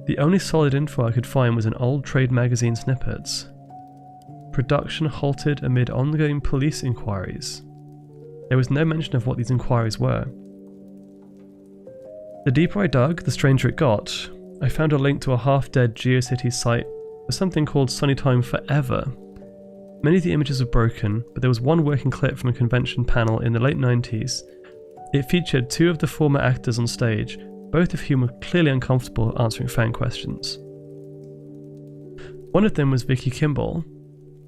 The only solid info I could find was an old trade magazine snippet. Production halted amid ongoing police inquiries. There was no mention of what these inquiries were. The deeper I dug, the stranger it got. I found a link to a half-dead GeoCities site with something called Sunny Time Forever. Many of the images were broken, but there was one working clip from a convention panel in the late 90s. It featured two of the former actors on stage, both of whom were clearly uncomfortable answering fan questions. One of them was Vicky Kimball.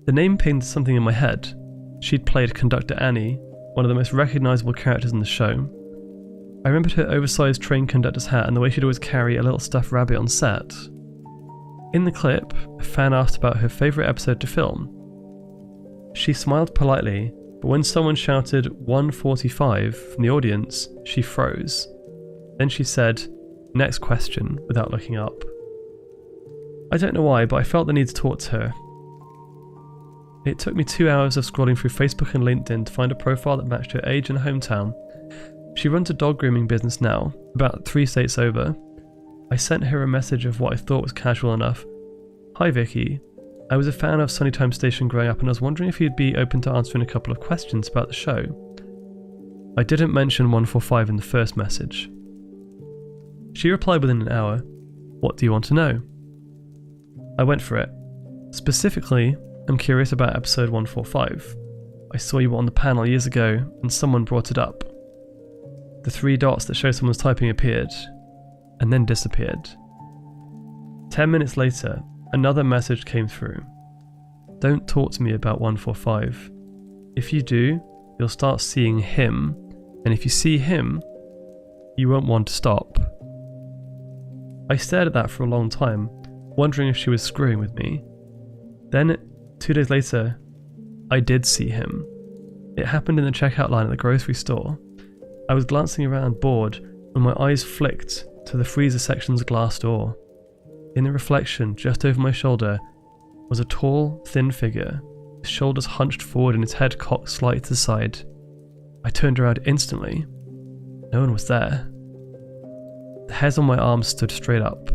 The name pinged something in my head. She'd played Conductor Annie, one of the most recognisable characters in the show. I remembered her oversized train conductor's hat and the way she'd always carry a little stuffed rabbit on set. In the clip, a fan asked about her favourite episode to film. She smiled politely, but when someone shouted 145 from the audience, she froze. Then she said, "Next question," without looking up. I don't know why, but I felt the need to talk to her. It took me 2 hours of scrolling through Facebook and LinkedIn to find a profile that matched her age and hometown. She runs a dog grooming business now, about 3 states over. I sent her a message of what I thought was casual enough. "Hi Vicky, I was a fan of Sunny Time Station growing up and I was wondering if you'd be open to answering a couple of questions about the show." I didn't mention 145 in the first message. She replied within an hour, "What do you want to know?" I went for it. Specifically, I'm curious about episode 145. I saw you on the panel years ago and someone brought it up. The 3 dots that show someone's typing appeared, and then disappeared. 10 minutes later, another message came through. "Don't talk to me about 145. If you do, you'll start seeing him, and if you see him, you won't want to stop." I stared at that for a long time, wondering if she was screwing with me. Then, 2 days later, I did see him. It happened in the checkout line at the grocery store. I was glancing around bored when my eyes flicked to the freezer section's glass door. In the reflection, just over my shoulder, was a tall, thin figure, his shoulders hunched forward and his head cocked slightly to the side. I turned around instantly. No one was there. The hairs on my arms stood straight up.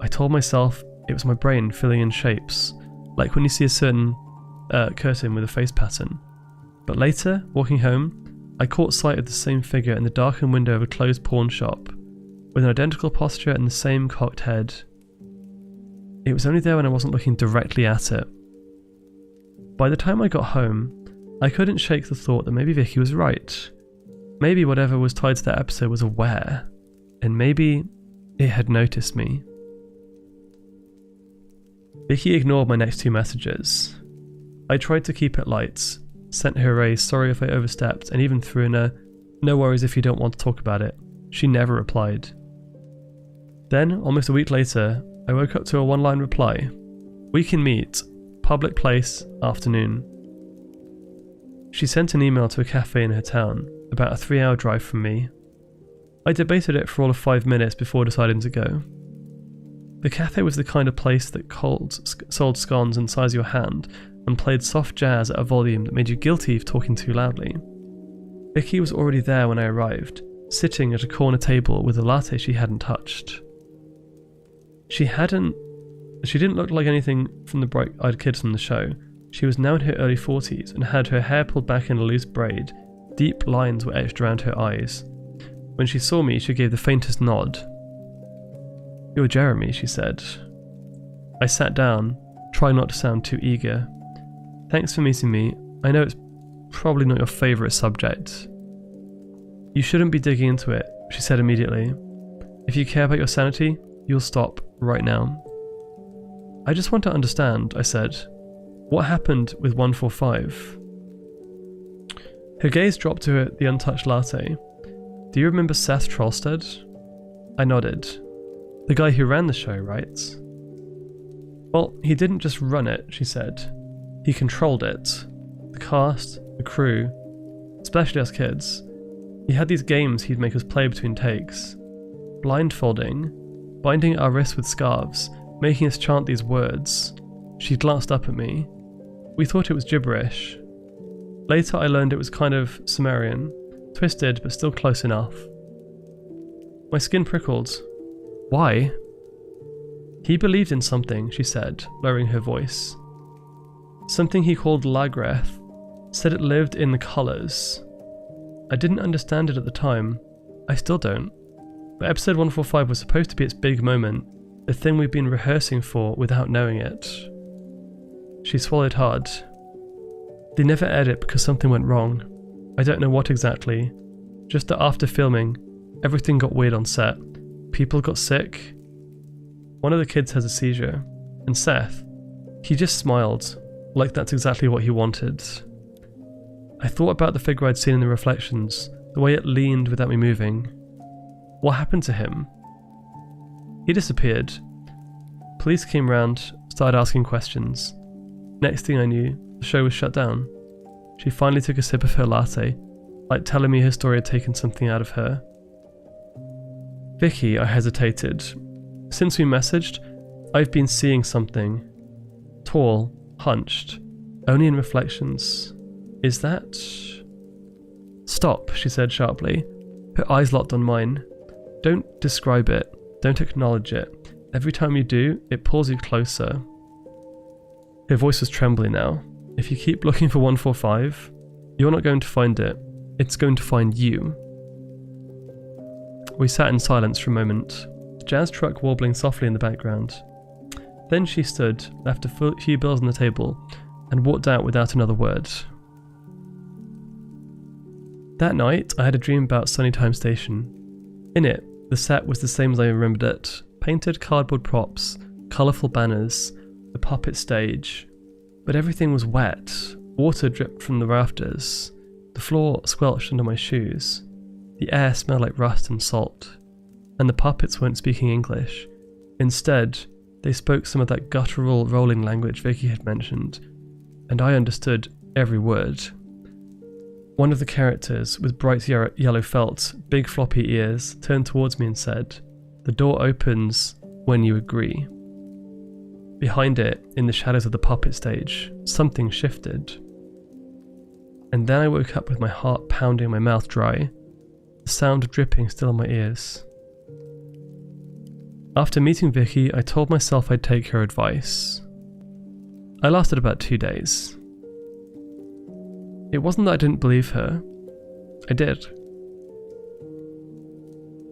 I told myself it was my brain filling in shapes, like when you see a certain curtain with a face pattern. But later, walking home, I caught sight of the same figure in the darkened window of a closed pawn shop, with an identical posture and the same cocked head. It was only there when I wasn't looking directly at it. By the time I got home, I couldn't shake the thought that maybe Vicky was right. Maybe whatever was tied to that episode was aware, and maybe it had noticed me. Vicky ignored my next 2 messages. I tried to keep it light, sent her a "sorry if I overstepped," and even threw in a No worries if you don't want to talk about it. She never replied. Then, almost a week later, I woke up to a one-line reply. We can meet. Public place, afternoon. She sent an email to a cafe in her town, about a 3-hour drive from me. I debated it for all of 5 minutes before deciding to go. The cafe was the kind of place that sold scones in size of your hand and played soft jazz at a volume that made you guilty of talking too loudly. Vicky was already there when I arrived, sitting at a corner table with a latte she hadn't touched. She didn't look like anything from the bright-eyed kids from the show. She was now in her early 40s and had her hair pulled back in a loose braid. Deep lines were etched around her eyes. When she saw me, she gave the faintest nod. "You're Jeremy," she said. I sat down, trying not to sound too eager. "Thanks for meeting me. I know it's probably not your favourite subject." "You shouldn't be digging into it," she said immediately. "If you care about your sanity, you'll stop right now." "I just want to understand," I said. "What happened with 145? Her gaze dropped to the untouched latte. "Do you remember Seth Trollstead?" I nodded. "The guy who ran the show, right?" "Well, he didn't just run it," she said. "He controlled it. The cast, the crew, especially us kids. He had these games he'd make us play between takes. Blindfolding, binding our wrists with scarves, making us chant these words." She glanced up at me. "We thought it was gibberish. Later I learned it was kind of Sumerian, twisted but still close enough." My skin prickled. "Why?" "He believed in something," she said, lowering her voice. "Something he called Lagreth. Said it lived in the colours. I didn't understand it at the time. I still don't. But episode 145 was supposed to be its big moment, the thing we've been rehearsing for without knowing it." She swallowed hard. "They never aired it because something went wrong. I don't know what exactly. Just that after filming, everything got weird on set. People got sick. One of the kids has a seizure. And Seth, he just smiled, like that's exactly what he wanted. I thought about the figure I'd seen in the reflections, the way it leaned without me moving. What happened to him? He disappeared. Police came round, started asking questions. Next thing I knew, the show was shut down. She finally took a sip of her latte, like telling me her story had taken something out of her. "Vicky," I hesitated. "Since we messaged, I've been seeing something. Tall, hunched, only in reflections. Is that..." "Stop," she said sharply. Her eyes locked on mine. "Don't describe it. Don't acknowledge it. Every time you do, it pulls you closer." Her voice was trembling now. "If you keep looking for 145, you're not going to find it. It's going to find you." We sat in silence for a moment, the jazz truck warbling softly in the background. Then she stood, left a few bills on the table, and walked out without another word. That night, I had a dream about Sunnytime Station. In it, the set was the same as I remembered it. Painted cardboard props, colourful banners, the puppet stage. But everything was wet. Water dripped from the rafters. The floor squelched under my shoes. The air smelled like rust and salt. And the puppets weren't speaking English. Instead, they spoke some of that guttural rolling language Vicky had mentioned, and I understood every word. One of the characters, with bright yellow felt, big floppy ears, turned towards me and said, "The door opens when you agree." Behind it, in the shadows of the puppet stage, something shifted. And then I woke up with my heart pounding, my mouth dry, the sound dripping still in my ears. After meeting Vicky, I told myself I'd take her advice. I lasted about 2 days. It wasn't that I didn't believe her. I did.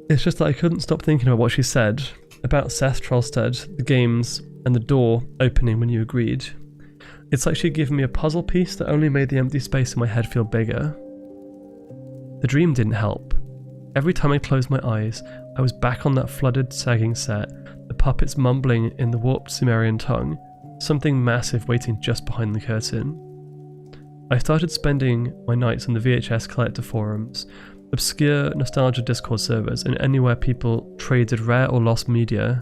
It's just that I couldn't stop thinking about what she said, about Seth Trollstead, the games, and the door opening when you agreed. It's like she'd given me a puzzle piece that only made the empty space in my head feel bigger. The dream didn't help. Every time I closed my eyes, I was back on that flooded, sagging set, the puppets mumbling in the warped Sumerian tongue, something massive waiting just behind the curtain. I started spending my nights on the VHS collector forums, obscure nostalgia Discord servers, and anywhere people traded rare or lost media.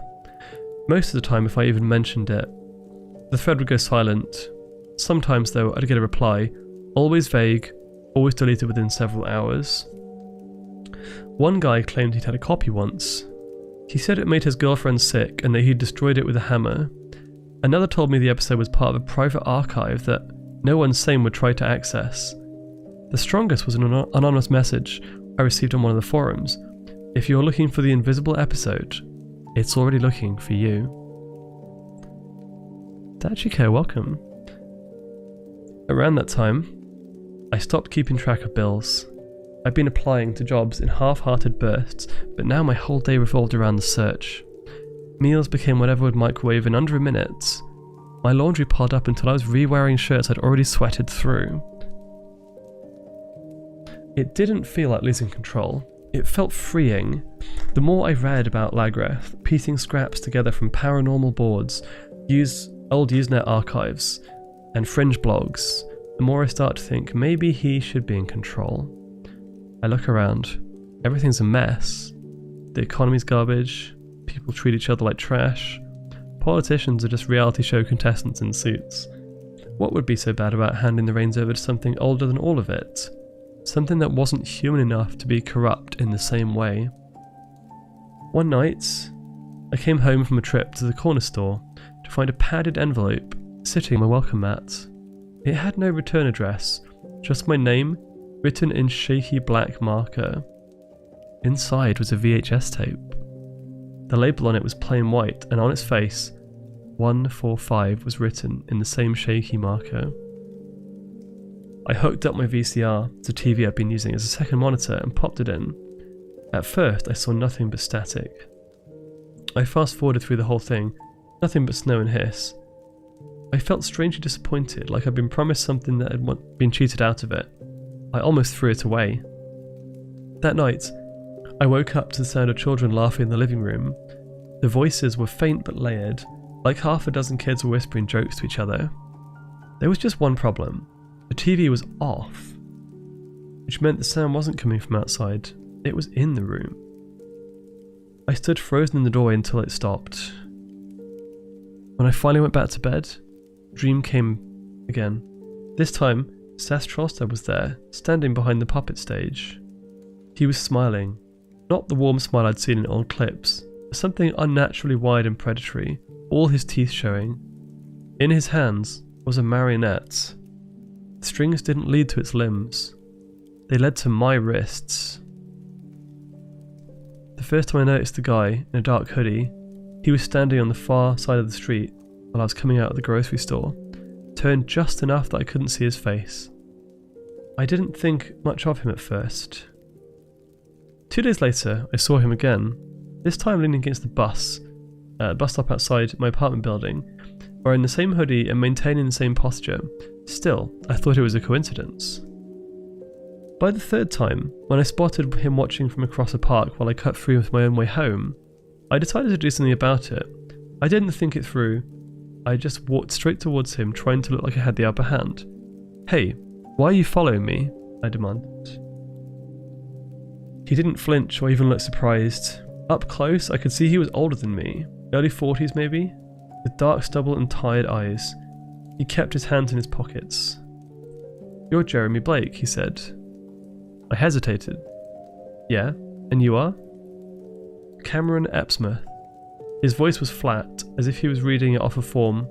Most of the time, if I even mentioned it, the thread would go silent. Sometimes though, I'd get a reply, always vague, always deleted within several hours. One guy claimed he'd had a copy once. He said it made his girlfriend sick and that he'd destroyed it with a hammer. Another told me the episode was part of a private archive that no one sane would try to access. The strongest was an anonymous message I received on one of the forums. If you're looking for the invisible episode, it's already looking for you. Dachiko, welcome. Around that time, I stopped keeping track of bills. I'd been applying to jobs in half-hearted bursts, but now my whole day revolved around the search. Meals became whatever would microwave in under a minute. My laundry piled up until I was re-wearing shirts I'd already sweated through. It didn't feel like losing control. It felt freeing. The more I read about Lagreth, piecing scraps together from paranormal boards, old Usenet archives, and fringe blogs, the more I start to think maybe he should be in control. I look around. Everything's a mess. The economy's garbage. People treat each other like trash. Politicians are just reality show contestants in suits. What would be so bad about handing the reins over to something older than all of it? Something that wasn't human enough to be corrupt in the same way. One night, I came home from a trip to the corner store to find a padded envelope sitting on my welcome mat. It had no return address, just my name written in shaky black marker. Inside was a VHS tape. The label on it was plain white, and on its face, 145 was written in the same shaky marker. I hooked up my VCR to TV I'd been using as a second monitor and popped it in. At first, I saw nothing but static. I fast-forwarded through the whole thing, nothing but snow and hiss. I felt strangely disappointed, like I'd been promised something that had been cheated out of it. I almost threw it away. That night, I woke up to the sound of children laughing in the living room. The voices were faint but layered, like half a dozen kids were whispering jokes to each other. There was just one problem. The TV was off, which meant the sound wasn't coming from outside, it was in the room. I stood frozen in the doorway until it stopped. When I finally went back to bed, the dream came again. This time, Seth Trostad was there, standing behind the puppet stage. He was smiling, not the warm smile I'd seen in old clips, but something unnaturally wide and predatory, all his teeth showing. In his hands was a marionette. The strings didn't lead to its limbs. They led to my wrists. The first time I noticed the guy in a dark hoodie, he was standing on the far side of the street while I was coming out of the grocery store, turned just enough that I couldn't see his face. I didn't think much of him at first. 2 days later, I saw him again, this time leaning against the bus stop outside my apartment building, wearing the same hoodie and maintaining the same posture. Still, I thought it was a coincidence. By the third time, when I spotted him watching from across a park while I cut through with my own way home, I decided to do something about it. I didn't think it through. I just walked straight towards him, trying to look like I had the upper hand. "Hey, why are you following me?" I demanded. He didn't flinch or even look surprised. Up close, I could see he was older than me, early 40s maybe, with dark stubble and tired eyes. He kept his hands in his pockets. "You're Jeremy Blake," he said. I hesitated. "Yeah, and you are?" "Cameron Epsmouth." His voice was flat, as if he was reading it off a form.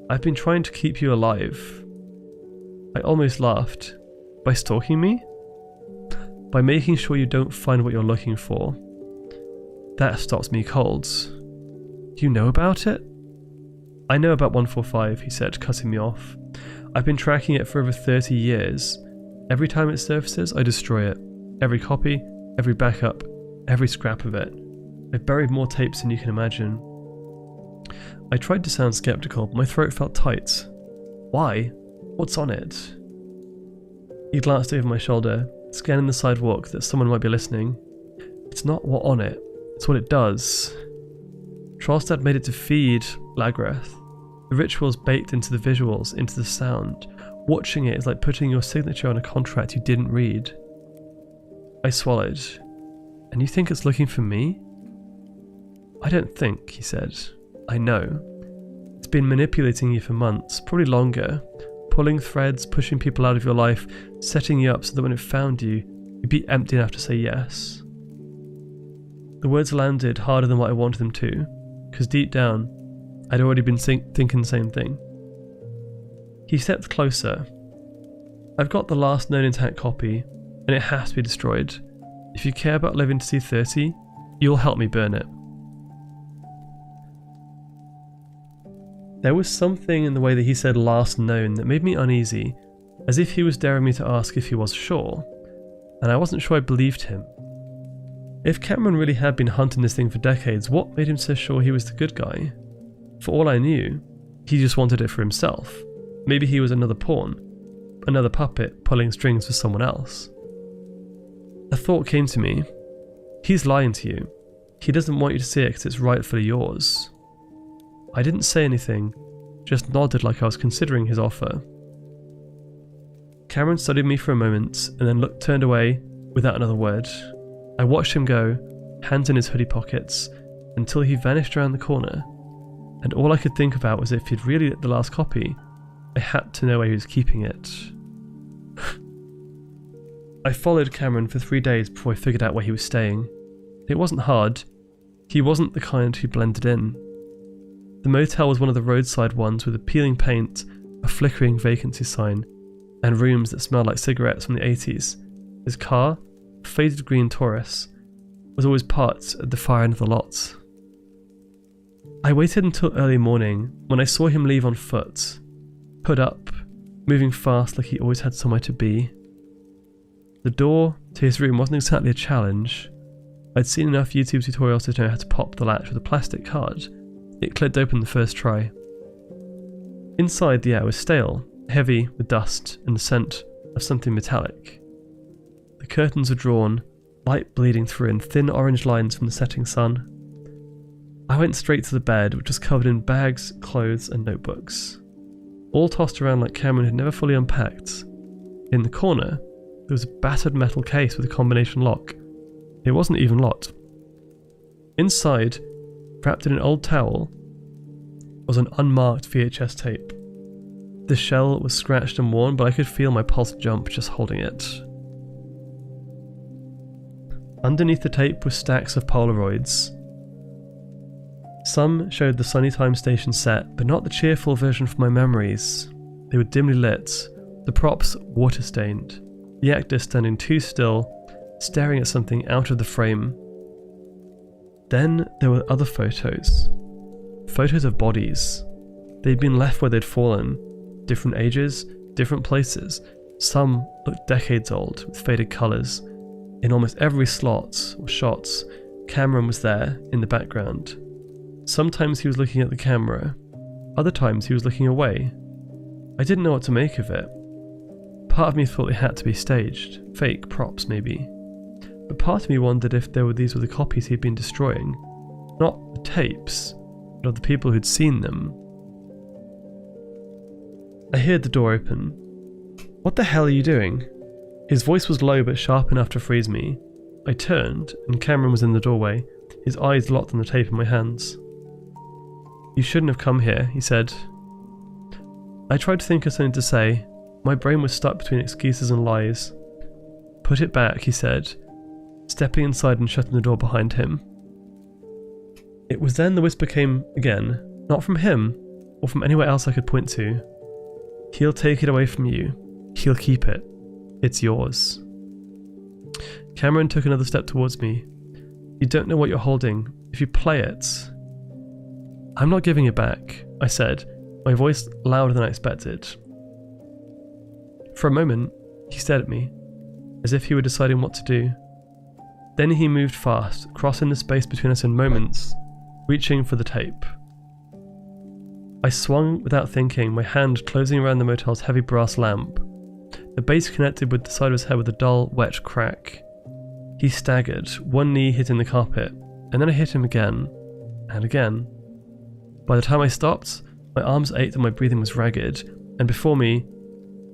"I've been trying to keep you alive." I almost laughed. "By stalking me?" "By making sure you don't find what you're looking for." That stops me cold. "You know about it?" "I know about 145, he said, cutting me off. "I've been tracking it for over 30 years. Every time it surfaces, I destroy it. Every copy, every backup, every scrap of it. I've buried more tapes than you can imagine." I tried to sound skeptical, but my throat felt tight. "Why? What's on it?" He glanced over my shoulder, scanning the sidewalk that someone might be listening. "It's not what on it, it's what it does." Trostad made it to feed Lagreth. The ritual's baked into the visuals, into the sound. Watching it is like putting your signature on a contract you didn't read. I swallowed. And you think it's looking for me? I don't think, he said. I know. It's been manipulating you for months, probably longer. Pulling threads, pushing people out of your life, setting you up so that when it found you, you'd be empty enough to say yes. The words landed harder than what I wanted them to, because deep down, I'd already been thinking the same thing. He stepped closer. I've got the last known intact copy, and it has to be destroyed. If you care about living to see 30, you'll help me burn it. There was something in the way that he said last known that made me uneasy, as if he was daring me to ask if he was sure, and I wasn't sure I believed him. If Cameron really had been hunting this thing for decades, what made him so sure he was the good guy? For all I knew, he just wanted it for himself. Maybe he was another pawn, another puppet pulling strings for someone else. A thought came to me. He's lying to you. He doesn't want you to see it because it's rightfully yours. I didn't say anything, just nodded like I was considering his offer. Cameron studied me for a moment and then turned away without another word. I watched him go, hands in his hoodie pockets, until he vanished around the corner, and all I could think about was if he'd really lit the last copy, I had to know where he was keeping it. I followed Cameron for 3 days before I figured out where he was staying. It wasn't hard. He wasn't the kind who blended in. The motel was one of the roadside ones with a peeling paint, a flickering vacancy sign, and rooms that smelled like cigarettes from the 80s. His car, a faded green Taurus, was always parked at the far end of the lot. I waited until early morning when I saw him leave on foot, put up, moving fast like he always had somewhere to be. The door to his room wasn't exactly a challenge. I'd seen enough YouTube tutorials to know how to pop the latch with a plastic card. It clicked open the first try. Inside, the air was stale, heavy with dust and the scent of something metallic. The curtains were drawn, light bleeding through in thin orange lines from the setting sun. I went straight to the bed, which was covered in bags, clothes and notebooks, all tossed around like Cameron had never fully unpacked. In the corner, there was a battered metal case with a combination lock. It wasn't even locked. Inside, wrapped in an old towel, was an unmarked VHS tape. The shell was scratched and worn, but I could feel my pulse jump just holding it. Underneath the tape were stacks of Polaroids. Some showed the Sunny Time station set, but not the cheerful version from my memories. They were dimly lit, the props water-stained, the actor standing too still, staring at something out of the frame. Then there were other photos. Photos of bodies. They'd been left where they'd fallen. Different ages, different places. Some looked decades old, with faded colours. In almost every slot or shot, Cameron was there in the background. Sometimes he was looking at the camera. Other times he was looking away. I didn't know what to make of it. Part of me thought they had to be staged. Fake props, maybe. But part of me wondered if these were the copies he'd been destroying. Not the tapes, but of the people who'd seen them. I heard the door open. "What the hell are you doing?" His voice was low but sharp enough to freeze me. I turned, and Cameron was in the doorway, his eyes locked on the tape in my hands. "You shouldn't have come here," he said. I tried to think of something to say. My brain was stuck between excuses and lies. "Put it back," he said, stepping inside and shutting the door behind him. It was then the whisper came again, not from him, or from anywhere else I could point to. "He'll take it away from you. He'll keep it. It's yours." Cameron took another step towards me. "You don't know what you're holding. If you play it..." "I'm not giving it back," I said, my voice louder than I expected. For a moment, he stared at me, as if he were deciding what to do. Then he moved fast, crossing the space between us in moments, reaching for the tape. I swung without thinking, my hand closing around the motel's heavy brass lamp. The base connected with the side of his head with a dull, wet crack. He staggered, one knee hitting the carpet, and then I hit him again, and again. By the time I stopped, my arms ached and my breathing was ragged, and before me,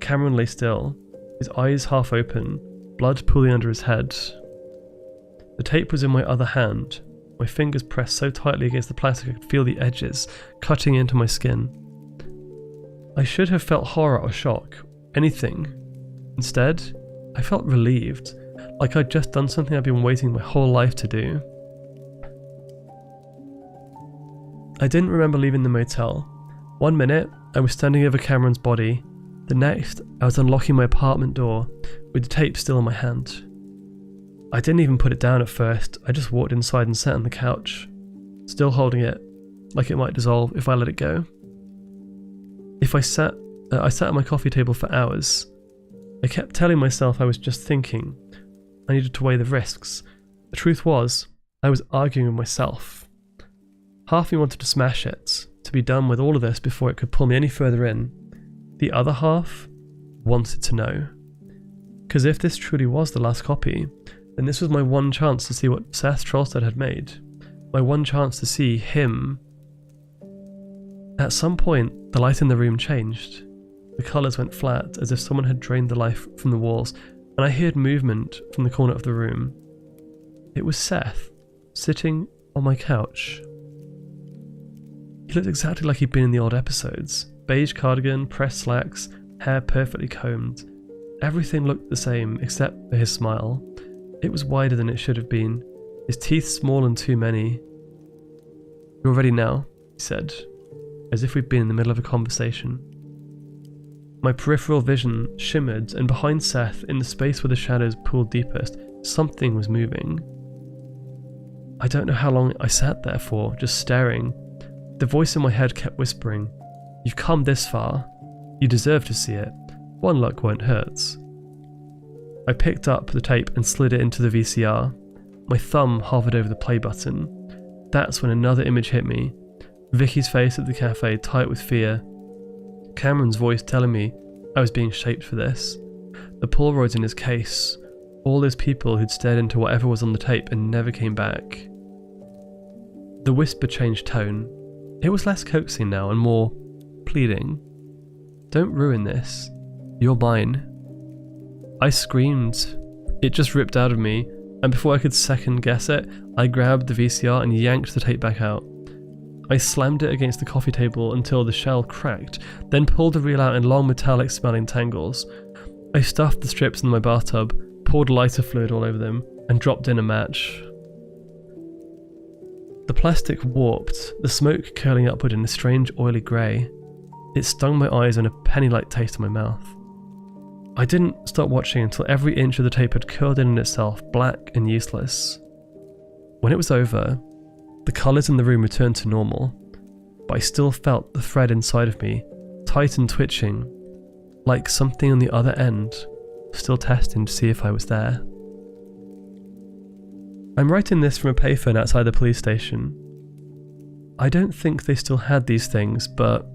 Cameron lay still, his eyes half open, blood pooling under his head. The tape was in my other hand. My fingers pressed so tightly against the plastic I could feel the edges cutting into my skin. I should have felt horror or shock, anything. Instead, I felt relieved, like I'd just done something I'd been waiting my whole life to do. I didn't remember leaving the motel. One minute, I was standing over Cameron's body. The next, I was unlocking my apartment door, with the tape still in my hand. I didn't even put it down at first, I just walked inside and sat on the couch, still holding it, like it might dissolve if I let it go. I sat at my coffee table for hours. I kept telling myself I was just thinking. I needed to weigh the risks. The truth was, I was arguing with myself. Half me wanted to smash it, to be done with all of this before it could pull me any further in. The other half wanted to know. Because if this truly was the last copy, then this was my one chance to see what Seth Trollstead had made. My one chance to see him. At some point, the light in the room changed. The colours went flat, as if someone had drained the life from the walls, and I heard movement from the corner of the room. It was Seth, sitting on my couch. He looked exactly like he'd been in the old episodes. Beige cardigan, pressed slacks, hair perfectly combed. Everything looked the same, except for his smile. It was wider than it should have been, his teeth small and too many. "You're ready now," he said, as if we'd been in the middle of a conversation. My peripheral vision shimmered, and behind Seth, in the space where the shadows pooled deepest, something was moving. I don't know how long I sat there for, just staring. The voice in my head kept whispering, "You've come this far. You deserve to see it. One look won't hurt." I picked up the tape and slid it into the VCR. My thumb hovered over the play button. That's when another image hit me. Vicky's face at the cafe, tight with fear. Cameron's voice telling me I was being shaped for this. The Polaroids in his case. All those people who'd stared into whatever was on the tape and never came back. The whisper changed tone. It was less coaxing now and more pleading. "Don't ruin this. You're mine." I screamed. It just ripped out of me, and before I could second guess it, I grabbed the VCR and yanked the tape back out. I slammed it against the coffee table until the shell cracked, then pulled the reel out in long metallic smelling tangles. I stuffed the strips in my bathtub, poured lighter fluid all over them, and dropped in a match. The plastic warped, the smoke curling upward in a strange oily grey. It stung my eyes and a penny-like taste in my mouth. I didn't stop watching until every inch of the tape had curled in itself, black and useless. When it was over, the colours in the room returned to normal, but I still felt the thread inside of me, tight and twitching, like something on the other end, still testing to see if I was there. I'm writing this from a payphone outside the police station. I don't think they still had these things, but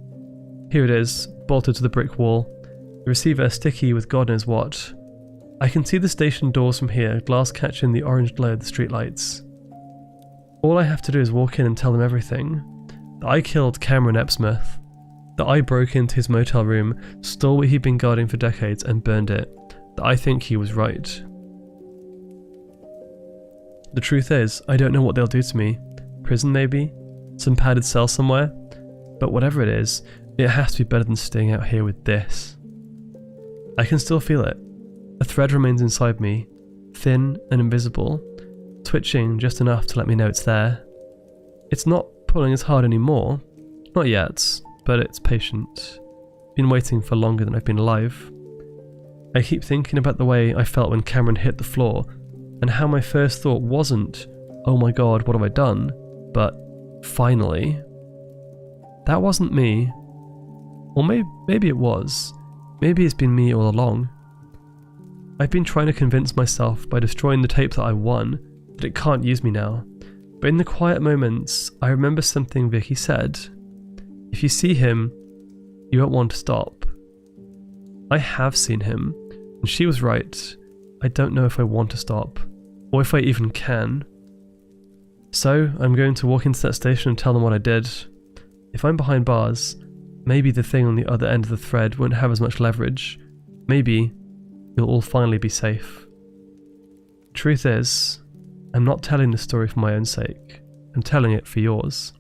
here it is, bolted to the brick wall. The receiver sticky with God knows what. I can see the station doors from here, glass catching the orange glow of the streetlights. All I have to do is walk in and tell them everything. That I killed Cameron Epsmith. That I broke into his motel room, stole what he'd been guarding for decades and burned it. That I think he was right. The truth is, I don't know what they'll do to me. Prison maybe? Some padded cell somewhere? But whatever it is, it has to be better than staying out here with this. I can still feel it. A thread remains inside me, thin and invisible, twitching just enough to let me know it's there. It's not pulling as hard anymore. Not yet, but it's patient. Been waiting for longer than I've been alive. I keep thinking about the way I felt when Cameron hit the floor, and how my first thought wasn't, "Oh my god, what have I done?" but, "Finally." That wasn't me. Or maybe it was. Maybe it's been me all along. I've been trying to convince myself by destroying the tape that I won that it can't use me now. But in the quiet moments, I remember something Vicky said. If you see him, you won't want to stop. I have seen him, and she was right. I don't know if I want to stop, or if I even can. So I'm going to walk into that station and tell them what I did. If I'm behind bars, maybe the thing on the other end of the thread won't have as much leverage. Maybe you'll all finally be safe. Truth is, I'm not telling this story for my own sake. I'm telling it for yours.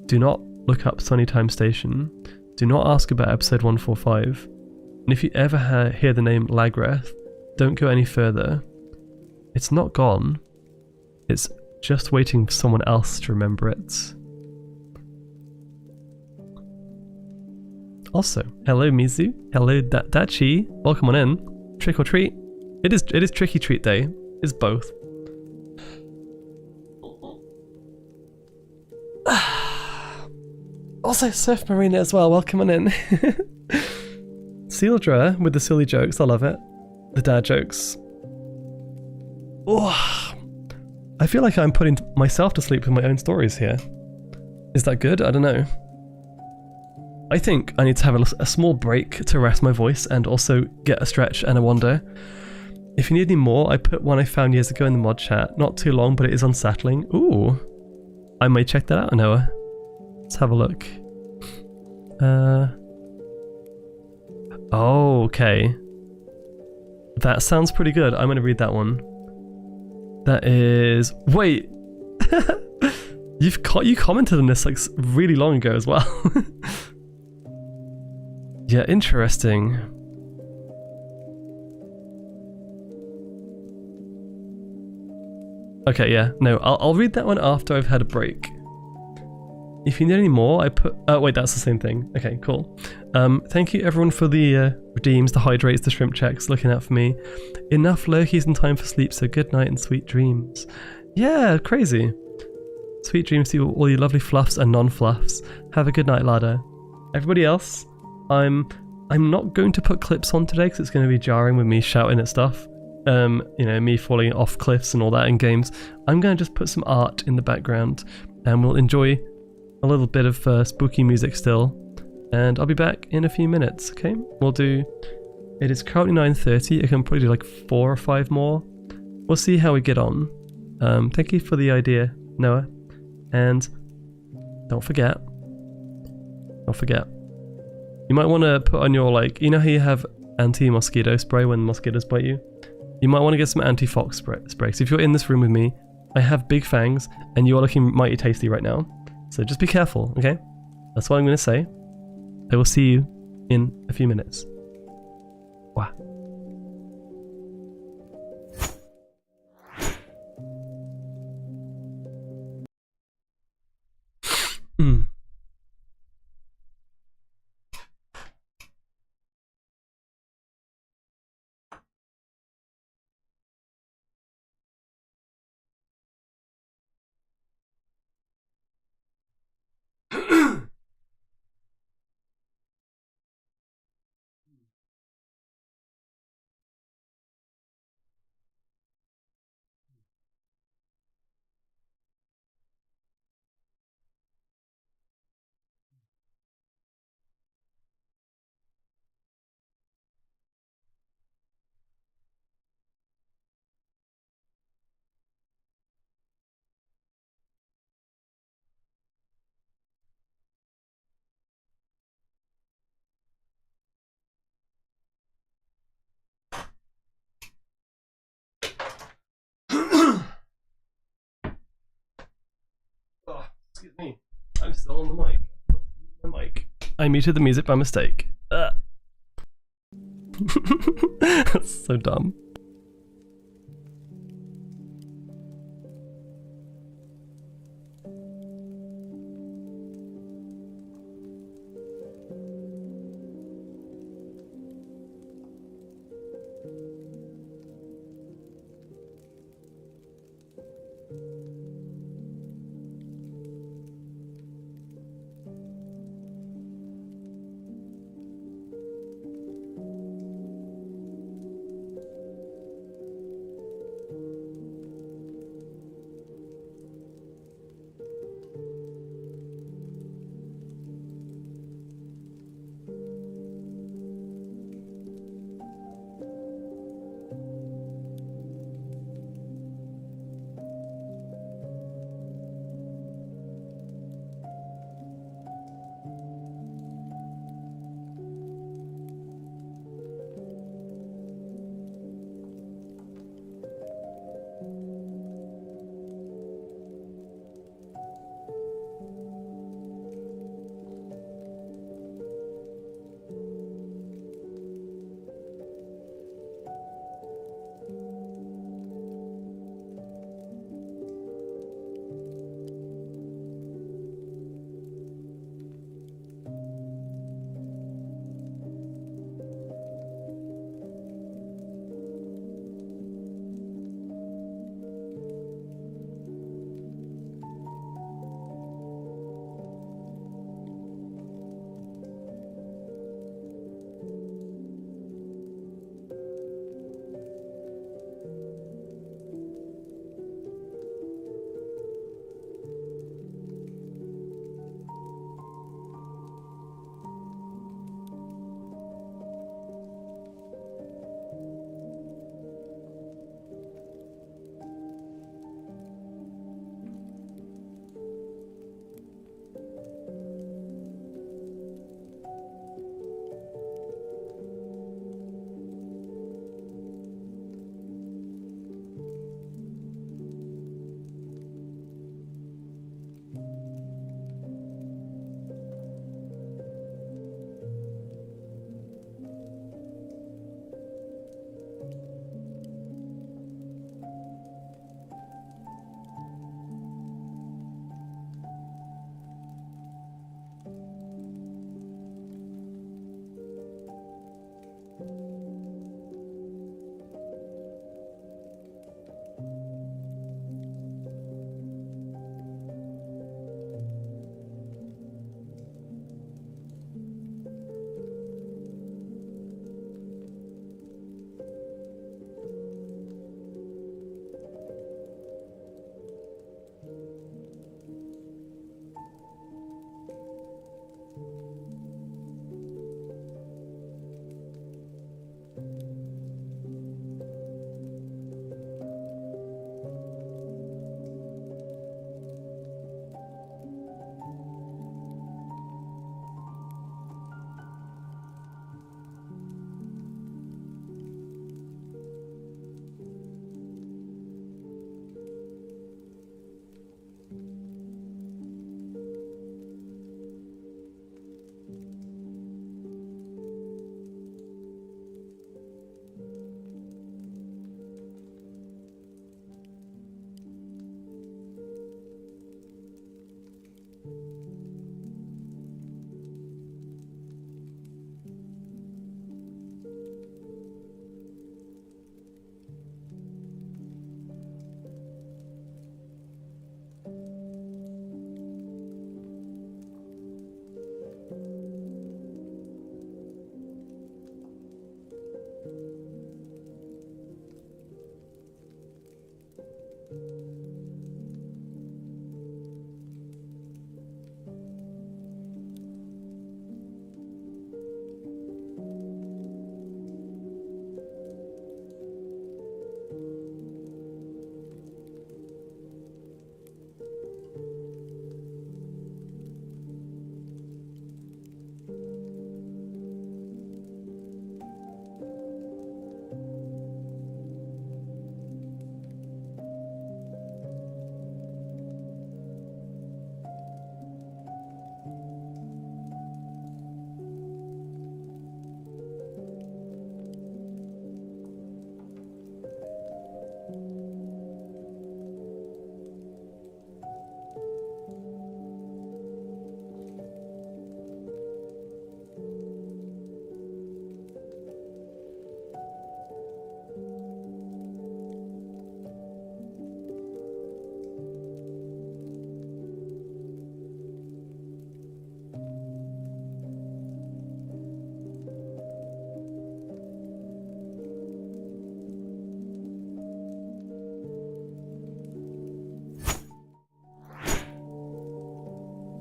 Do not look up Sunny Time Station. Do not ask about episode 145. And if you ever hear the name Lagreth, don't go any further. It's not gone. It's just waiting for someone else to remember it. Also, hello Mizu, hello Dachi, welcome on in. Trick or treat. It is tricky treat day. It's both. Also, Surf Marina as well, welcome on in. Sealdra with the silly jokes, I love it. The dad jokes. Oh, I feel like I'm putting myself to sleep with my own stories here. Is that good? I don't know. I think I need to have a small break to rest my voice and also get a stretch and a wander. If you need any more, I put one I found years ago in the mod chat. Not too long, but it is unsettling. Ooh. I may check that out, Noah. Let's have a look. Oh, okay. That sounds pretty good. I'm gonna read that one. That is... Wait! You commented on this like really long ago as well. Yeah, interesting. Okay, yeah. No, I'll read that one after I've had a break. If you need any more, I put... Oh, wait, that's the same thing. Okay, cool. Thank you everyone for the redeems, the hydrates, the shrimp checks, looking out for me. Enough Loki's in time for sleep, so good night and sweet dreams. Yeah, crazy. Sweet dreams to all you lovely fluffs and non-fluffs. Have a good night, ladder. Everybody else, I'm not going to put clips on today because it's going to be jarring with me shouting at stuff. You know, me falling off cliffs and all that in games. I'm going to just put some art in the background and we'll enjoy a little bit of spooky music still. And I'll be back in a few minutes, okay? We'll do... It is currently 9:30. I can probably do like 4 or 5 more. We'll see how we get on. Thank you for the idea, Noah. And don't forget. You might want to put on your, like, you know how you have anti-mosquito spray when mosquitoes bite you? You might want to get some anti-fox spray. So if you're in this room with me, I have big fangs and you are looking mighty tasty right now. So just be careful, okay? That's what I'm going to say. I will see you in a few minutes. Wow. Oh, excuse me. I'm still on the mic. I muted the music by mistake. That's so dumb.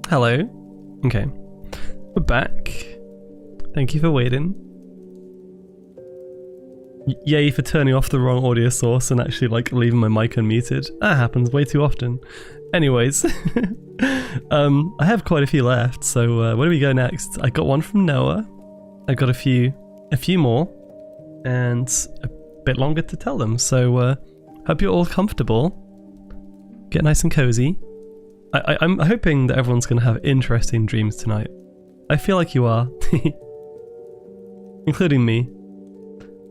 Hello. Okay. We're back. Thank you for waiting. Yay for turning off the wrong audio source and actually like leaving my mic unmuted. That happens way too often. Anyways, I have quite a few left, so where do we go next? I got one from Noah. I got a few more, and a bit longer to tell them. So hope you're all comfortable. Get nice and cozy. I'm hoping that everyone's going to have interesting dreams tonight. I feel like you are, including me.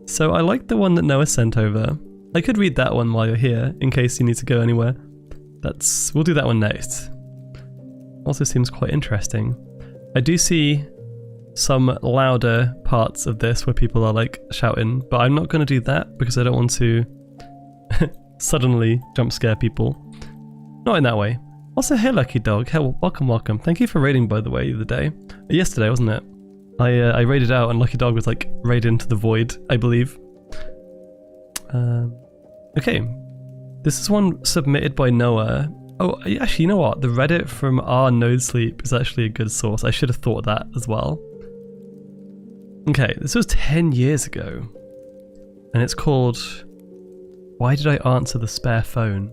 So I like the one that Noah sent over. I could read that one while you're here, in case you need to go anywhere. We'll do that one next. Also seems quite interesting. I do see some louder parts of this where people are like shouting, but I'm not going to do that because I don't want to suddenly jump scare people. Not in that way. Also, hey Lucky Dog, hey, welcome. Thank you for raiding, by the way, the other day. Yesterday, wasn't it? I raided out and Lucky Dog was like raided into the void, I believe. Okay. This is one submitted by Noah. Oh, actually, you know what? The Reddit from our Node Sleep is actually a good source. I should have thought of that as well. Okay, this was 10 years ago. And it's called, Why Did I Answer the Spare Phone?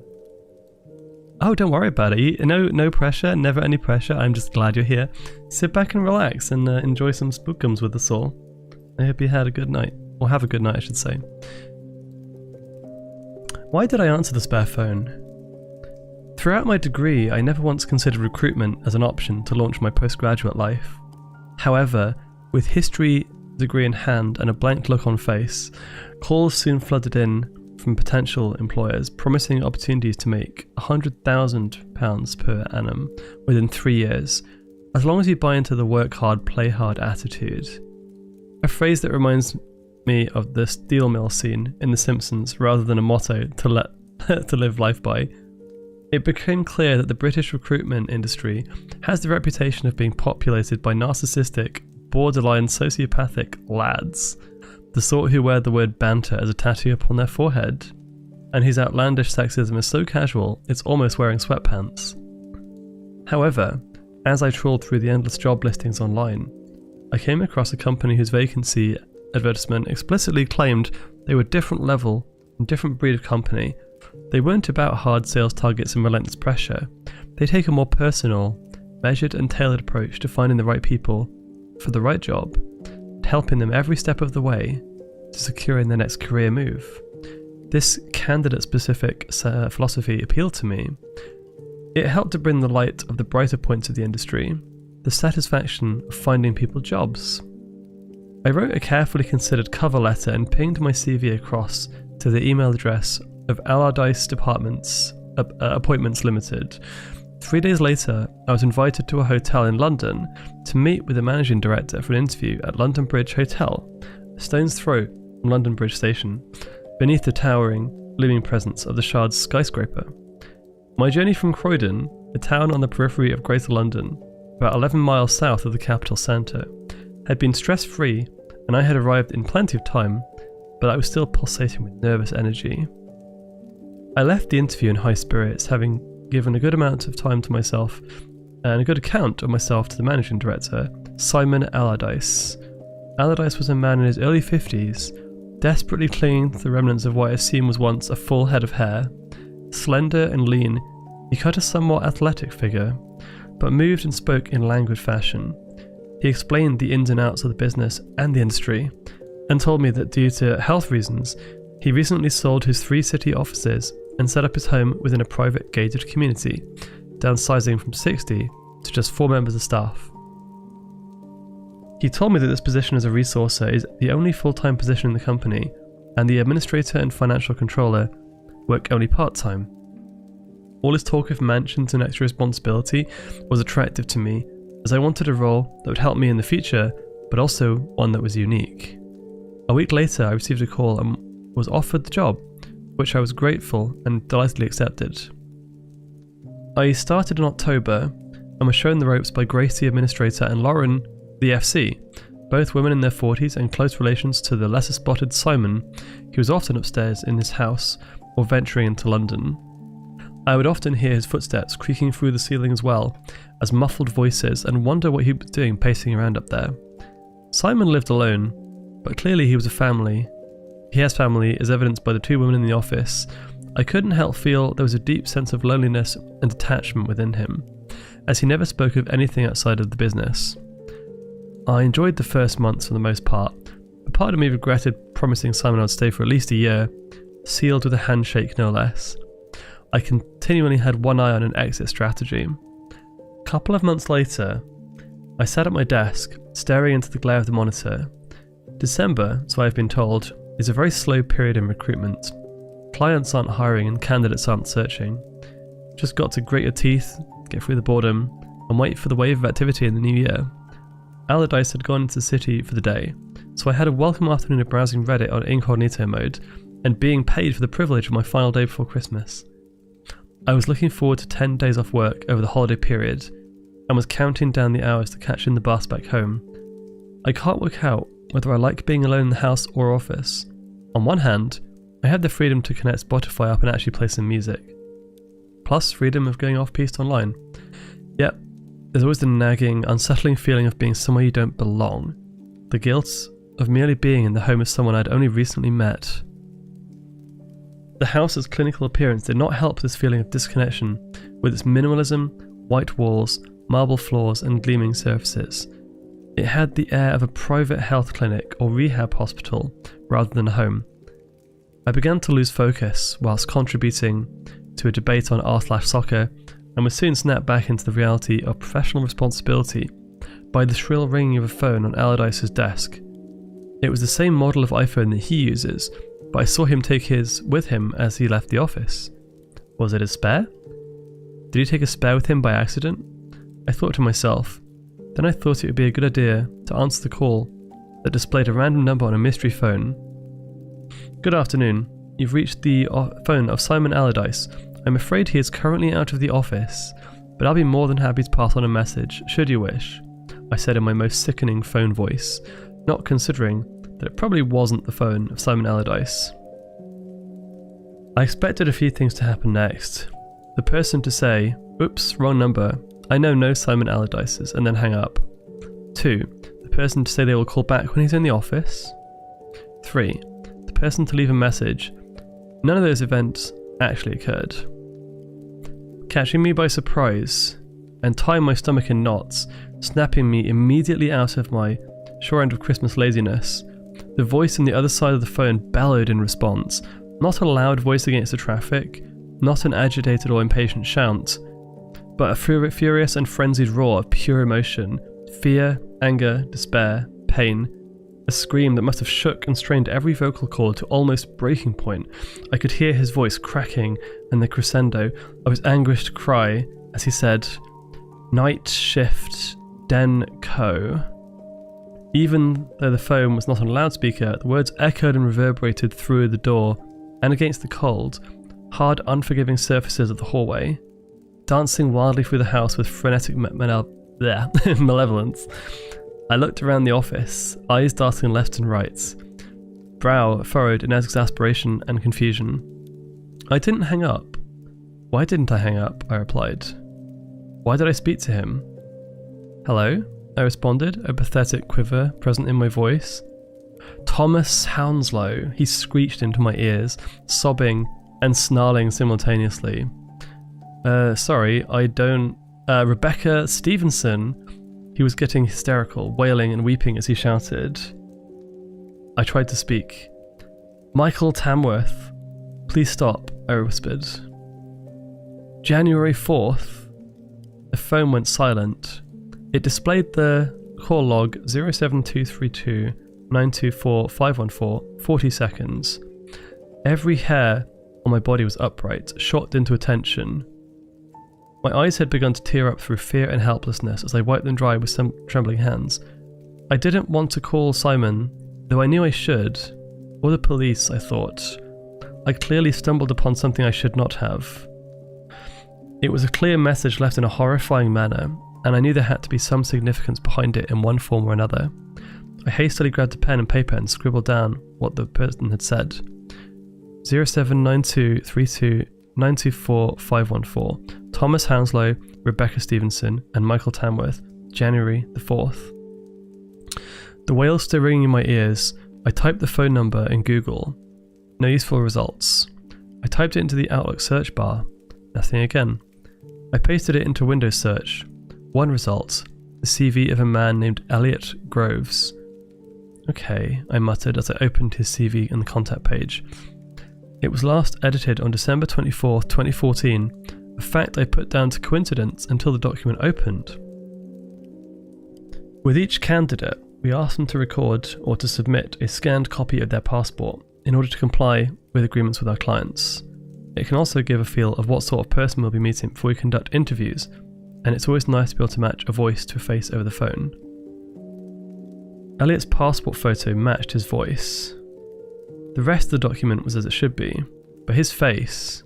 Oh, don't worry about it. No pressure, never any pressure. I'm just glad you're here. Sit back and relax and enjoy some spookums with us all. I hope you had a good night. Or have a good night, I should say. Why did I answer the spare phone? Throughout my degree, I never once considered recruitment as an option to launch my postgraduate life. However, with history degree in hand and a blank look on face, calls soon flooded in from potential employers promising opportunities to make £100,000 per annum within 3 years, as long as you buy into the work hard, play hard attitude. A phrase that reminds me of the steel mill scene in The Simpsons rather than a motto to live life by. It became clear that the British recruitment industry has the reputation of being populated by narcissistic, borderline sociopathic lads, the sort who wear the word banter as a tattoo upon their forehead, and whose outlandish sexism is so casual it's almost wearing sweatpants. However, as I trawled through the endless job listings online, I came across a company whose vacancy advertisement explicitly claimed they were different level and different breed of company. They weren't about hard sales targets and relentless pressure. They take a more personal, measured and tailored approach to finding the right people for the right job, and helping them every step of the way to securing their next career move. This candidate-specific philosophy appealed to me. It helped to bring the light of the brighter points of the industry, the satisfaction of finding people jobs. I wrote a carefully considered cover letter and pinged my CV across to the email address of Allardyce Appointments Limited. 3 days later, I was invited to a hotel in London to meet with the managing director for an interview at London Bridge Hotel, a stone's throw from London Bridge Station, beneath the towering, looming presence of the Shard's skyscraper. My journey from Croydon, a town on the periphery of Greater London, about 11 miles south of the capital centre, had been stress-free, and I had arrived in plenty of time, but I was still pulsating with nervous energy. I left the interview in high spirits, having given a good amount of time to myself and a good account of myself to the managing director, Simon Allardyce. Allardyce was a man in his early 50s, desperately clinging to the remnants of what I assume was once a full head of hair. Slender and lean, he cut a somewhat athletic figure, but moved and spoke in languid fashion. He explained the ins and outs of the business and the industry, and told me that due to health reasons, he recently sold his 3 city offices and set up his home within a private gated community, downsizing from 60 to just 4 members of staff. He told me that this position as a resourcer is the only full-time position in the company, and the administrator and financial controller work only part-time. All his talk of mansions and extra responsibility was attractive to me, as I wanted a role that would help me in the future, but also one that was unique. A week later, I received a call and was offered the job, which I was grateful and delightedly accepted. I started in October and was shown the ropes by Grace, the administrator, and Lauren, the FC, both women in their 40s and close relations to the lesser spotted Simon, who was often upstairs in his house or venturing into London. I would often hear his footsteps creaking through the ceiling as well as muffled voices and wonder what he was doing pacing around up there. Simon lived alone, but clearly he was a family. He has family, as evidenced by the 2 women in the office. I couldn't help feel there was a deep sense of loneliness and detachment within him, as he never spoke of anything outside of the business. I enjoyed the first months for the most part, but part of me regretted promising Simon I'd stay for at least a year, sealed with a handshake no less. I continually had one eye on an exit strategy. A couple of months later, I sat at my desk, staring into the glare of the monitor. December, so I've been told, is a very slow period in recruitment. Clients aren't hiring and candidates aren't searching. Just got to grit your teeth, get through the boredom, and wait for the wave of activity in the new year. Allardyce had gone into the city for the day, so I had a welcome afternoon of browsing Reddit on incognito mode and being paid for the privilege of my final day before Christmas. I was looking forward to 10 days off work over the holiday period and was counting down the hours to catch in the bus back home. I can't work out whether I like being alone in the house or office. On one hand, I had the freedom to connect Spotify up and actually play some music. Plus freedom of going off-piste online. Yet, there's always the nagging, unsettling feeling of being somewhere you don't belong. The guilt of merely being in the home of someone I'd only recently met. The house's clinical appearance did not help this feeling of disconnection with its minimalism, white walls, marble floors and gleaming surfaces. It had the air of a private health clinic or rehab hospital rather than a home. I began to lose focus whilst contributing to a debate on r/soccer and was soon snapped back into the reality of professional responsibility by the shrill ringing of a phone on Allardyce's desk. It was the same model of iPhone that he uses, but I saw him take his with him as he left the office. Was it a spare? Did he take a spare with him by accident? I thought to myself. Then I thought it would be a good idea to answer the call that displayed a random number on a mystery phone. Good afternoon. You've reached the phone of Simon Allardyce. I'm afraid he is currently out of the office, but I'll be more than happy to pass on a message, should you wish, I said in my most sickening phone voice, not considering that it probably wasn't the phone of Simon Allardyce. I expected a few things to happen next. The person to say, "Oops, wrong number. I know no Simon Allardyces," and then hang up. 2. The person to say they will call back when he's in the office. 3. The person to leave a message. None of those events actually occurred. Catching me by surprise and tying my stomach in knots, snapping me immediately out of my sure end of Christmas laziness, the voice on the other side of the phone bellowed in response, not a loud voice against the traffic, not an agitated or impatient shout, but a furious and frenzied roar of pure emotion, fear, anger, despair, pain, a scream that must have shook and strained every vocal cord to almost breaking point. I could hear his voice cracking and the crescendo of his anguished cry as he said, "Night shift, den co." Even though the phone was not on loudspeaker, the words echoed and reverberated through the door and against the cold, hard, unforgiving surfaces of the hallway, dancing wildly through the house with frenetic malevolence. I looked around the office, eyes darting left and right, brow furrowed in exasperation and confusion. I didn't hang up. Why didn't I hang up? I replied. Why did I speak to him? Hello? I responded, a pathetic quiver present in my voice. Thomas Hounslow, he screeched into my ears, sobbing and snarling simultaneously. Sorry, I don't... Rebecca Stevenson. He was getting hysterical, wailing and weeping as he shouted. I tried to speak. Michael Tamworth. Please stop, I whispered. January 4th. The phone went silent. It displayed the call log 07232 924 514, 40 seconds. Every hair on my body was upright, shot into attention. My eyes had begun to tear up through fear and helplessness as I wiped them dry with some trembling hands. I didn't want to call Simon, though I knew I should. Or the police, I thought. I clearly stumbled upon something I should not have. It was a clear message left in a horrifying manner, and I knew there had to be some significance behind it in one form or another. I hastily grabbed a pen and paper and scribbled down what the person had said. 079232 924514. Thomas Hounslow, Rebecca Stevenson, and Michael Tamworth, January the 4th. The whale's still ringing in my ears. I typed the phone number in Google. No useful results. I typed it into the Outlook search bar. Nothing again. I pasted it into Windows search. One result. The CV of a man named Elliot Groves. Okay, I muttered as I opened his CV in the contact page. It was last edited on December 24th, 2014, a fact I put down to coincidence until the document opened. With each candidate, we asked them to record or to submit a scanned copy of their passport in order to comply with agreements with our clients. It can also give a feel of what sort of person we'll be meeting before we conduct interviews, and it's always nice to be able to match a voice to a face over the phone. Elliot's passport photo matched his voice. The rest of the document was as it should be, but his eyes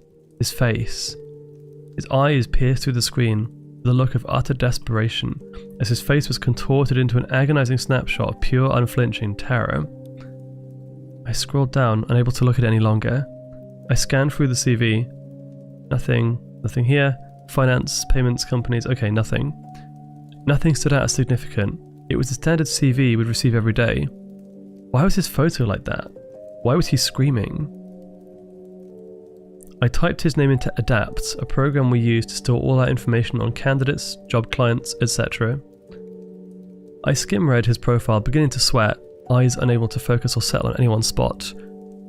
pierced through the screen with a look of utter desperation as his face was contorted into an agonizing snapshot of pure unflinching terror. I scrolled down, unable to look at it any longer. I scanned through the CV. Nothing here. Finance, payments, companies, okay, nothing. Nothing stood out as significant. It was the standard CV we'd receive every day. Why was his photo like that? Why was he screaming? I typed his name into Adapt, a program we use to store all our information on candidates, job clients, etc. I skim-read his profile, beginning to sweat, eyes unable to focus or settle on any one spot.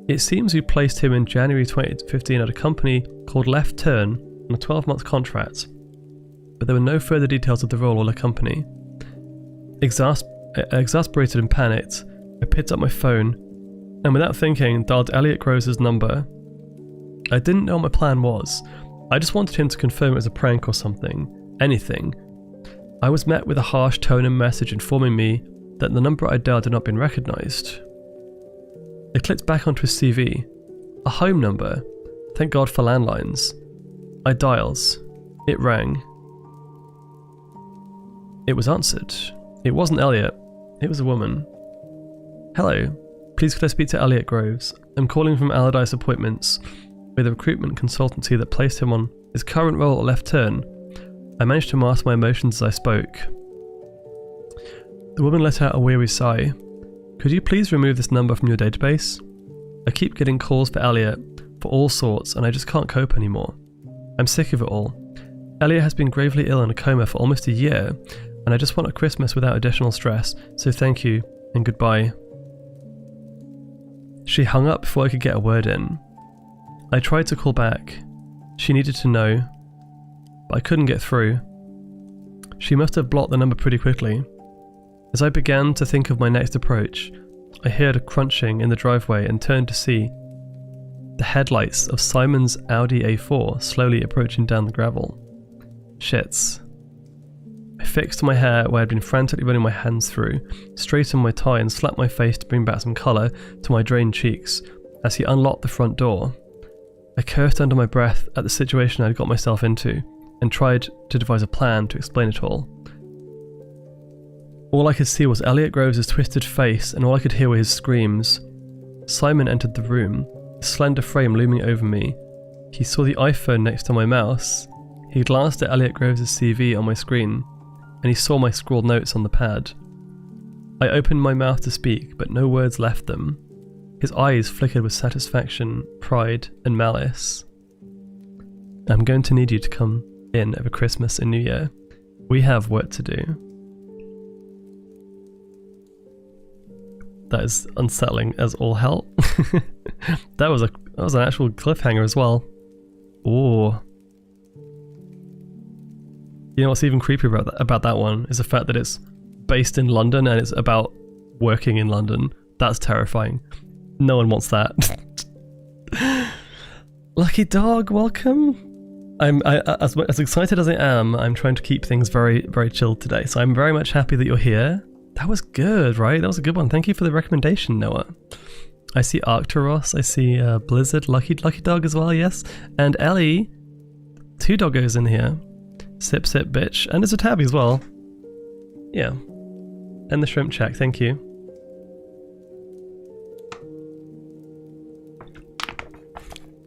It seems we placed him in January 2015 at a company called Left Turn on a 12-month contract, but there were no further details of the role or the company. Exasperated and panicked, I picked up my phone, and without thinking, dialed Elliot Groves' number. I didn't know what my plan was. I just wanted him to confirm it was a prank or something. Anything. I was met with a harsh tone and message informing me that the number I dialed had not been recognised. I clicked back onto his CV. A home number. Thank God for landlines. I dialed. It rang. It was answered. It wasn't Elliot. It was a woman. Hello. Please could I speak to Elliot Groves? I'm calling from Allardyce Appointments, with a recruitment consultancy that placed him on his current role at Left Turn. I managed to master my emotions as I spoke. The woman let out a weary sigh. Could you please remove this number from your database? I keep getting calls for Elliot, for all sorts, and I just can't cope anymore. I'm sick of it all. Elliot has been gravely ill in a coma for almost a year, and I just want a Christmas without additional stress, so thank you, and goodbye. She hung up before I could get a word in. I tried to call back. She needed to know, but I couldn't get through. She must have blocked the number pretty quickly. As I began to think of my next approach, I heard a crunching in the driveway and turned to see the headlights of Simon's Audi A4 slowly approaching down the gravel. Shits. I fixed my hair where I'd been frantically running my hands through, straightened my tie and slapped my face to bring back some colour to my drained cheeks as he unlocked the front door. I cursed under my breath at the situation I'd got myself into and tried to devise a plan to explain it all. All I could see was Elliot Groves' twisted face, and all I could hear were his screams. Simon entered the room, his slender frame looming over me. He saw the iPhone next to my mouse. He glanced at Elliot Groves' CV on my screen, and he saw my scrawled notes on the pad. I opened my mouth to speak, but no words left them. His eyes flickered with satisfaction, pride, and malice. I'm going to need you to come in over Christmas and New Year. We have work to do. That is unsettling as all hell. That was an actual cliffhanger as well. Ooh. You know what's even creepier about that one is the fact that it's based in London and it's about working in London. That's terrifying. No one wants that. Lucky dog, welcome. As excited as I am, I'm trying to keep things very, very chilled today. So I'm very much happy that you're here. That was good, right? That was a good one. Thank you for the recommendation, Noah. I see Arcturus. I see Blizzard, Lucky Dog as well, yes. And Ellie. 2 doggos in here. Sip, bitch. And there's a tabby as well. Yeah. And the shrimp check, thank you.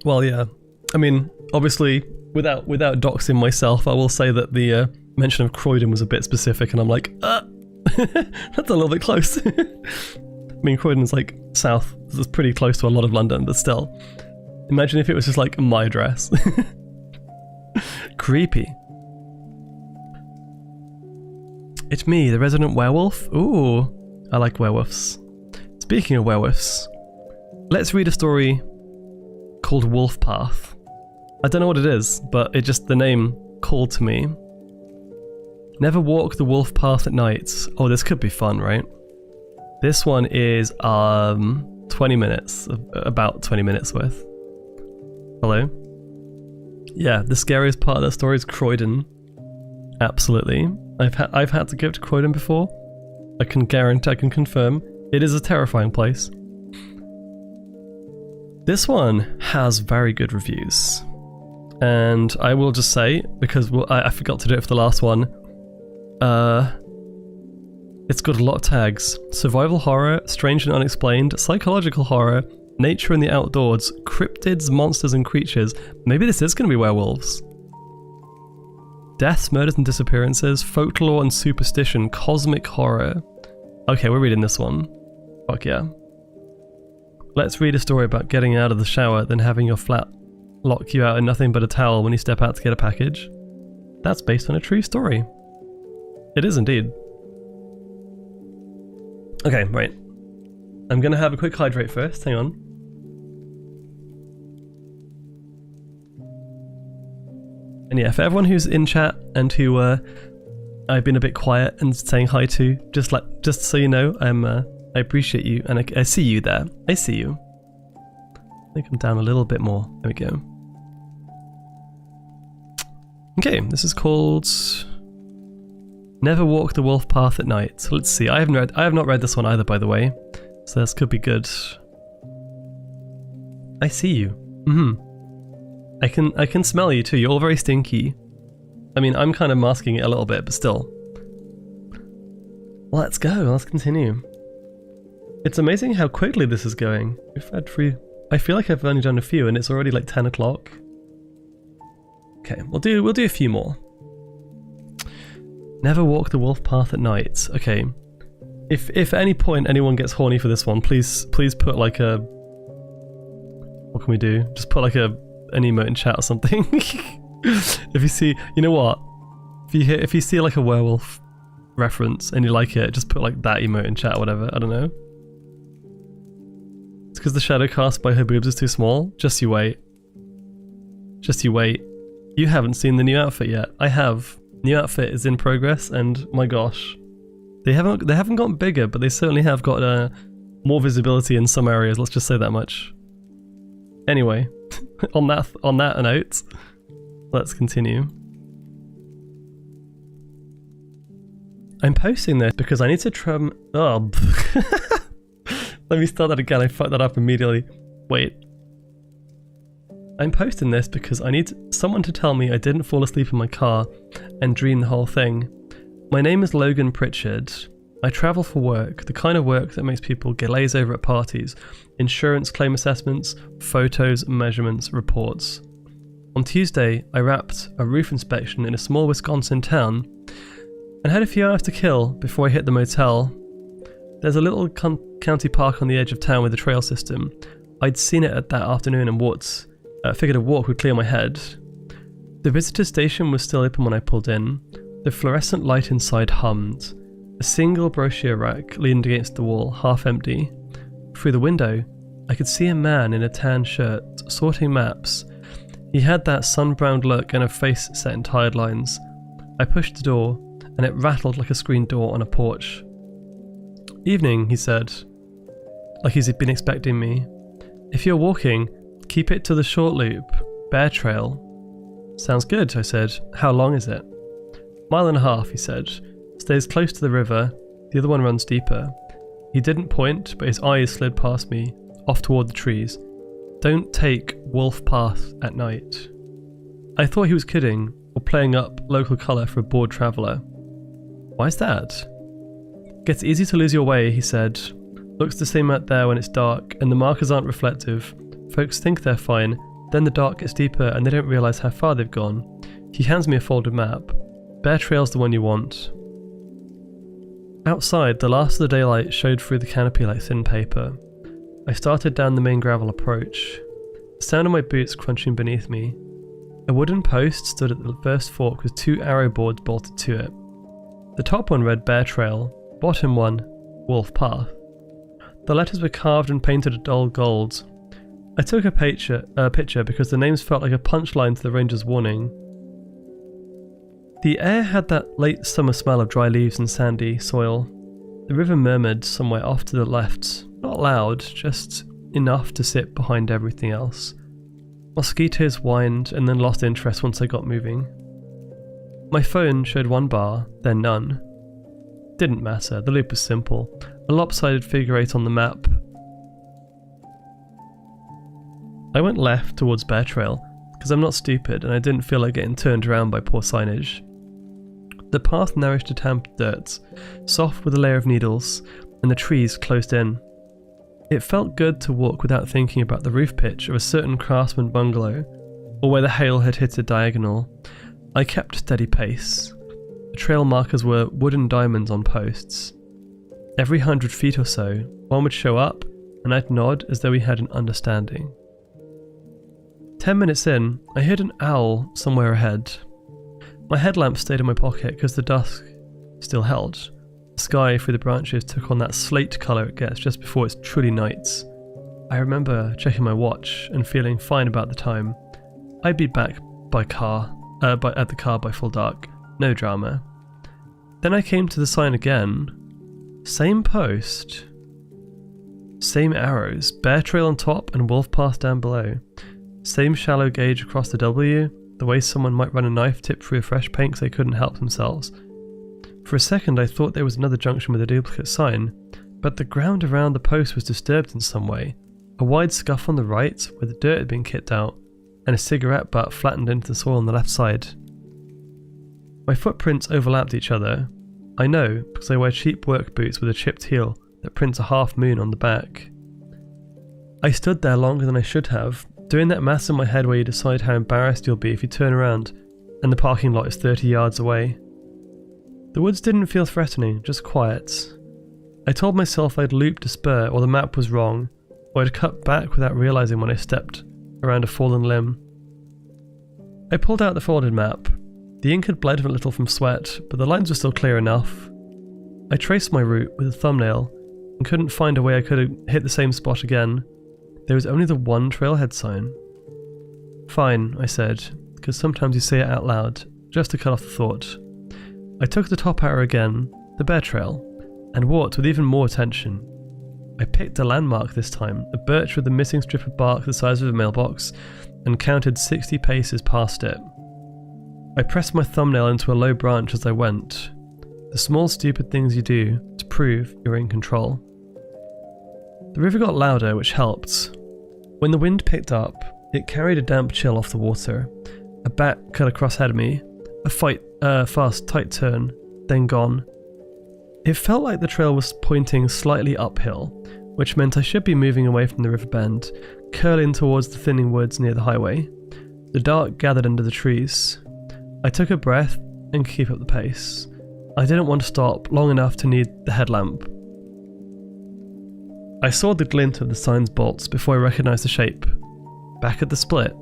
Well, yeah. I mean, Obviously, without doxing myself, I will say that the mention of Croydon was a bit specific, and I'm like, that's a little bit close. I mean, Croydon's like south, so it's pretty close to a lot of London, but still. Imagine if it was just like my address. Creepy. It's me, the resident werewolf. Ooh, I like werewolves. Speaking of werewolves, let's read a story called Wolf Path. I don't know what it is, but it just, the name called to me. Never walk the wolf path at night. Oh, this could be fun, right? This one is 20 minutes, about 20 minutes worth. Hello? Yeah, the scariest part of that story is Croydon. Absolutely. I've had to go to Croydon before. I can guarantee, I can confirm, it is a terrifying place. This one has very good reviews. And I will just say, because I forgot to do it for the last one, it's got a lot of tags. Survival horror, strange and unexplained, psychological horror, nature and the outdoors, cryptids, monsters and creatures. Maybe this is going to be werewolves. Deaths, murders and disappearances, folklore and superstition, cosmic horror. Okay, we're reading this one. Fuck yeah. Let's read a story about getting out of the shower, then having your flat lock you out in nothing but a towel when you step out to get a package. That's based on a true story. It is indeed. Okay, right. I'm gonna have a quick hydrate first, hang on. And yeah, for everyone who's in chat and who I've been a bit quiet and saying hi to, just so you know, I appreciate you, and I see you there. I see you. Let me come down a little bit more. There we go. Okay, this is called Never Walk the Wolf Path at Night. So let's see. I have not read this one either, by the way. So this could be good. I see you. I can smell you too. You're all very stinky. I mean, I'm kind of masking it a little bit, but still. Let's go. Let's continue. It's amazing how quickly this is going. We've had 3. I feel like I've only done a few, and it's already like 10 o'clock. Okay, we'll do a few more. Never walk the wolf path at night. Okay, if at any point anyone gets horny for this one, please put like a. What can we do? Just put like an emote in chat or something. If you see, you know what? If you see like a werewolf reference and you like it, just put like that emote in chat or whatever. I don't know. It's because the shadow cast by her boobs is too small. Just you wait. Just you wait. You haven't seen the new outfit yet. I have. New outfit is in progress, and my gosh, they haven't gotten bigger, but they certainly have got more visibility in some areas. Let's just say that much. Anyway, on that note, let's continue. I'm posting this because I need to trim. Oh, let me start that again. I fucked that up immediately. Wait. I'm posting this because I need someone to tell me I didn't fall asleep in my car and dream the whole thing. My name is Logan Pritchard. I travel for work, the kind of work that makes people glaze over at parties, insurance claim assessments, photos, measurements, reports. On Tuesday, I wrapped a roof inspection in a small Wisconsin town and had a few hours to kill before I hit the motel. There's a little county park on the edge of town with a trail system. I'd seen it that afternoon and figured a walk would clear my head. The visitor station was still open when I pulled in. The fluorescent light inside hummed. A single brochure rack leaned against the wall, half empty. Through the window, I could see a man in a tan shirt, sorting maps. He had that sun-browned look and a face set in tired lines. I pushed the door, and it rattled like a screen door on a porch. Evening, he said, like he'd been expecting me. If you're walking, keep it to the short loop, bear trail. Sounds good, I said. How long is it? 1.5 miles, he said. Stays close to the river, the other one runs deeper. He didn't point, but his eyes slid past me, off toward the trees. Don't take Wolf Path at night. I thought he was kidding, or playing up local colour for a bored traveller. Why's that? Gets easy to lose your way, he said. Looks the same out there when it's dark, and the markers aren't reflective. Folks think they're fine, Then the dark gets deeper and they don't realise how far they've gone. He hands me a folded map. Bear Trail's the one you want. Outside, the last of the daylight showed through the canopy like thin paper. I started down the main gravel approach. The sound of my boots crunching beneath me. A wooden post stood at the first fork with 2 arrow boards bolted to it. The top one read Bear Trail, bottom one, Wolf Path. The letters were carved and painted a dull gold. I took a picture because the names felt like a punchline to the ranger's warning. The air had that late summer smell of dry leaves and sandy soil. The river murmured somewhere off to the left, not loud, just enough to sit behind everything else. Mosquitoes whined and then lost interest once I got moving. My phone showed 1 bar, then none. Didn't matter, the loop was simple. A lopsided figure 8 on the map. I went left towards Bear Trail, because I'm not stupid and I didn't feel like getting turned around by poor signage. The path nourished a damp dirt, soft with a layer of needles, and the trees closed in. It felt good to walk without thinking about the roof pitch of a certain craftsman bungalow, or where the hail had hit a diagonal. I kept steady pace. The trail markers were wooden diamonds on posts. Every 100 feet or so, one would show up, and I'd nod as though we had an understanding. 10 minutes in, I heard an owl somewhere ahead. My headlamp stayed in my pocket because the dusk still held. The sky through the branches took on that slate colour it gets just before it's truly night. I remember checking my watch and feeling fine about the time. I'd be back at the car by full dark. No drama. Then I came to the sign again. Same post. Same arrows. Bear Trail on top and Wolf Path down below. Same shallow gauge across the W. The way someone might run a knife tip through a fresh paint because they couldn't help themselves. For a second I thought there was another junction with a duplicate sign, but the ground around the post was disturbed in some way. A wide scuff on the right where the dirt had been kicked out, and a cigarette butt flattened into the soil on the left side. My footprints overlapped each other. I know because I wear cheap work boots with a chipped heel that prints a half moon on the back. I stood there longer than I should have, doing that math in my head where you decide how embarrassed you'll be if you turn around and the parking lot is 30 yards away. The woods didn't feel threatening, just quiet. I told myself I'd looped a spur or the map was wrong, or I'd cut back without realising when I stepped around a fallen limb. I pulled out the folded map. The ink had bled a little from sweat, but the lines were still clear enough. I traced my route with a thumbnail and couldn't find a way I could have hit the same spot again. There was only the one trailhead sign. Fine, I said, because sometimes you say it out loud, just to cut off the thought. I took the top arrow again, the Bear Trail, and walked with even more attention. I picked a landmark this time, a birch with a missing strip of bark the size of a mailbox, and counted 60 paces past it. I pressed my thumbnail into a low branch as I went. The small stupid things you do to prove you're in control. The river got louder, which helped. When the wind picked up, it carried a damp chill off the water. A bat cut across ahead of me, a fast, tight turn, then gone. It felt like the trail was pointing slightly uphill, which meant I should be moving away from the river bend, curling towards the thinning woods near the highway. The dark gathered under the trees. I took a breath and keep up the pace. I didn't want to stop long enough to need the headlamp. I saw the glint of the sign's bolts before I recognised the shape. Back at the split.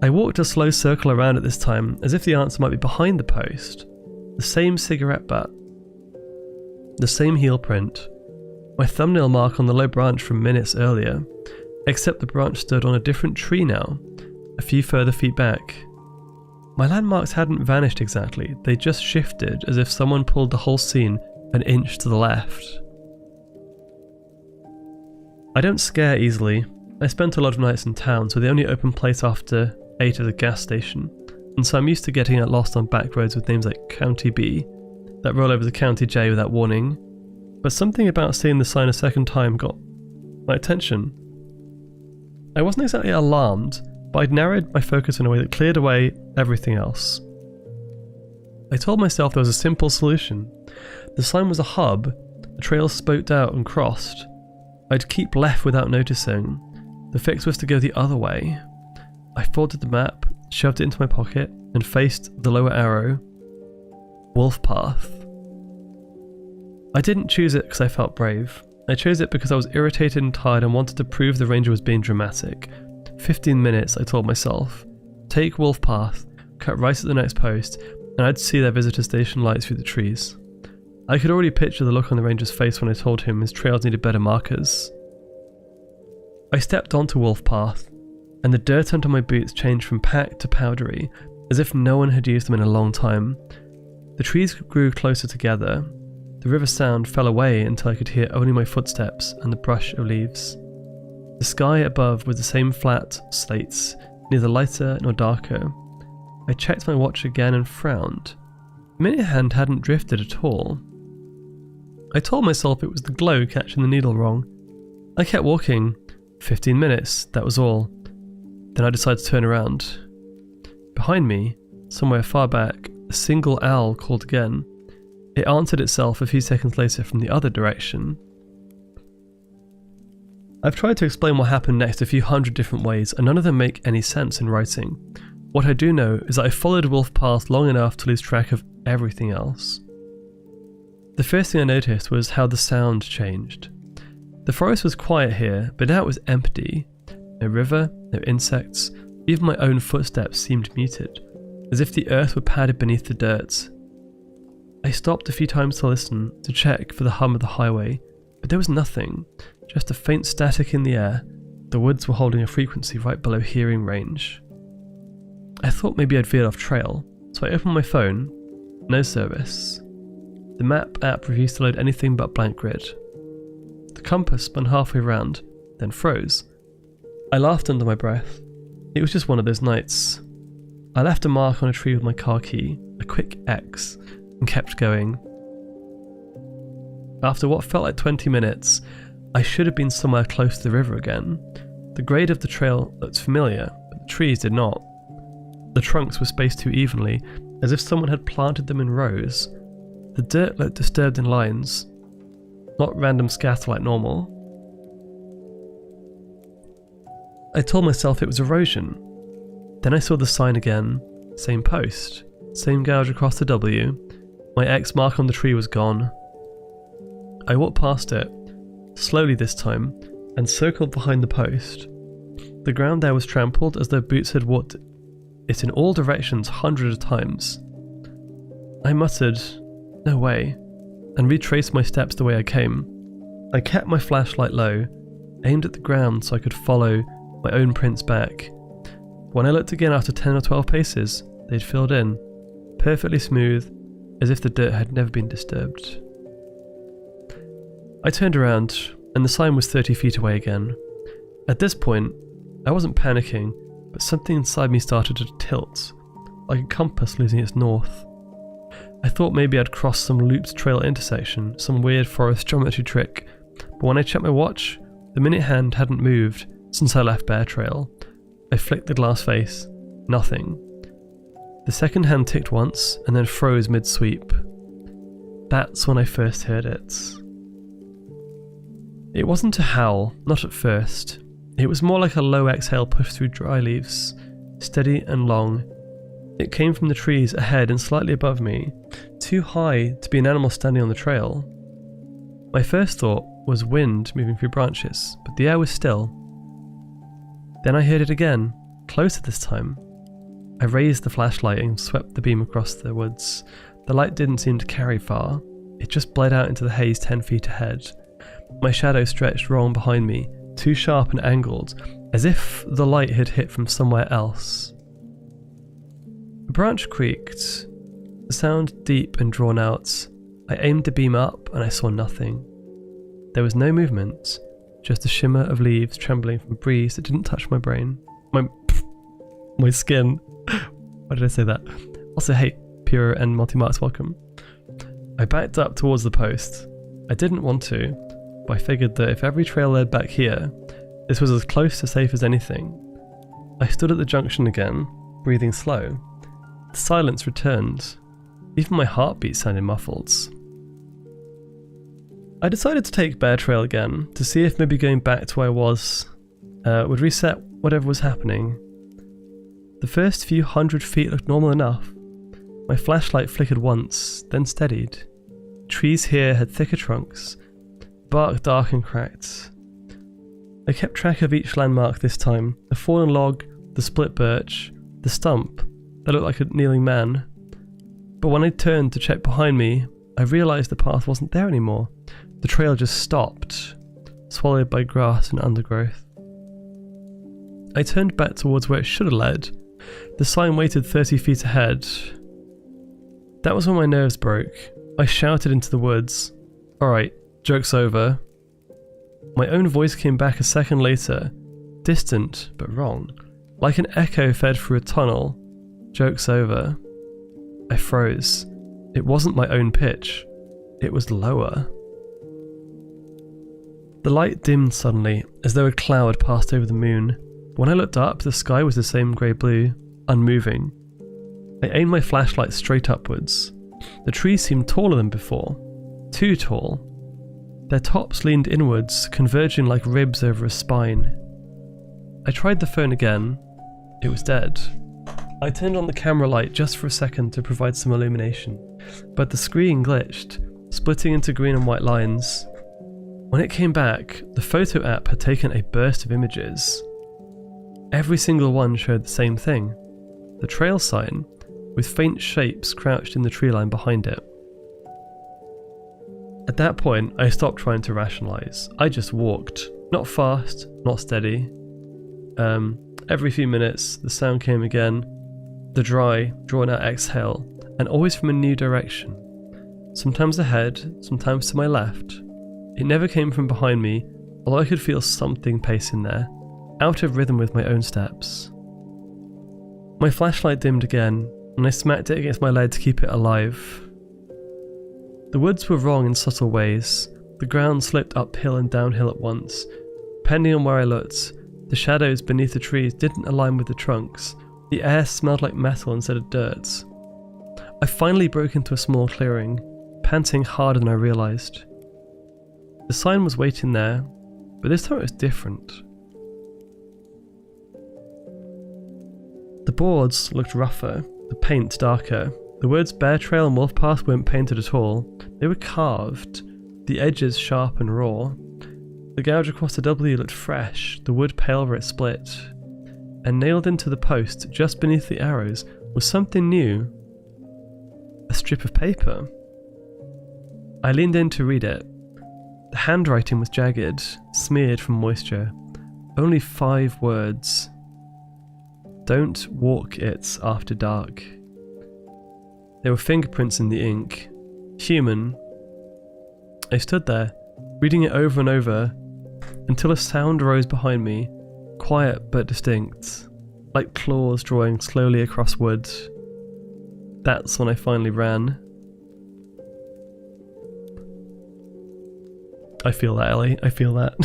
I walked a slow circle around it this time, as if the answer might be behind the post. The same cigarette butt. The same heel print. My thumbnail mark on the low branch from minutes earlier, except the branch stood on a different tree now, a few further feet back. My landmarks hadn't vanished exactly, they just shifted as if someone pulled the whole scene an inch to the left. I don't scare easily. I spent a lot of nights in town, so the only open place after 8 is a gas station, and so I'm used to getting lost on back roads with names like County B that roll over to County J without warning, but something about seeing the sign a second time got my attention. I wasn't exactly alarmed, but I'd narrowed my focus in a way that cleared away everything else. I told myself there was a simple solution. The sign was a hub, the trail spoked out and crossed. I'd keep left without noticing. The fix was to go the other way. I folded the map, shoved it into my pocket, and faced the lower arrow. Wolf Path. I didn't choose it because I felt brave. I chose it because I was irritated and tired and wanted to prove the ranger was being dramatic. 15 minutes, I told myself. Take Wolf Path, cut right at the next post, and I'd see their visitor station lights through the trees. I could already picture the look on the ranger's face when I told him his trails needed better markers. I stepped onto Wolf Path, and the dirt under my boots changed from packed to powdery, as if no one had used them in a long time. The trees grew closer together. The river sound fell away until I could hear only my footsteps and the brush of leaves. The sky above was the same flat slates, neither lighter nor darker. I checked my watch again and frowned. The minute hand hadn't drifted at all. I told myself it was the glow catching the needle wrong. I kept walking. 15 minutes, that was all. Then I decided to turn around. Behind me, somewhere far back, a single owl called again. It answered itself a few seconds later from the other direction. I've tried to explain what happened next a few hundred different ways, and none of them make any sense in writing. What I do know is that I followed Wolf Path long enough to lose track of everything else. The first thing I noticed was how the sound changed. The forest was quiet here, but now it was empty. No river, no insects, even my own footsteps seemed muted, as if the earth were padded beneath the dirt. I stopped a few times to listen, to check for the hum of the highway, but there was nothing, just a faint static in the air. The woods were holding a frequency right below hearing range. I thought maybe I'd veered off trail, so I opened my phone. No service. The map app refused to load anything but blank grid. The compass spun halfway round, then froze. I laughed under my breath. It was just one of those nights. I left a mark on a tree with my car key, a quick X, and kept going. After what felt like 20 minutes, I should have been somewhere close to the river again. The grade of the trail looked familiar, but the trees did not. The trunks were spaced too evenly, as if someone had planted them in rows. The dirt looked disturbed in lines, not random scatter like normal. I told myself it was erosion. Then I saw the sign again. Same post, same gouge across the W. My X mark on the tree was gone. I walked past it, slowly this time, and circled behind the post. The ground there was trampled as though boots had walked it in all directions hundreds of times. I muttered, "No way," and retraced my steps the way I came. I kept my flashlight low, aimed at the ground so I could follow my own prints back. When I looked again after 10 or 12 paces, they'd filled in, perfectly smooth, as if the dirt had never been disturbed. I turned around, and the sign was 30 feet away again. At this point, I wasn't panicking, but something inside me started to tilt, like a compass losing its north. I thought maybe I'd crossed some looped trail intersection, some weird forest geometry trick, but when I checked my watch, the minute hand hadn't moved since I left Bear Trail. I flicked the glass face. Nothing. The second hand ticked once, and then froze mid-sweep. That's when I first heard it. It wasn't a howl, not at first. It was more like a low exhale pushed through dry leaves, steady and long. It came from the trees ahead and slightly above me, too high to be an animal standing on the trail. My first thought was wind moving through branches, but the air was still. Then I heard it again, closer this time. I raised the flashlight and swept the beam across the woods. The light didn't seem to carry far. It just bled out into the haze 10 feet ahead. My shadow stretched wrong behind me, too sharp and angled, as if the light had hit from somewhere else. A branch creaked, the sound deep and drawn out. I aimed the beam up and I saw nothing. There was no movement, just a shimmer of leaves trembling from a breeze that didn't touch my brain. My skin. Why did I say that? Also, hey, Pure and Multi-Marks, welcome. I backed up towards the post. I didn't want to, but I figured that if every trail led back here, this was as close to safe as anything. I stood at the junction again, breathing slow. The silence returned. Even my heartbeat sounded muffled. I decided to take Bear Trail again, to see if maybe going back to where I was would reset whatever was happening. The first few 100 feet looked normal enough. My flashlight flickered once, then steadied. Trees here had thicker trunks, bark dark and cracked. I kept track of each landmark this time, the fallen log, the split birch, the stump that looked like a kneeling man. But when I turned to check behind me, I realised the path wasn't there anymore. The trail just stopped, swallowed by grass and undergrowth. I turned back towards where it should have led. The sign waited 30 feet ahead. That was when my nerves broke. I shouted into the woods, "Alright, joke's over." My own voice came back a second later, distant but wrong, like an echo fed through a tunnel. "Joke's over." I froze. It wasn't my own pitch. It was lower. The light dimmed suddenly, as though a cloud passed over the moon. When I looked up, the sky was the same grey-blue, unmoving. I aimed my flashlight straight upwards. The trees seemed taller than before. Too tall. Their tops leaned inwards, converging like ribs over a spine. I tried the phone again. It was dead. I turned on the camera light just for a second to provide some illumination, but the screen glitched, splitting into green and white lines. When it came back, the photo app had taken a burst of images. Every single one showed the same thing. The trail sign, with faint shapes crouched in the tree line behind it. At that point, I stopped trying to rationalise. I just walked. Not fast, not steady. Every few minutes, the sound came again. The dry, drawn-out exhale, and always from a new direction. Sometimes ahead, sometimes to my left. It never came from behind me, although I could feel something pacing there, out of rhythm with my own steps. My flashlight dimmed again, and I smacked it against my leg to keep it alive. The woods were wrong in subtle ways. The ground slipped uphill and downhill at once. Depending on where I looked, the shadows beneath the trees didn't align with the trunks. The air smelled like metal instead of dirt. I finally broke into a small clearing, panting harder than I realised. The sign was waiting there, but this time it was different. The boards looked rougher, the paint darker. The words Bear Trail and Wolf Path weren't painted at all. They were carved, the edges sharp and raw. The gouge across the W looked fresh, the wood pale where it split. And nailed into the post, just beneath the arrows, was something new. A strip of paper. I leaned in to read it. The handwriting was jagged, smeared from moisture. Only 5 words. Don't walk it after dark. There were fingerprints in the ink. Human. I stood there, reading it over and over, until a sound rose behind me, quiet but distinct, like claws drawing slowly across wood. That's when I finally ran. I feel that, Ellie. I feel that.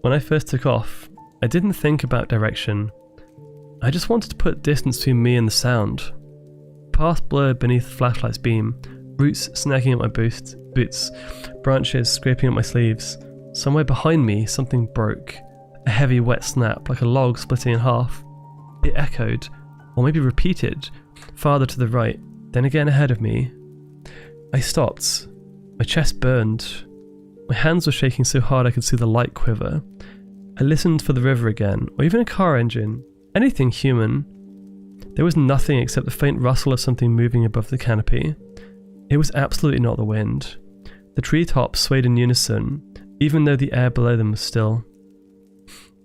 When I first took off, I didn't think about direction. I just wanted to put distance between me and the sound. Path blurred beneath the flashlight's beam, roots snagging at my boots, branches scraping at my sleeves. Somewhere behind me, something broke. A heavy, wet snap, like a log splitting in half. It echoed, or maybe repeated, farther to the right, then again ahead of me. I stopped. My chest burned. My hands were shaking so hard I could see the light quiver. I listened for the river again, or even a car engine. Anything human. There was nothing except the faint rustle of something moving above the canopy. It was absolutely not the wind. The treetops swayed in unison, even though the air below them was still.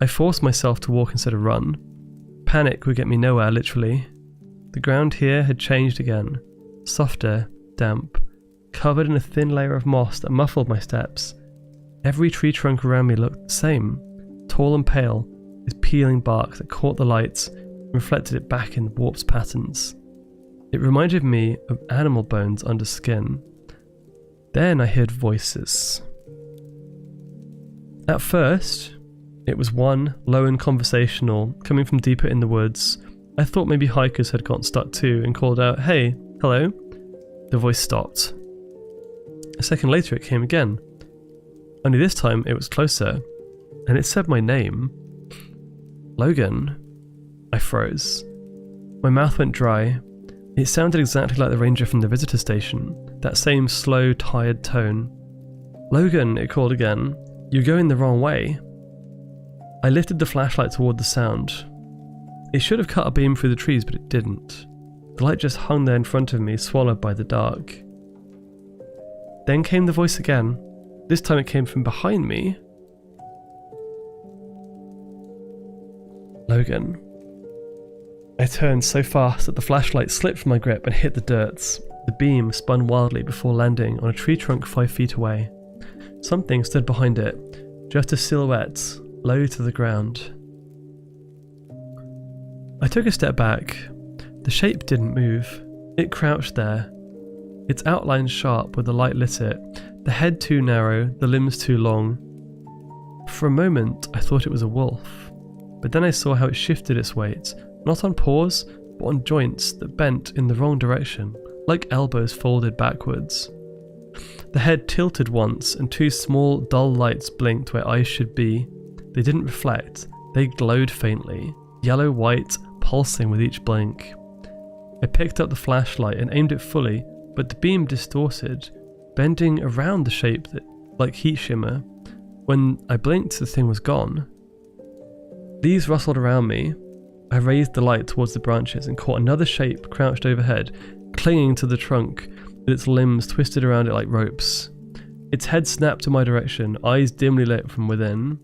I forced myself to walk instead of run. Panic would get me nowhere, literally. The ground here had changed again. Softer, damp, covered in a thin layer of moss that muffled my steps. Every tree trunk around me looked the same, tall and pale, with peeling bark that caught the light and reflected it back in warped patterns. It reminded me of animal bones under skin. Then I heard voices. At first, it was one, low and conversational, coming from deeper in the woods. I thought maybe hikers had gotten stuck too and called out, "Hey, hello." The voice stopped. A second later it came again. Only this time it was closer, and it said my name. Logan. I froze. My mouth went dry. It sounded exactly like the ranger from the visitor station, that same slow, tired tone. "Logan," it called again. "You're going the wrong way." I lifted the flashlight toward the sound. It should have cut a beam through the trees, but it didn't. The light just hung there in front of me, swallowed by the dark. Then came the voice again. This time it came from behind me. "Logan." I turned so fast that the flashlight slipped from my grip and hit the dirt. The beam spun wildly before landing on a tree trunk 5 feet away. Something stood behind it, just a silhouette, low to the ground. I took a step back. The shape didn't move. It crouched there, its outline sharp where the light lit it, the head too narrow, the limbs too long. For a moment, I thought it was a wolf, but then I saw how it shifted its weight, not on paws, but on joints that bent in the wrong direction, like elbows folded backwards. The head tilted once, and 2 small, dull lights blinked where eyes should be. They didn't reflect, they glowed faintly, yellow-white, pulsing with each blink. I picked up the flashlight and aimed it fully, but the beam distorted, bending around the shape like heat shimmer. When I blinked, the thing was gone. Leaves rustled around me. I raised the light towards the branches and caught another shape crouched overhead, clinging to the trunk, with its limbs twisted around it like ropes. Its head snapped in my direction, eyes dimly lit from within.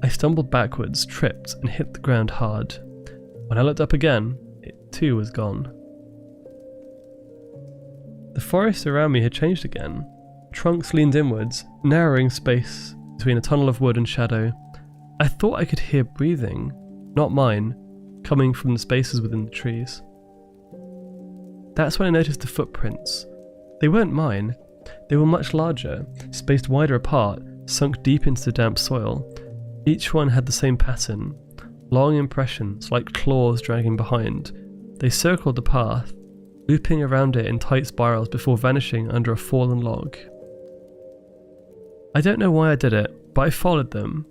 I stumbled backwards, tripped, and hit the ground hard. When I looked up again, it too was gone. The forest around me had changed again. Trunks leaned inwards, narrowing space between a tunnel of wood and shadow. I thought I could hear breathing, not mine, coming from the spaces within the trees. That's when I noticed the footprints. They weren't mine. They were much larger, spaced wider apart, sunk deep into the damp soil. Each one had the same pattern, long impressions like claws dragging behind. They circled the path, looping around it in tight spirals before vanishing under a fallen log. I don't know why I did it, but I followed them.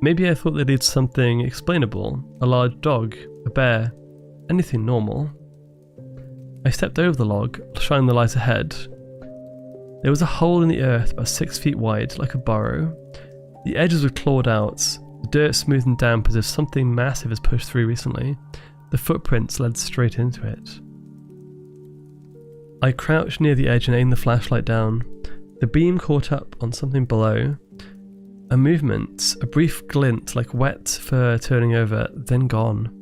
Maybe I thought they'd lead to something explainable, a large dog, a bear, anything normal. I stepped over the log, shining the light ahead. There was a hole in the earth about 6 feet wide, like a burrow. The edges were clawed out, the dirt smooth and damp as if something massive has pushed through recently. The footprints led straight into it. I crouched near the edge and aimed the flashlight down. The beam caught up on something below. A movement, a brief glint like wet fur turning over, then gone.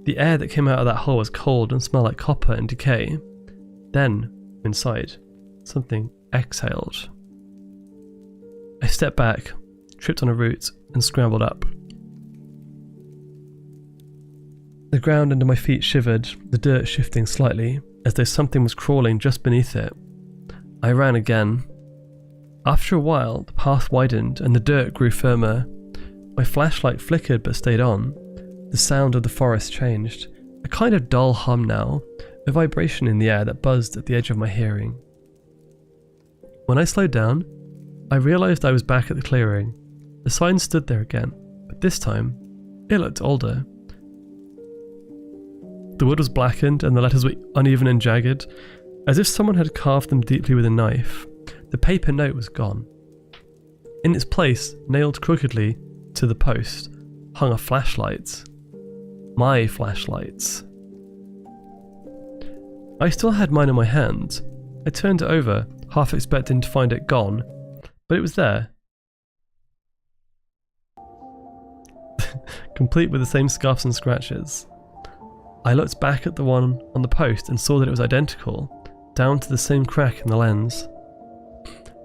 The air that came out of that hole was cold and smelled like copper and decay. Then, inside, something exhaled. I stepped back, tripped on a root, and scrambled up. The ground under my feet shivered, the dirt shifting slightly, as though something was crawling just beneath it. I ran again. After a while, the path widened and the dirt grew firmer. My flashlight flickered but stayed on. The sound of the forest changed. A kind of dull hum now, a vibration in the air that buzzed at the edge of my hearing. When I slowed down, I realised I was back at the clearing. The sign stood there again, but this time, it looked older. The wood was blackened and the letters were uneven and jagged, as if someone had carved them deeply with a knife. The paper note was gone. In its place, nailed crookedly to the post, hung a flashlight. My flashlight. I still had mine in my hand. I turned it over, half expecting to find it gone, but it was there. Complete with the same scuffs and scratches. I looked back at the one on the post and saw that it was identical, down to the same crack in the lens.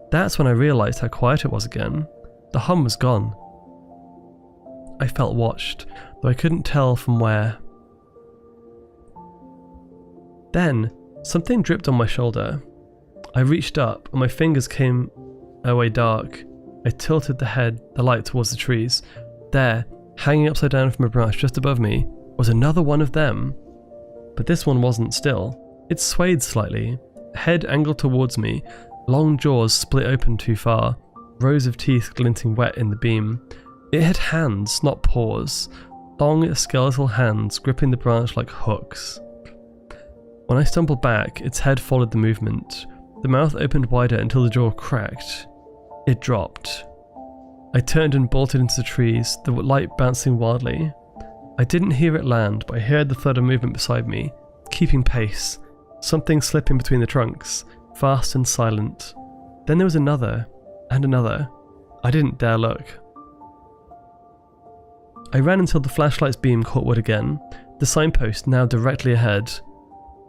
That's when I realised how quiet it was again. The hum was gone. I felt watched, though I couldn't tell from where. Then, something dripped on my shoulder. I reached up, and my fingers came away dark. I tilted the light towards the trees. There, hanging upside down from a branch just above me, was another one of them. But this one wasn't still. It swayed slightly, head angled towards me, long jaws split open too far, rows of teeth glinting wet in the beam. It had hands, not paws, long skeletal hands gripping the branch like hooks. When I stumbled back, its head followed the movement. The mouth opened wider until the jaw cracked. It dropped. I turned and bolted into the trees, the light bouncing wildly. I didn't hear it land, but I heard the thud of movement beside me, keeping pace, something slipping between the trunks, fast and silent. Then there was another, and another. I didn't dare look. I ran until the flashlight's beam caught wood again, the signpost now directly ahead.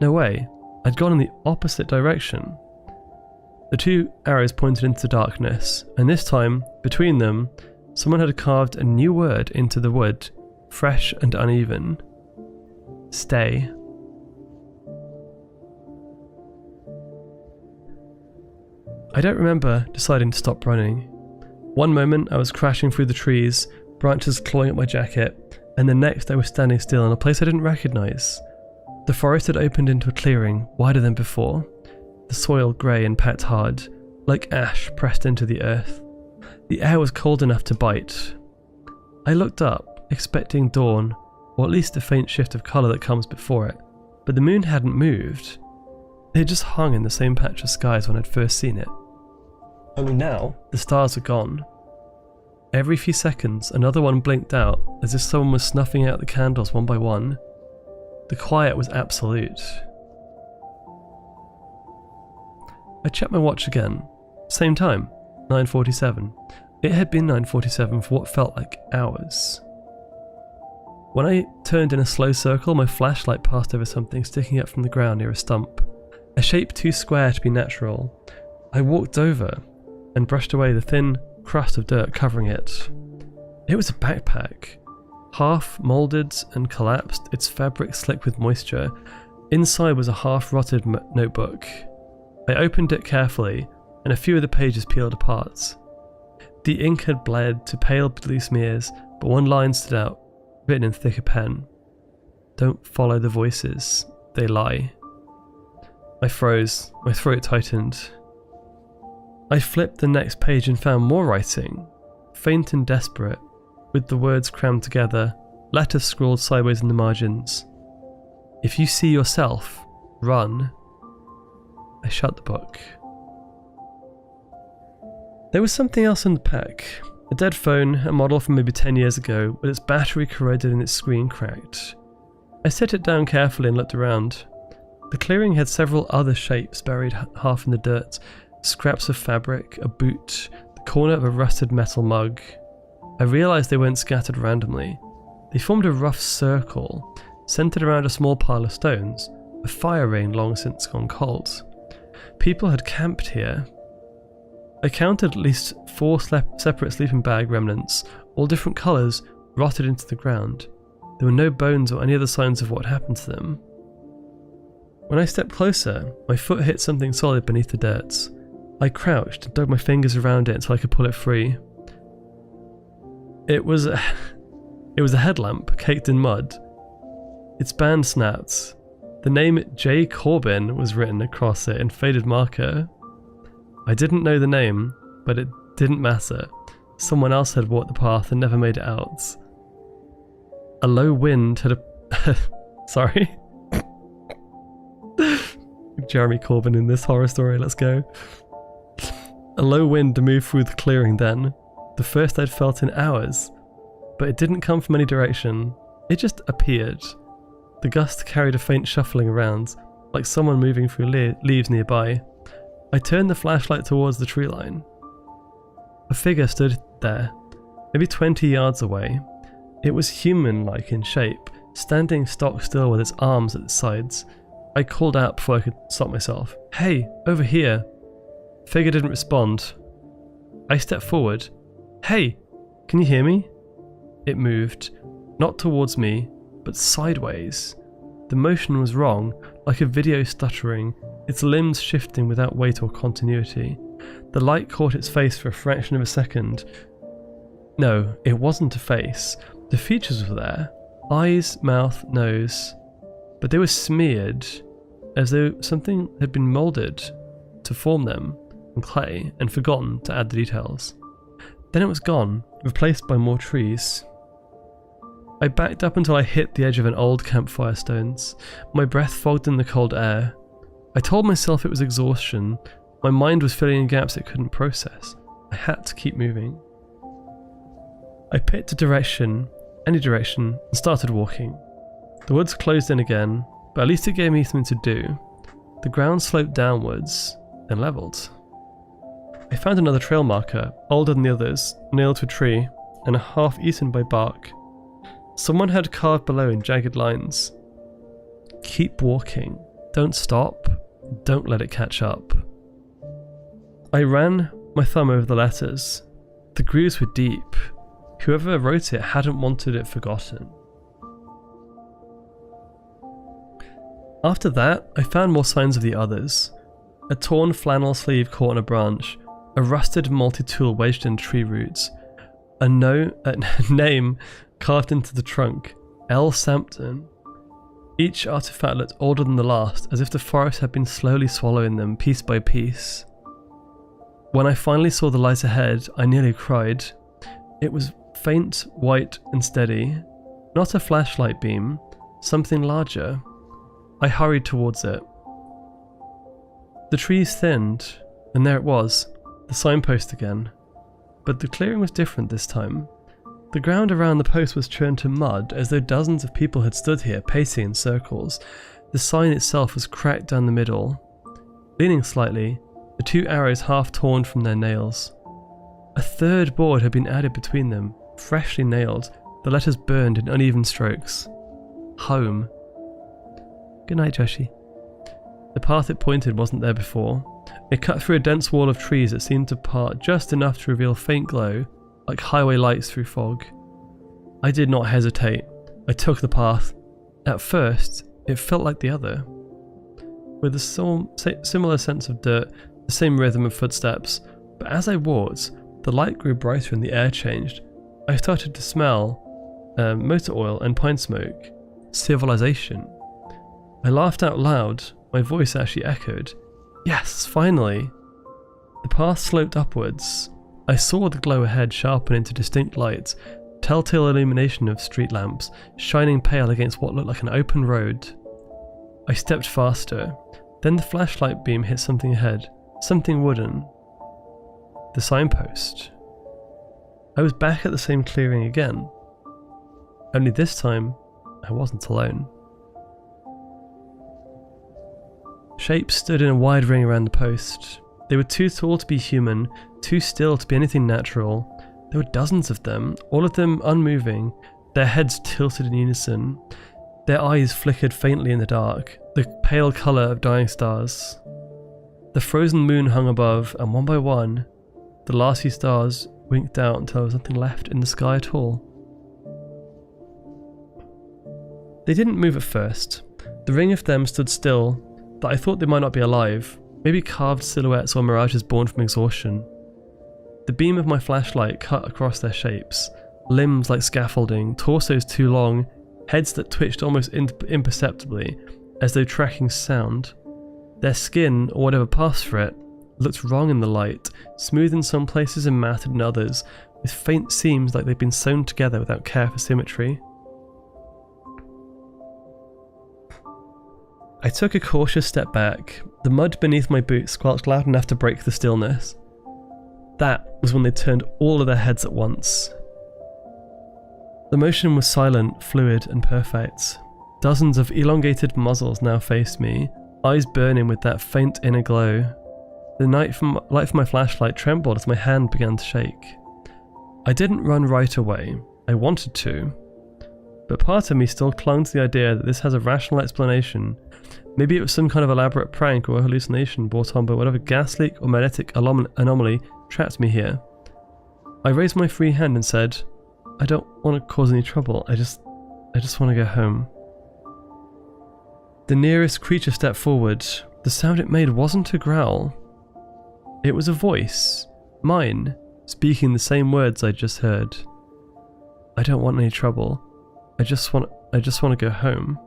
No way, I'd gone in the opposite direction. The two arrows pointed into the darkness, and this time, between them, someone had carved a new word into the wood, fresh and uneven. Stay. I don't remember deciding to stop running. One moment I was crashing through the trees, branches clawing at my jacket, and the next I was standing still in a place I didn't recognise. The forest had opened into a clearing, wider than before, the soil grey and packed hard, like ash pressed into the earth. The air was cold enough to bite. I looked up, expecting dawn, or at least a faint shift of colour that comes before it, but the moon hadn't moved. It had just hung in the same patch of sky as when I'd first seen it. Only now, the stars were gone. Every few seconds, another one blinked out, as if someone was snuffing out the candles one by one. The quiet was absolute. I checked my watch again. Same time, 9:47. It had been 9:47 for what felt like hours. When I turned in a slow circle, my flashlight passed over something sticking up from the ground near a stump. A shape too square to be natural. I walked over and brushed away the thin crust of dirt covering it. It was a backpack, half moulded and collapsed, its fabric slick with moisture. Inside was a half-rotted notebook. I opened it carefully, and a few of the pages peeled apart. The ink had bled to pale blue smears, but one line stood out, written in thicker pen. Don't follow the voices, they lie. I froze, my throat tightened. I flipped the next page and found more writing, faint and desperate, with the words crammed together, letters scrawled sideways in the margins. If you see yourself, run. I shut the book. There was something else in the pack. A dead phone, a model from maybe 10 years ago, with its battery corroded and its screen cracked. I set it down carefully and looked around. The clearing had several other shapes buried half in the dirt, scraps of fabric, a boot, the corner of a rusted metal mug. I realised they weren't scattered randomly. They formed a rough circle, centred around a small pile of stones, a fire ring long since gone cold. People had camped here. I counted at least 4 separate sleeping bag remnants, all different colours, rotted into the ground. There were no bones or any other signs of what happened to them. When I stepped closer, my foot hit something solid beneath the dirt. I crouched and dug my fingers around it until I could pull it free. It was a headlamp caked in mud. Its band snapped. The name J. Corbin was written across it in faded marker. I didn't know the name, but it didn't matter. Someone else had walked the path and never made it out. A low wind had sorry. Jeremy Corbyn in this horror story, let's go. A low wind moved through the clearing then, the first I'd felt in hours, but it didn't come from any direction, it just appeared. The gust carried a faint shuffling around, like someone moving through leaves nearby. I turned the flashlight towards the tree line. A figure stood there, maybe 20 yards away. It was human-like in shape, standing stock still with its arms at its sides. I called out before I could stop myself. Hey, over here. Figure didn't respond. I stepped forward. Hey, can you hear me? It moved, not towards me, but sideways. The motion was wrong, like a video stuttering, its limbs shifting without weight or continuity. The light caught its face for a fraction of a second. No, it wasn't a face. The features were there. Eyes, mouth, nose. But they were smeared, as though something had been moulded to form them from clay and forgotten to add the details. Then it was gone, replaced by more trees. I backed up until I hit the edge of an old campfire stones. My breath fogged in the cold air. I told myself it was exhaustion. My mind was filling in gaps it couldn't process. I had to keep moving. I picked a direction, any direction, and started walking. The woods closed in again, but at least it gave me something to do. The ground sloped downwards, then levelled. I found another trail marker, older than the others, nailed to a tree, and half eaten by bark. Someone had carved below in jagged lines. Keep walking. Don't stop. Don't let it catch up. I ran my thumb over the letters. The grooves were deep. Whoever wrote it hadn't wanted it forgotten. After that, I found more signs of the others. A torn flannel sleeve caught on a branch, a rusted multi-tool wedged in tree roots, a name carved into the trunk, L. Sampton. Each artifact looked older than the last, as if the forest had been slowly swallowing them piece by piece. When I finally saw the light ahead, I nearly cried. It was faint, white and steady, not a flashlight beam, something larger. I hurried towards it. The trees thinned, and there it was, the signpost again. But the clearing was different this time. The ground around the post was churned to mud, as though dozens of people had stood here, pacing in circles. The sign itself was cracked down the middle. Leaning slightly, the two arrows half torn from their nails. A third board had been added between them, freshly nailed, the letters burned in uneven strokes. Home. Good night, Joshi. The path it pointed wasn't there before. It cut through a dense wall of trees that seemed to part just enough to reveal faint glow, like highway lights through fog. I did not hesitate. I took the path. At first, it felt like the other. With a similar sense of dirt, the same rhythm of footsteps, but as I walked, the light grew brighter and the air changed. I started to smell motor oil and pine smoke. Civilization. I laughed out loud. My voice actually echoed. Yes, finally! The path sloped upwards. I saw the glow ahead sharpen into distinct light, telltale illumination of street lamps, shining pale against what looked like an open road. I stepped faster. Then the flashlight beam hit something ahead, something wooden. The signpost. I was back at the same clearing again. Only this time, I wasn't alone. Shapes stood in a wide ring around the post. They were too tall to be human, too still to be anything natural. There were dozens of them, all of them unmoving, their heads tilted in unison. Their eyes flickered faintly in the dark, the pale colour of dying stars. The frozen moon hung above, and one by one, the last few stars winked out until there was nothing left in the sky at all. They didn't move at first. The ring of them stood still, but I thought they might not be alive, maybe carved silhouettes or mirages born from exhaustion. The beam of my flashlight cut across their shapes, limbs like scaffolding, torsos too long, heads that twitched almost imperceptibly, as though tracking sound. Their skin, or whatever passed for it, looked wrong in the light, smooth in some places and matted in others, with faint seams like they'd been sewn together without care for symmetry. I took a cautious step back. The mud beneath my boots squelched loud enough to break the stillness. That was when they turned all of their heads at once. The motion was silent, fluid, and perfect. Dozens of elongated muzzles now faced me, eyes burning with that faint inner glow. The light from my flashlight trembled as my hand began to shake. I didn't run right away. I wanted to. But part of me still clung to the idea that this has a rational explanation. Maybe it was some kind of elaborate prank or hallucination brought on by whatever gas leak or magnetic anomaly trapped me here. I raised my free hand and said, I don't want to cause any trouble, I just want to go home. The nearest creature stepped forward. The sound it made wasn't a growl. It was a voice, mine, speaking the same words I'd just heard. I don't want any trouble. I just want to go home.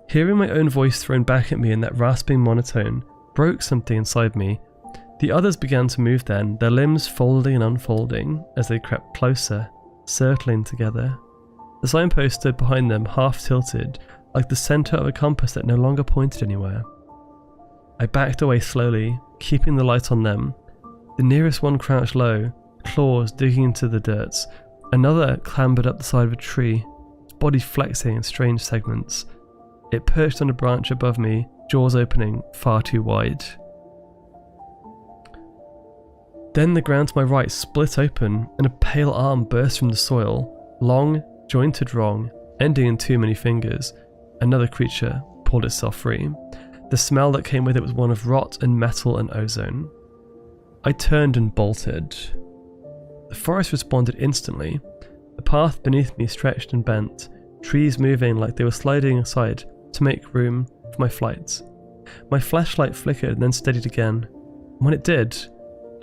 Hearing my own voice thrown back at me in that rasping monotone broke something inside me. The others began to move then, their limbs folding and unfolding as they crept closer, circling together. The signpost stood behind them, half tilted, like the centre of a compass that no longer pointed anywhere. I backed away slowly, keeping the light on them. The nearest one crouched low, claws digging into the dirt. Another clambered up the side of a tree, its body flexing in strange segments. It perched on a branch above me, jaws opening far too wide. Then the ground to my right split open, and a pale arm burst from the soil, long, jointed wrong, ending in too many fingers. Another creature pulled itself free. The smell that came with it was one of rot and metal and ozone. I turned and bolted. The forest responded instantly. The path beneath me stretched and bent, trees moving like they were sliding aside to make room for my flight. My flashlight flickered and then steadied again. When it did,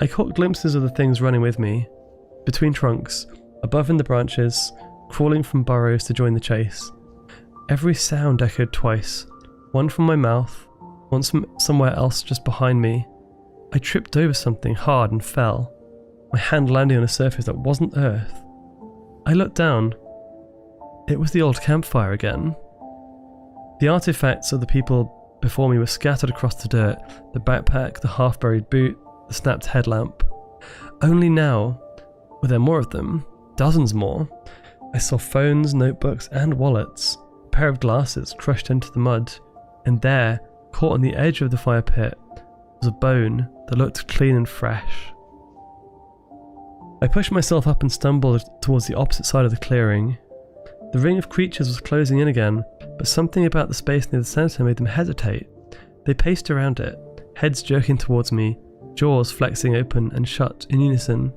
I caught glimpses of the things running with me, between trunks, above in the branches, crawling from burrows to join the chase. Every sound echoed twice, one from my mouth, one from somewhere else just behind me. I tripped over something hard and fell, my hand landing on a surface that wasn't earth. I looked down. It was the old campfire again. The artifacts of the people before me were scattered across the dirt, the backpack, the half-buried boot, the snapped headlamp. Only now were there more of them, dozens more. I saw phones, notebooks, and wallets, a pair of glasses crushed into the mud, and there, caught on the edge of the fire pit, was a bone that looked clean and fresh. I pushed myself up and stumbled towards the opposite side of the clearing. The ring of creatures was closing in again, but something about the space near the centre made them hesitate. They paced around it, heads jerking towards me, jaws flexing open and shut in unison.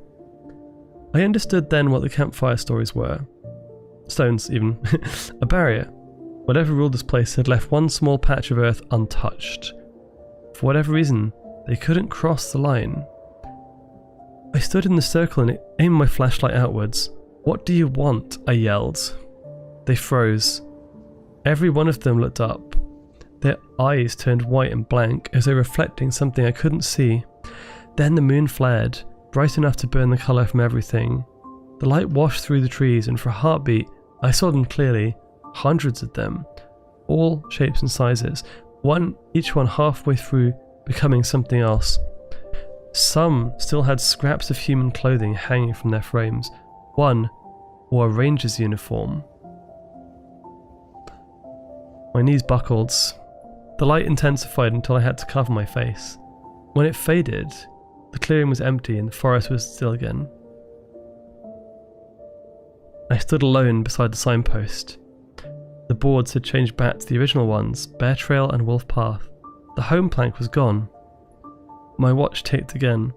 I understood then what the campfire stories were. Stones, even. A barrier. Whatever ruled this place had left one small patch of earth untouched. For whatever reason, they couldn't cross the line. I stood in the circle and aimed my flashlight outwards. "What do you want?" I yelled. They froze. Every one of them looked up. Their eyes turned white and blank as though reflecting something I couldn't see. Then the moon flared, bright enough to burn the colour from everything. The light washed through the trees, and for a heartbeat, I saw them clearly, hundreds of them, all shapes and sizes, each one halfway through becoming something else. Some still had scraps of human clothing hanging from their frames. One wore a ranger's uniform. My knees buckled. The light intensified until I had to cover my face. When it faded, the clearing was empty and the forest was still again. I stood alone beside the signpost. The boards had changed back to the original ones, Bear Trail and Wolf Path. The home plank was gone. My watch ticked again.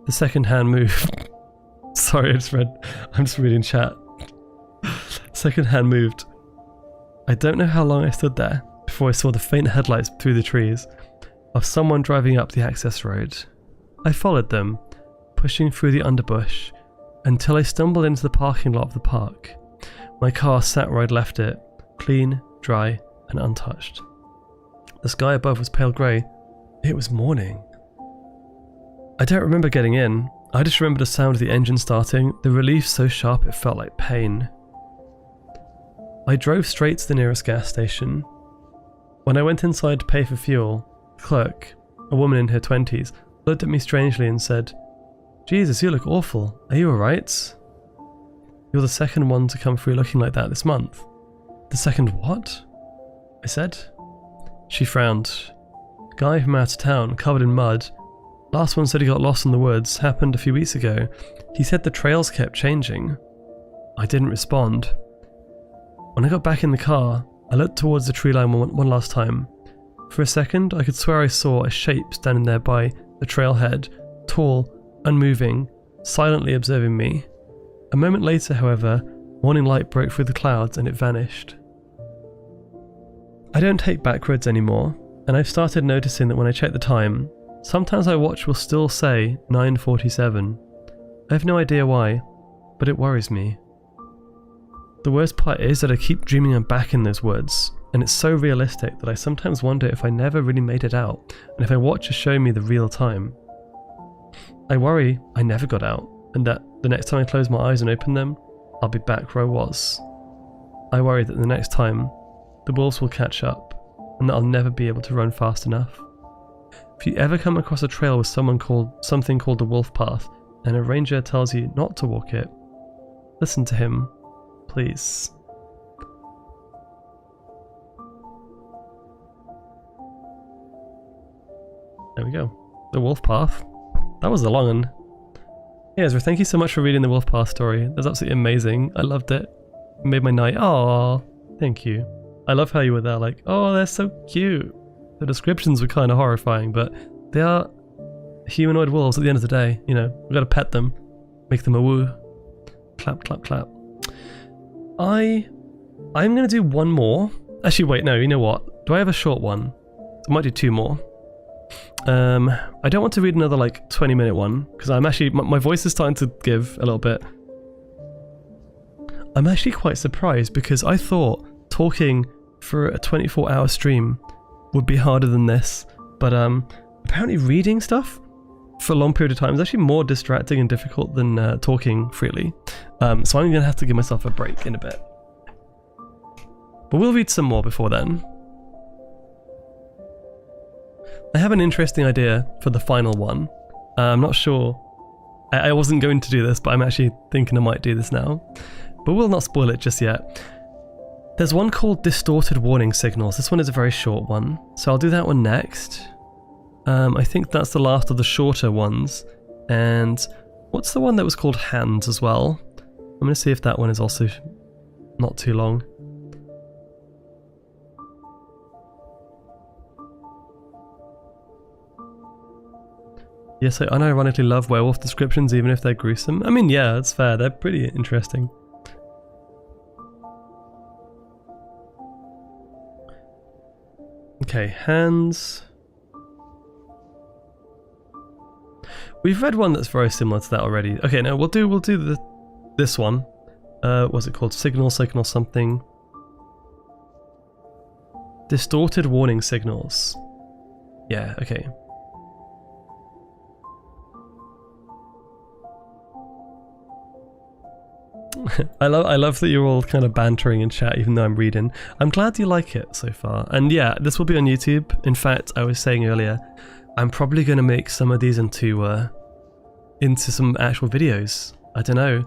The second hand moved. Sorry, I'm just reading chat. Second hand moved. I don't know how long I stood there before I saw the faint headlights through the trees of someone driving up the access road. I followed them, pushing through the underbush, until I stumbled into the parking lot of the park. My car sat where I'd left it, clean, dry, and untouched. The sky above was pale grey. It was morning. I don't remember getting in. I just remember the sound of the engine starting, the relief so sharp it felt like pain. I drove straight to the nearest gas station. When I went inside to pay for fuel, the clerk, a woman in her 20s, looked at me strangely and said, "Jesus, you look awful. Are you alright?" "You're the second one to come through looking like that this month." "The second what?" I said. She frowned. "Guy from out of town, covered in mud. Last one said he got lost in the woods. Happened a few weeks ago. He said the trails kept changing." I didn't respond. When I got back in the car, I looked towards the tree line one last time. For a second, I could swear I saw a shape standing there by the trailhead, tall, unmoving, silently observing me. A moment later, however, morning light broke through the clouds and it vanished. I don't take back roads anymore, and I've started noticing that when I check the time, sometimes my watch will still say 9:47. I have no idea why, but it worries me. The worst part is that I keep dreaming I'm back in those woods, and it's so realistic that I sometimes wonder if I never really made it out, and if my watch is showing me the real time. I worry I never got out, and that the next time I close my eyes and open them, I'll be back where I was. I worry that the next time, the wolves will catch up, and that I'll never be able to run fast enough. If you ever come across a trail with something called the wolf path, and a ranger tells you not to walk it, listen to him, please. There we go. The wolf path. That was a long one. Yeah, Ezra, thank you so much for reading the wolf path story. That's absolutely amazing. I loved it. It made my night. Aww. Thank you. I love how you were there like, oh, they're so cute. The descriptions were kind of horrifying, but they are humanoid wolves at the end of the day. You know, we've got to pet them. Make them a woo. Clap, clap, clap. I'm going to do one more. Actually, wait, no, you know what? Do I have a short one? I might do two more. I don't want to read another like 20-minute one because I'm actually my voice is starting to give a little bit. I'm actually quite surprised because I thought talking for a 24-hour stream would be harder than this, but apparently reading stuff for a long period of time is actually more distracting and difficult than talking freely. So I'm gonna have to give myself a break in a bit, but we'll read some more before then. I have an interesting idea for the final one. I'm not sure. I wasn't going to do this, but I'm actually thinking I might do this now. But we'll not spoil it just yet. There's one called Distorted Warning Signals. This one is a very short one, so I'll do that one next. I think that's the last of the shorter ones. And what's the one that was called Hands as well? I'm going to see if that one is also not too long. Yes, I unironically love werewolf descriptions even if they're gruesome. I mean, yeah, it's fair. They're pretty interesting. Okay, Hands. We've read one that's very similar to that already. Okay, no, we'll do this one. What's it called? Signal something. Distorted Warning Signals. Yeah, okay. I love that you're all kind of bantering in chat even though I'm reading. I'm glad you like it so far. And yeah, this will be on YouTube. In fact, I was saying earlier, I'm probably going to make some of these into some actual videos. I don't know.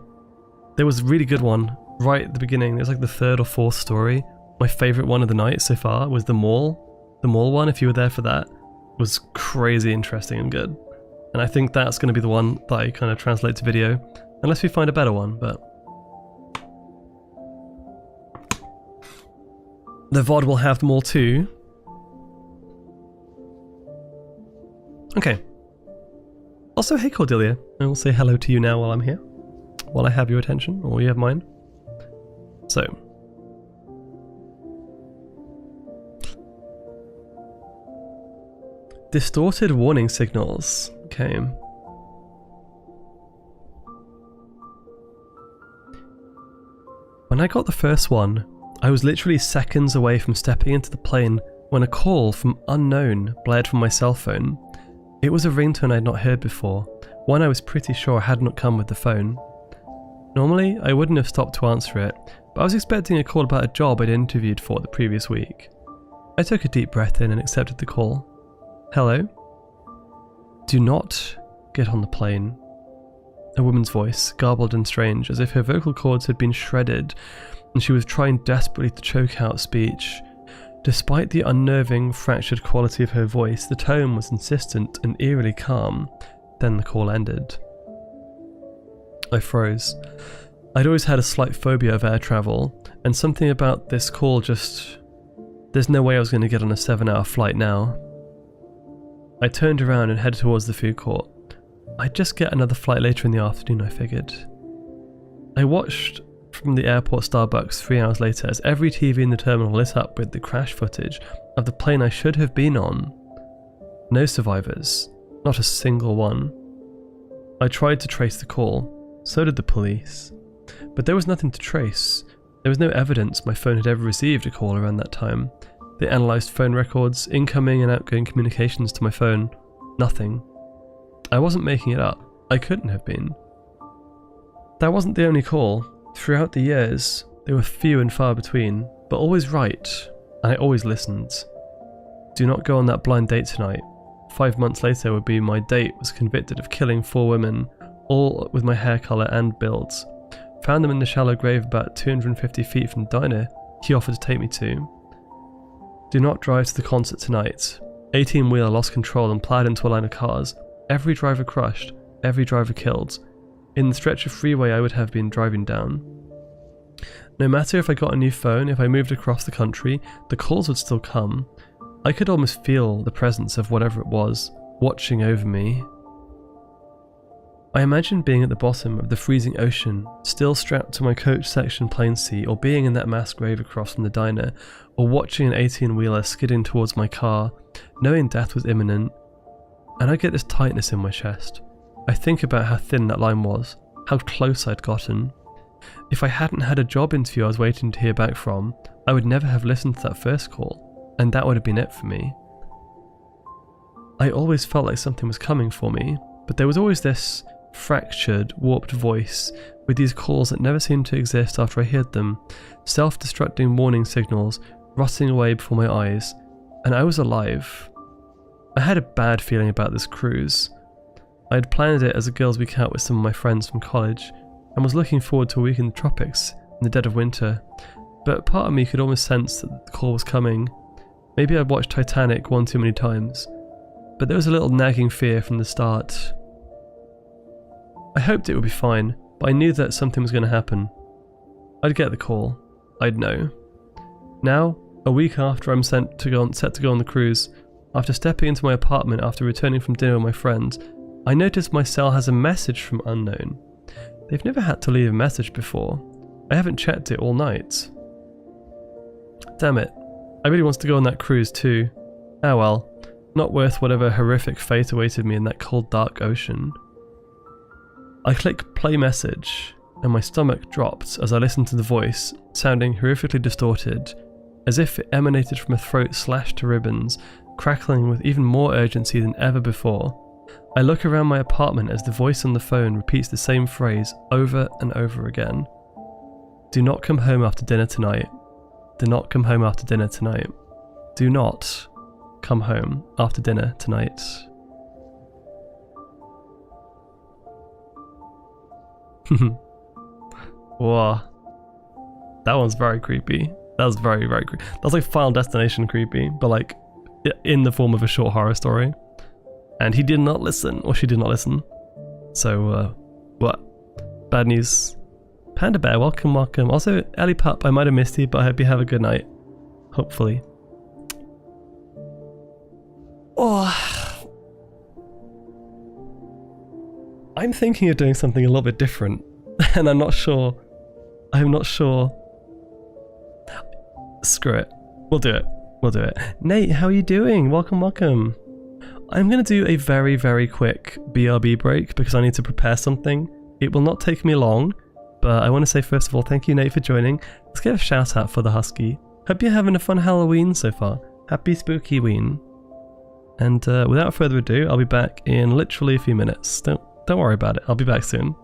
There was a really good one right at the beginning. It was like the third or fourth story. My favourite one of the night so far was the mall. The mall one, if you were there for that, was crazy interesting and good. And I think that's going to be the one that I kind of translate to video. Unless we find a better one, but... The VOD will have them all too. Okay. Also, hey Cordelia. I will say hello to you now while I'm here. While I have your attention, or you have mine. So. Distorted warning signals. Okay. When I got the first one, I was literally seconds away from stepping into the plane when a call from unknown blared from my cell phone. It was a ringtone I'd not heard before, one I was pretty sure had not come with the phone. Normally, I wouldn't have stopped to answer it, but I was expecting a call about a job I'd interviewed for the previous week. I took a deep breath in and accepted the call. Hello? Do not get on the plane. A woman's voice, garbled and strange, as if her vocal cords had been shredded and she was trying desperately to choke out speech. Despite the unnerving, fractured quality of her voice, the tone was insistent and eerily calm. Then the call ended. I froze. I'd always had a slight phobia of air travel, and something about this call just... There's no way I was going to get on a 7-hour flight now. I turned around and headed towards the food court. I'd just get another flight later in the afternoon, I figured. I watched from the airport Starbucks 3 hours later as every TV in the terminal lit up with the crash footage of the plane I should have been on. No survivors, not a single one. I tried to trace the call, so did the police, but there was nothing to trace. There was no evidence my phone had ever received a call around that time. They analysed phone records, incoming and outgoing communications to my phone. Nothing. I wasn't making it up. I couldn't have been. That wasn't the only call. Throughout the years, they were few and far between, but always right, and I always listened. Do not go on that blind date tonight. 5 months later would be my date was convicted of killing 4 women, all with my hair colour and builds. Found them in the shallow grave about 250 feet from the diner he offered to take me to. Do not drive to the concert tonight. 18-wheeler lost control and plowed into a line of cars. Every driver crushed, every driver killed. In the stretch of freeway I would have been driving down. No matter if I got a new phone, if I moved across the country, the calls would still come. I could almost feel the presence of whatever it was, watching over me. I imagined being at the bottom of the freezing ocean, still strapped to my coach section plane seat, or being in that mass grave across from the diner, or watching an 18-wheeler skidding towards my car, knowing death was imminent, and I get this tightness in my chest. I think about how thin that line was, how close I'd gotten. If I hadn't had a job interview I was waiting to hear back from, I would never have listened to that first call, and that would have been it for me. I always felt like something was coming for me, but there was always this fractured, warped voice with these calls that never seemed to exist after I heard them, self-destructing warning signals rotting away before my eyes, and I was alive. I had a bad feeling about this cruise. I had planned it as a girls' week out with some of my friends from college, and was looking forward to a week in the tropics in the dead of winter, but part of me could almost sense that the call was coming. Maybe I'd watched Titanic one too many times, but there was a little nagging fear from the start. I hoped it would be fine, but I knew that something was going to happen. I'd get the call. I'd know. Now, a week after I'm set to go on the cruise, after stepping into my apartment after returning from dinner with my friends, I noticed my cell has a message from unknown. They've never had to leave a message before. I haven't checked it all night. Damn it. I really want to go on that cruise too. Ah well, not worth whatever horrific fate awaited me in that cold dark ocean. I click play message, and my stomach dropped as I listened to the voice, sounding horrifically distorted, as if it emanated from a throat slashed to ribbons, crackling with even more urgency than ever before. I look around my apartment as the voice on the phone repeats the same phrase over and over again. Do not come home after dinner tonight. Do not come home after dinner tonight. Do not come home after dinner tonight. Whoa. That one's very creepy. That was very, very creepy. That was like Final Destination creepy, but like in the form of a short horror story. And he did not listen, or she did not listen. So, what? Bad news. Panda Bear, welcome, welcome. Also, Ellie Pup, I might have missed you, but I hope you have a good night. Hopefully. Oh. I'm thinking of doing something a little bit different, and I'm not sure. Screw it. We'll do it. Nate, how are you doing? Welcome, welcome. I'm going to do a very, very quick BRB break because I need to prepare something. It will not take me long, but I want to say first of all, thank you, Nate, for joining. Let's get a shout out for the Husky. Hope you're having a fun Halloween so far. Happy Spooky Ween. And without further ado, I'll be back in literally a few minutes. Don't worry about it. I'll be back soon.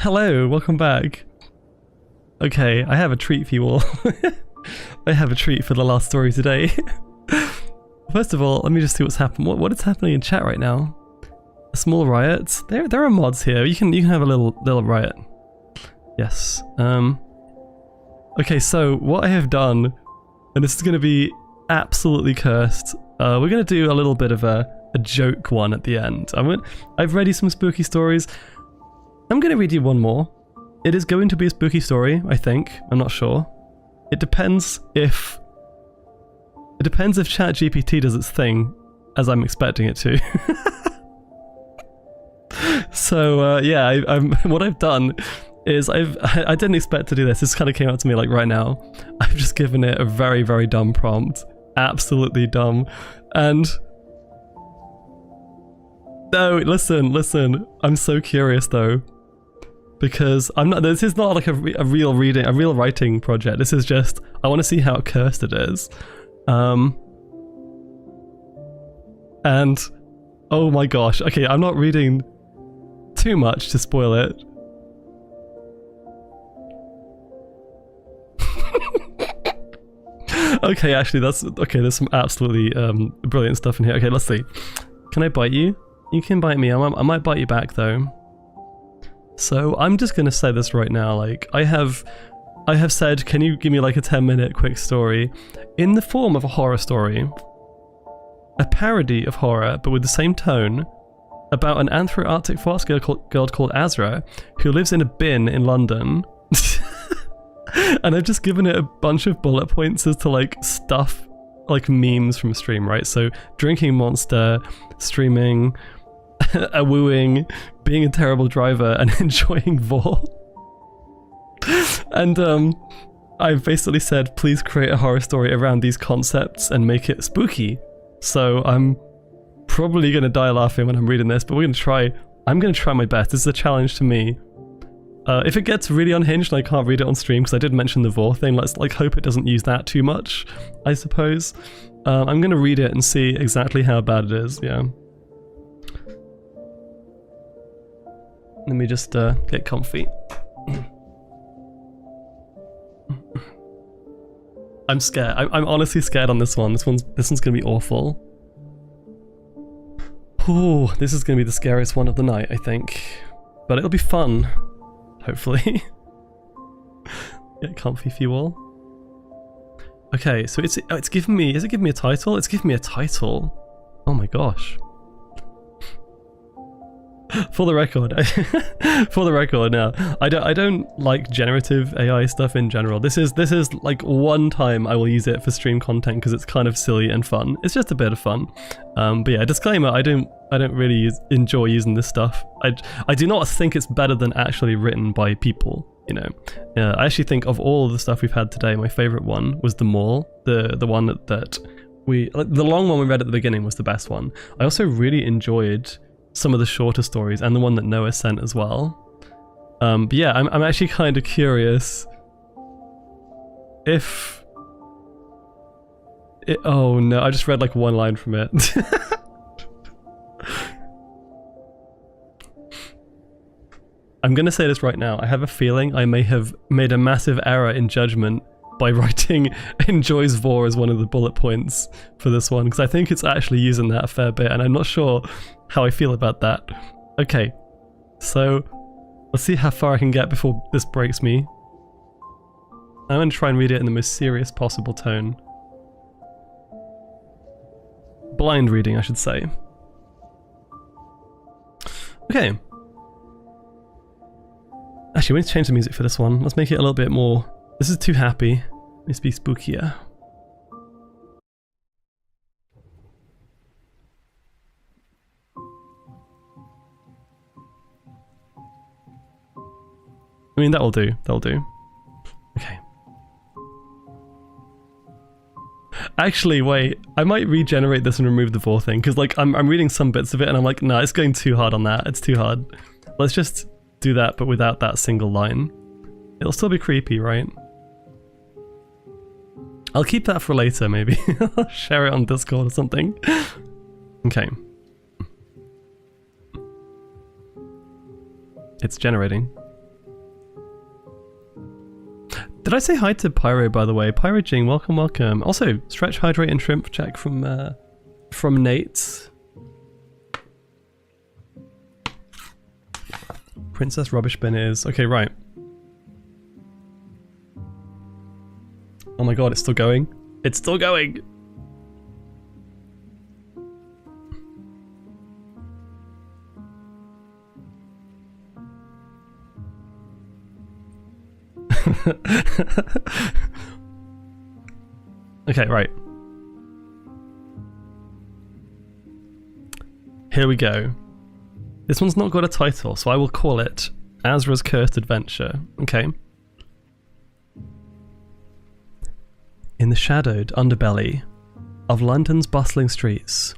Hello, welcome back. Okay, I have a treat for you all. I have a treat for the last story today. First of all, let me just see what's happened. What is happening in chat right now? A small riot. There are mods here. You can have a little riot. Yes. Okay, so what I have done, and this is going to be absolutely cursed. We're going to do a little bit of a joke one at the end. I've read you some spooky stories. I'm going to read you one more. It is going to be a spooky story, I think. I'm not sure. It depends if ChatGPT does its thing, as I'm expecting it to. So yeah, what I've done is I didn't expect to do this. This kind of came out to me like right now. I've just given it a very, very dumb prompt. Absolutely dumb. And no, listen. I'm so curious though. Because this is not like a real writing project. This is just, I want to see how cursed it is. And, oh my gosh. Okay, I'm not reading too much to spoil it. Okay, actually there's some absolutely brilliant stuff in here. Okay, let's see. Can I bite you? You can bite me. I might bite you back though. So I'm just gonna say this right now, like I have said, can you give me like a 10-minute quick story in the form of a horror story, a parody of horror but with the same tone, about an Arctic fox girl called Azra who lives in a bin in London. And I've just given it a bunch of bullet points as to like stuff, like memes from stream, right? So drinking Monster, streaming, a wooing, being a terrible driver, and enjoying Vor. And I've basically said, please create a horror story around these concepts and make it spooky. So I'm probably gonna die laughing when I'm reading this, but I'm gonna try my best. This is a challenge to me. If it gets really unhinged and I can't read it on stream, because I did mention the Vor thing, let's like hope it doesn't use that too much, I suppose. I'm gonna read it and see exactly how bad it is, yeah. Let me just get comfy. I'm scared. I'm honestly scared on this one. This one's gonna be awful. Ooh, this is gonna be the scariest one of the night, I think. But it'll be fun. Hopefully. Get comfy for you all. Okay, so is it giving me a title? It's giving me a title. Oh my gosh. For the record, now I don't like generative AI stuff in general. This is like one time I will use it for stream content because it's kind of silly and fun. It's just a bit of fun. But yeah, disclaimer: I don't really enjoy using this stuff. I do not think it's better than actually written by people. You know, I actually think of all of the stuff we've had today, my favorite one was the Mall, the one that the long one we read at the beginning was the best one. I also really enjoyed some of the shorter stories and the one that Noah sent as well. But yeah, I'm actually kind of curious if oh no, I just read like one line from it. I'm gonna say this right now. I have a feeling I may have made a massive error in judgment by writing enjoys Vor as one of the bullet points for this one, because I think it's actually using that a fair bit and I'm not sure how I feel about that. Okay, so let's see how far I can get before this breaks me. I'm going to try and read it in the most serious possible tone. Blind reading, I should say. Okay. Actually, we need to change the music for this one. Let's make it a little bit more... This is too happy. It needs to be spookier. I mean, that'll do. That'll do. Okay. Actually, wait. I might regenerate this and remove the Vor thing, because like I'm reading some bits of it and I'm like, nah, it's going too hard on that. It's too hard. Let's just do that, but without that single line. It'll still be creepy, right? I'll keep that for later, maybe. I'll share it on Discord or something. Okay. It's generating. Did I say hi to Pyro, by the way? Pyro Jing, welcome, welcome. Also, stretch, hydrate, and shrimp check from Nate. Princess Rubbish Bin is... Okay, right. Oh my god, it's still going. It's still going! Okay, right. Here we go. This one's not got a title, so I will call it Azra's Cursed Adventure. Okay. In the shadowed underbelly of London's bustling streets,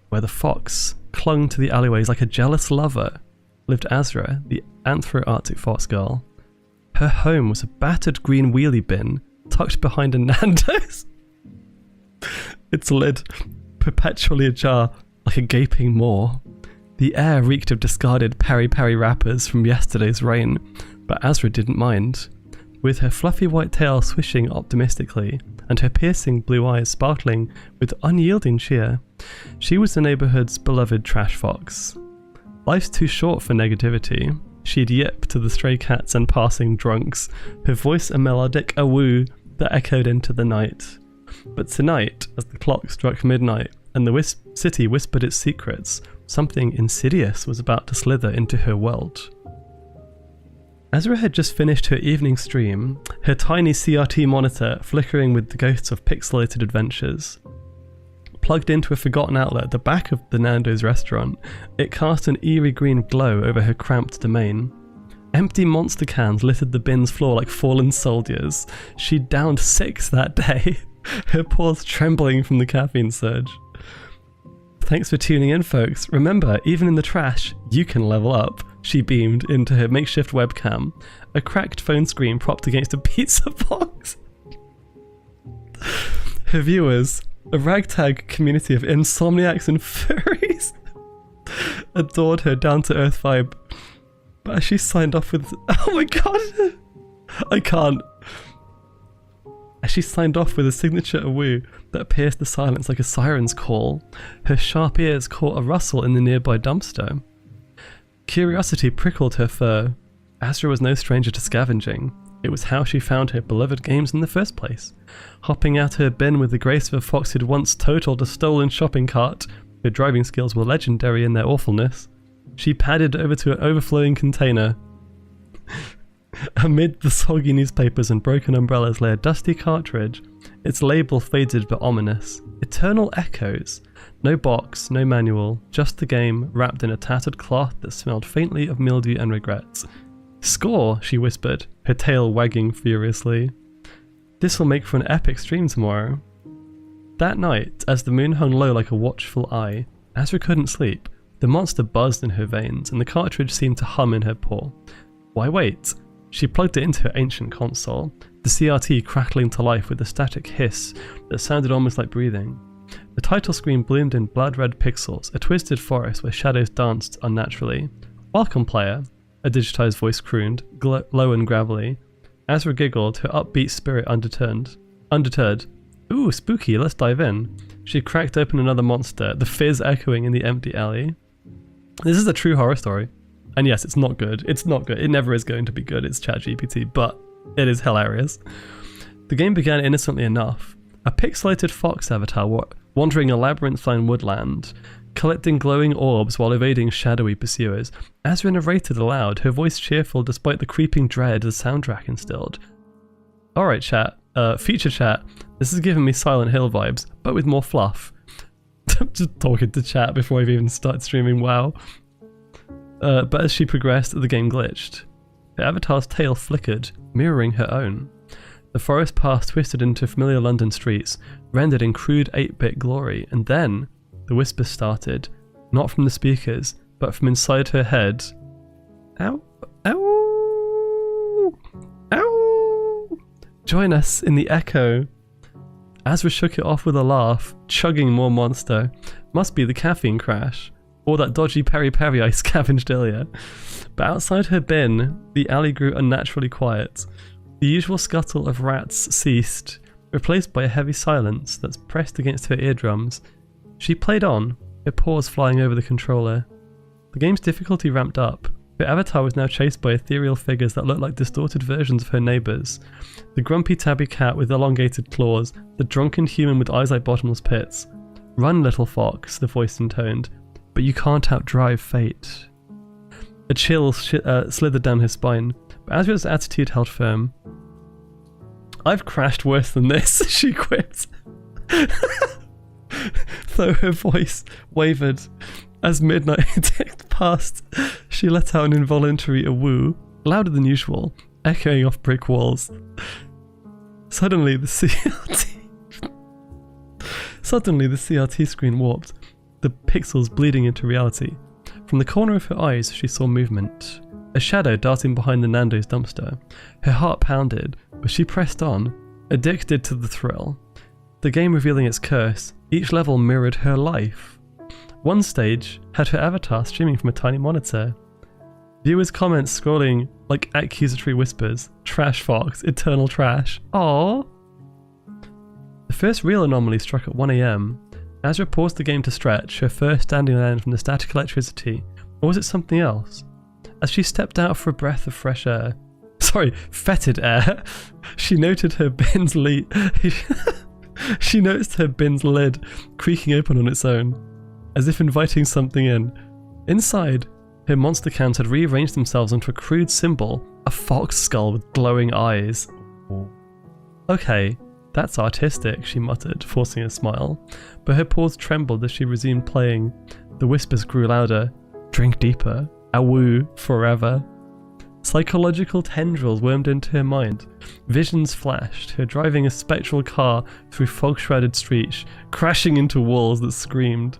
where the fox clung to the alleyways like a jealous lover, lived Azra, the Anthro-Arctic fox girl. Her home was a battered green wheelie bin tucked behind a Nando's. Its lid perpetually ajar like a gaping maw. The air reeked of discarded peri-peri wrappers from yesterday's rain, but Azra didn't mind. With her fluffy white tail swishing optimistically and her piercing blue eyes sparkling with unyielding cheer, she was the neighbourhood's beloved trash fox. Life's too short for negativity. She'd yip to the stray cats and passing drunks, her voice a melodic awoo that echoed into the night. But tonight, as the clock struck midnight and the city whispered its secrets, something insidious was about to slither into her world. Azra had just finished her evening stream, her tiny CRT monitor flickering with the ghosts of pixelated adventures. Plugged into a forgotten outlet at the back of the Nando's restaurant, it cast an eerie green glow over her cramped domain. Empty monster cans littered the bin's floor like fallen soldiers. She'd downed 6 that day, her paws trembling from the caffeine surge. Thanks for tuning in, folks. Remember, even in the trash, you can level up. She beamed into her makeshift webcam, a cracked phone screen propped against a pizza box. Her viewers, a ragtag community of insomniacs and furries, adored her down-to-earth vibe. But as she signed off with... Oh my god! I can't. As she signed off with a signature awoo that pierced the silence like a siren's call, her sharp ears caught a rustle in the nearby dumpster. Curiosity prickled her fur. Azra was no stranger to scavenging. It was how she found her beloved games in the first place. Hopping out her bin with the grace of a fox who'd once totaled a stolen shopping cart, her driving skills were legendary in their awfulness. She padded over to an overflowing container. Amid the soggy newspapers and broken umbrellas lay a dusty cartridge, its label faded but ominous. Eternal Echoes. No box, no manual, just the game wrapped in a tattered cloth that smelled faintly of mildew and regrets. Score, she whispered, her tail wagging furiously. This will make for an epic stream tomorrow. That night, as the moon hung low like a watchful eye, Azra couldn't sleep. The monster buzzed in her veins, and the cartridge seemed to hum in her paw. Why wait? She plugged it into her ancient console, the CRT crackling to life with a static hiss that sounded almost like breathing. The title screen bloomed in blood-red pixels, a twisted forest where shadows danced unnaturally. Welcome, player, a digitized voice crooned, low and gravelly. Azra giggled, her upbeat spirit undeterred. Ooh, spooky, let's dive in. She cracked open another monster, the fizz echoing in the empty alley. This is a true horror story. And yes, it's not good. It's not good. It never is going to be good. It's ChatGPT, but it is hilarious. The game began innocently enough. A pixelated fox avatar wandering a labyrinthine woodland, collecting glowing orbs while evading shadowy pursuers. Azra narrated aloud, her voice cheerful despite the creeping dread the soundtrack instilled. Alright chat, feature chat, this is giving me Silent Hill vibes, but with more fluff. Just talking to chat before I've even started streaming, wow. But as she progressed, the game glitched. The avatar's tail flickered, mirroring her own. The forest path twisted into familiar London streets, rendered in crude 8-bit glory, and then the whispers started, not from the speakers, but from inside her head. Ow, ow, ow. Join us in the echo. Azra shook it off with a laugh, chugging more monster. Must be the caffeine crash. Or that dodgy peri-peri I scavenged earlier. But outside her bin, the alley grew unnaturally quiet. The usual scuttle of rats ceased, replaced by a heavy silence that's pressed against her eardrums. She played on, her paws flying over the controller. The game's difficulty ramped up. Her avatar was now chased by ethereal figures that looked like distorted versions of her neighbours. The grumpy tabby cat with elongated claws, the drunken human with eyes like bottomless pits. "Run, little fox," the voice intoned, "but you can't outdrive fate." A chill slithered down her spine, but Azra's attitude held firm. "I've crashed worse than this," she quipped. Though her voice wavered as midnight ticked past, she let out an involuntary awoo, louder than usual, echoing off brick walls. Suddenly the CRT screen warped, the pixels bleeding into reality. From the corner of her eyes, she saw movement. A shadow darting behind the Nando's dumpster. Her heart pounded, but she pressed on, addicted to the thrill. The game revealing its curse, each level mirrored her life. One stage had her avatar streaming from a tiny monitor. Viewers' comments scrolling like accusatory whispers. "Trash fox, eternal trash. Aww." The first real anomaly struck at 1 AM. Azra paused the game to stretch, her fur standing on end from the static electricity. Or was it something else? As she stepped out for a breath of fresh air, fetid air, she noted her bin's she noticed her bin's lid creaking open on its own, as if inviting something in. Inside, her monster cans had rearranged themselves into a crude symbol, a fox skull with glowing eyes. "Okay, that's artistic," she muttered, forcing a smile, but her paws trembled as she resumed playing. The whispers grew louder. "Drink deeper. Awoo forever." Psychological tendrils wormed into her mind. Visions flashed, her driving a spectral car through fog-shrouded streets, crashing into walls that screamed.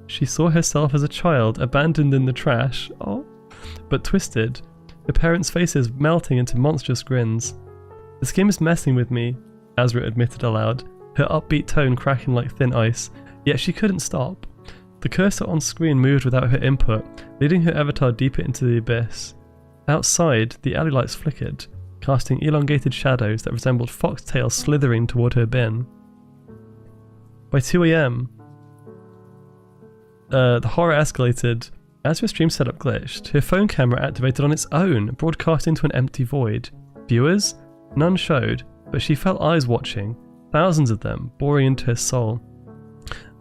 She saw herself as a child, abandoned in the trash, but twisted, her parents' faces melting into monstrous grins. "This game is messing with me," Azra admitted aloud, her upbeat tone cracking like thin ice, yet she couldn't stop. The cursor on screen moved without her input, leading her avatar deeper into the abyss. Outside, the alley lights flickered, casting elongated shadows that resembled foxtails slithering toward her bin. By 2 AM, the horror escalated. As her stream setup glitched, her phone camera activated on its own, broadcasting to an empty void. Viewers? None showed, but she felt eyes watching, thousands of them, boring into her soul.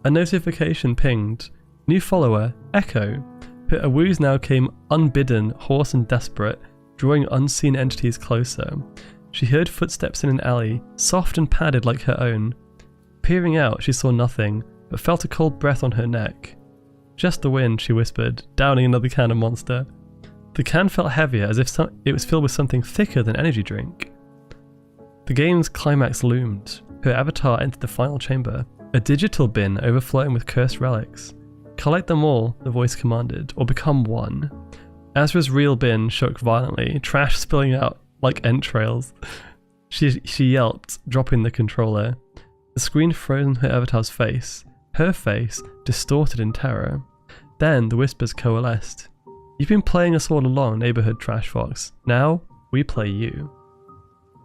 A notification pinged. New follower, Echo. Her awoos now came unbidden, hoarse and desperate, drawing unseen entities closer. She heard footsteps in an alley, soft and padded like her own. Peering out, she saw nothing, but felt a cold breath on her neck. "Just the wind," she whispered, downing another can of Monster. The can felt heavier, as if it was filled with something thicker than energy drink. The game's climax loomed. Her avatar entered the final chamber, a digital bin overflowing with cursed relics. "Collect them all," the voice commanded, "or become one." Azra's real bin shook violently, trash spilling out like entrails. She yelped, dropping the controller. The screen froze on her avatar's face, her face distorted in terror. Then the whispers coalesced. "You've been playing us all along, neighborhood trash fox. Now, we play you."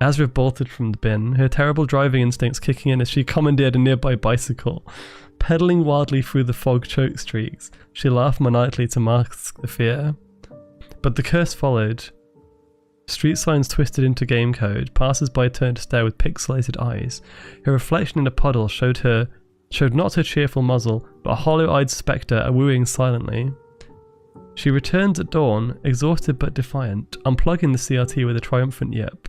Azra bolted from the bin, her terrible driving instincts kicking in as she commandeered a nearby bicycle. Pedaling wildly through the fog-choked streets, she laughed maniacally to mask the fear. But the curse followed. Street signs twisted into game code, passers-by turned to stare with pixelated eyes. Her reflection in a puddle showed not her cheerful muzzle, but a hollow-eyed spectre awooing silently. She returned at dawn, exhausted but defiant, unplugging the CRT with a triumphant yip.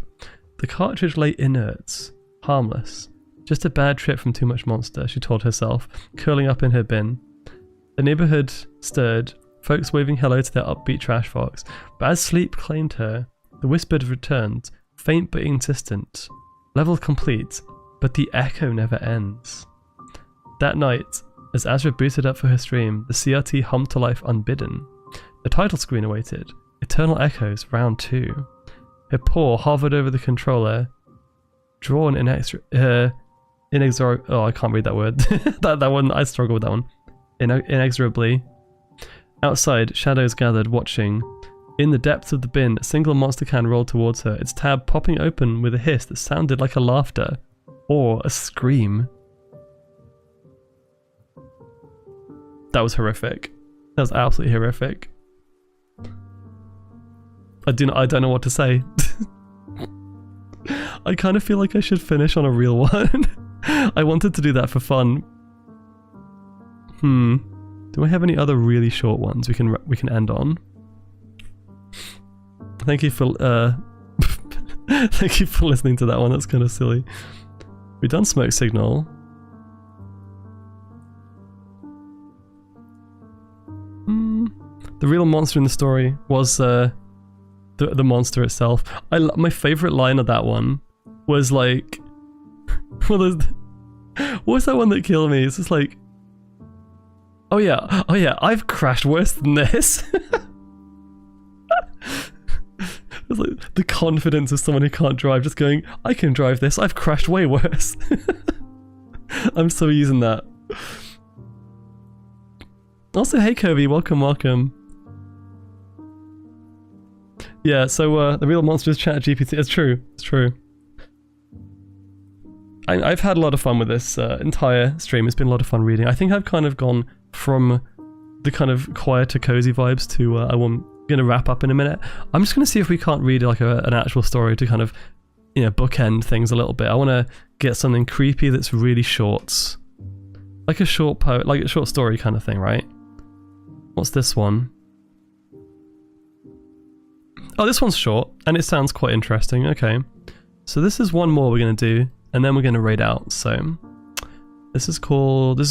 The cartridge lay inert, harmless. Just a bad trip from too much Monster, she told herself, curling up in her bin. The neighborhood stirred, folks waving hello to their upbeat trash fox, but as sleep claimed her, the whisper returned, faint but insistent. Level complete, but the echo never ends. That night, as Azra booted up for her stream, the CRT hummed to life unbidden. The title screen awaited, Eternal Echoes Round 2. Her paw hovered over the controller, drawn I can't read that word. that one, I struggle with that one. Inexorably. Outside, shadows gathered, watching. In the depths of the bin, a single monster can rolled towards her, its tab popping open with a hiss that sounded like a laughter or a scream. That was horrific. That was absolutely horrific. I don't know what to say. I kind of feel like I should finish on a real one. I wanted to do that for fun. Do I have any other really short ones we can end on? Thank you for thank you for listening to that one. That's kind of silly. We've done smoke signal. The real monster in the story was the monster itself. My favorite line of that one was like, what was that one that killed me? It's just like, oh yeah, I've crashed worse than this. It's like the confidence of someone who can't drive, just going, I can drive this, I've crashed way worse. I'm so using that. Also, hey Kobe, welcome. Yeah, so the real monster is ChatGPT. It's true. I've had a lot of fun with this entire stream. It's been a lot of fun reading. I think I've kind of gone from the kind of quieter, cozy vibes to I'm gonna wrap up in a minute. I'm just gonna see if we can't read like an actual story to kind of, you know, bookend things a little bit. I want to get something creepy that's really short, like a short like a short story kind of thing, right? What's this one? Oh, this one's short and it sounds quite interesting. Okay, so this is one more we're gonna do, and then we're gonna raid out. So this is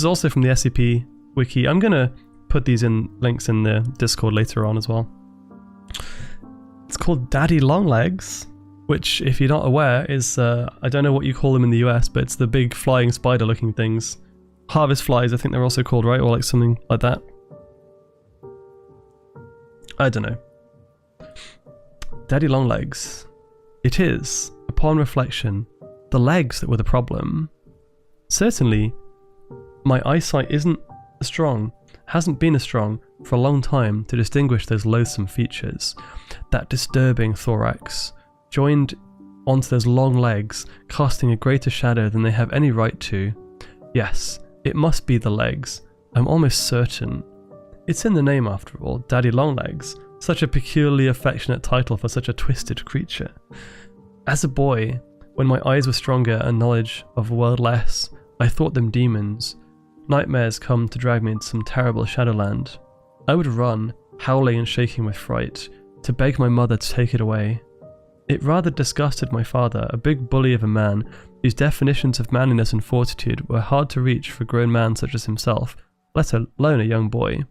also from the SCP wiki. I'm gonna put these links in the Discord later on as well. It's called Daddy Longlegs, which, if you're not aware, is I don't know what you call them in the US, but it's the big flying spider looking things. Harvest flies, I think they're also called, right? Or like something like that. I don't know. Daddy Longlegs. It is, upon reflection, the legs that were the problem. Certainly, my eyesight isn't strong, hasn't been as strong for a long time to distinguish those loathsome features. That disturbing thorax, joined onto those long legs, casting a greater shadow than they have any right to. Yes, it must be the legs. I'm almost certain. It's in the name after all, Daddy Longlegs. Such a peculiarly affectionate title for such a twisted creature. As a boy, when my eyes were stronger and knowledge of the world less, I thought them demons. Nightmares come to drag me into some terrible shadowland. I would run, howling and shaking with fright, to beg my mother to take it away. It rather disgusted my father, a big bully of a man, whose definitions of manliness and fortitude were hard to reach for a grown man such as himself, let alone a young boy.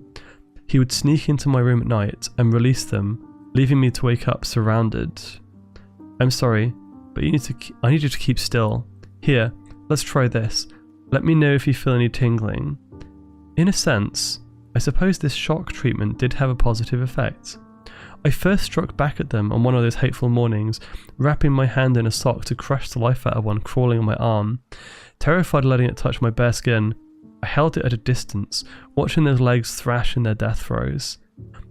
He would sneak into my room at night and release them, leaving me to wake up surrounded. I'm sorry, but I need you to keep still. Here, let's try this. Let me know if you feel any tingling. In a sense, I suppose this shock treatment did have a positive effect. I first struck back at them on one of those hateful mornings, wrapping my hand in a sock to crush the life out of one crawling on my arm. Terrified of letting it touch my bare skin, I held it at a distance, watching those legs thrash in their death throes.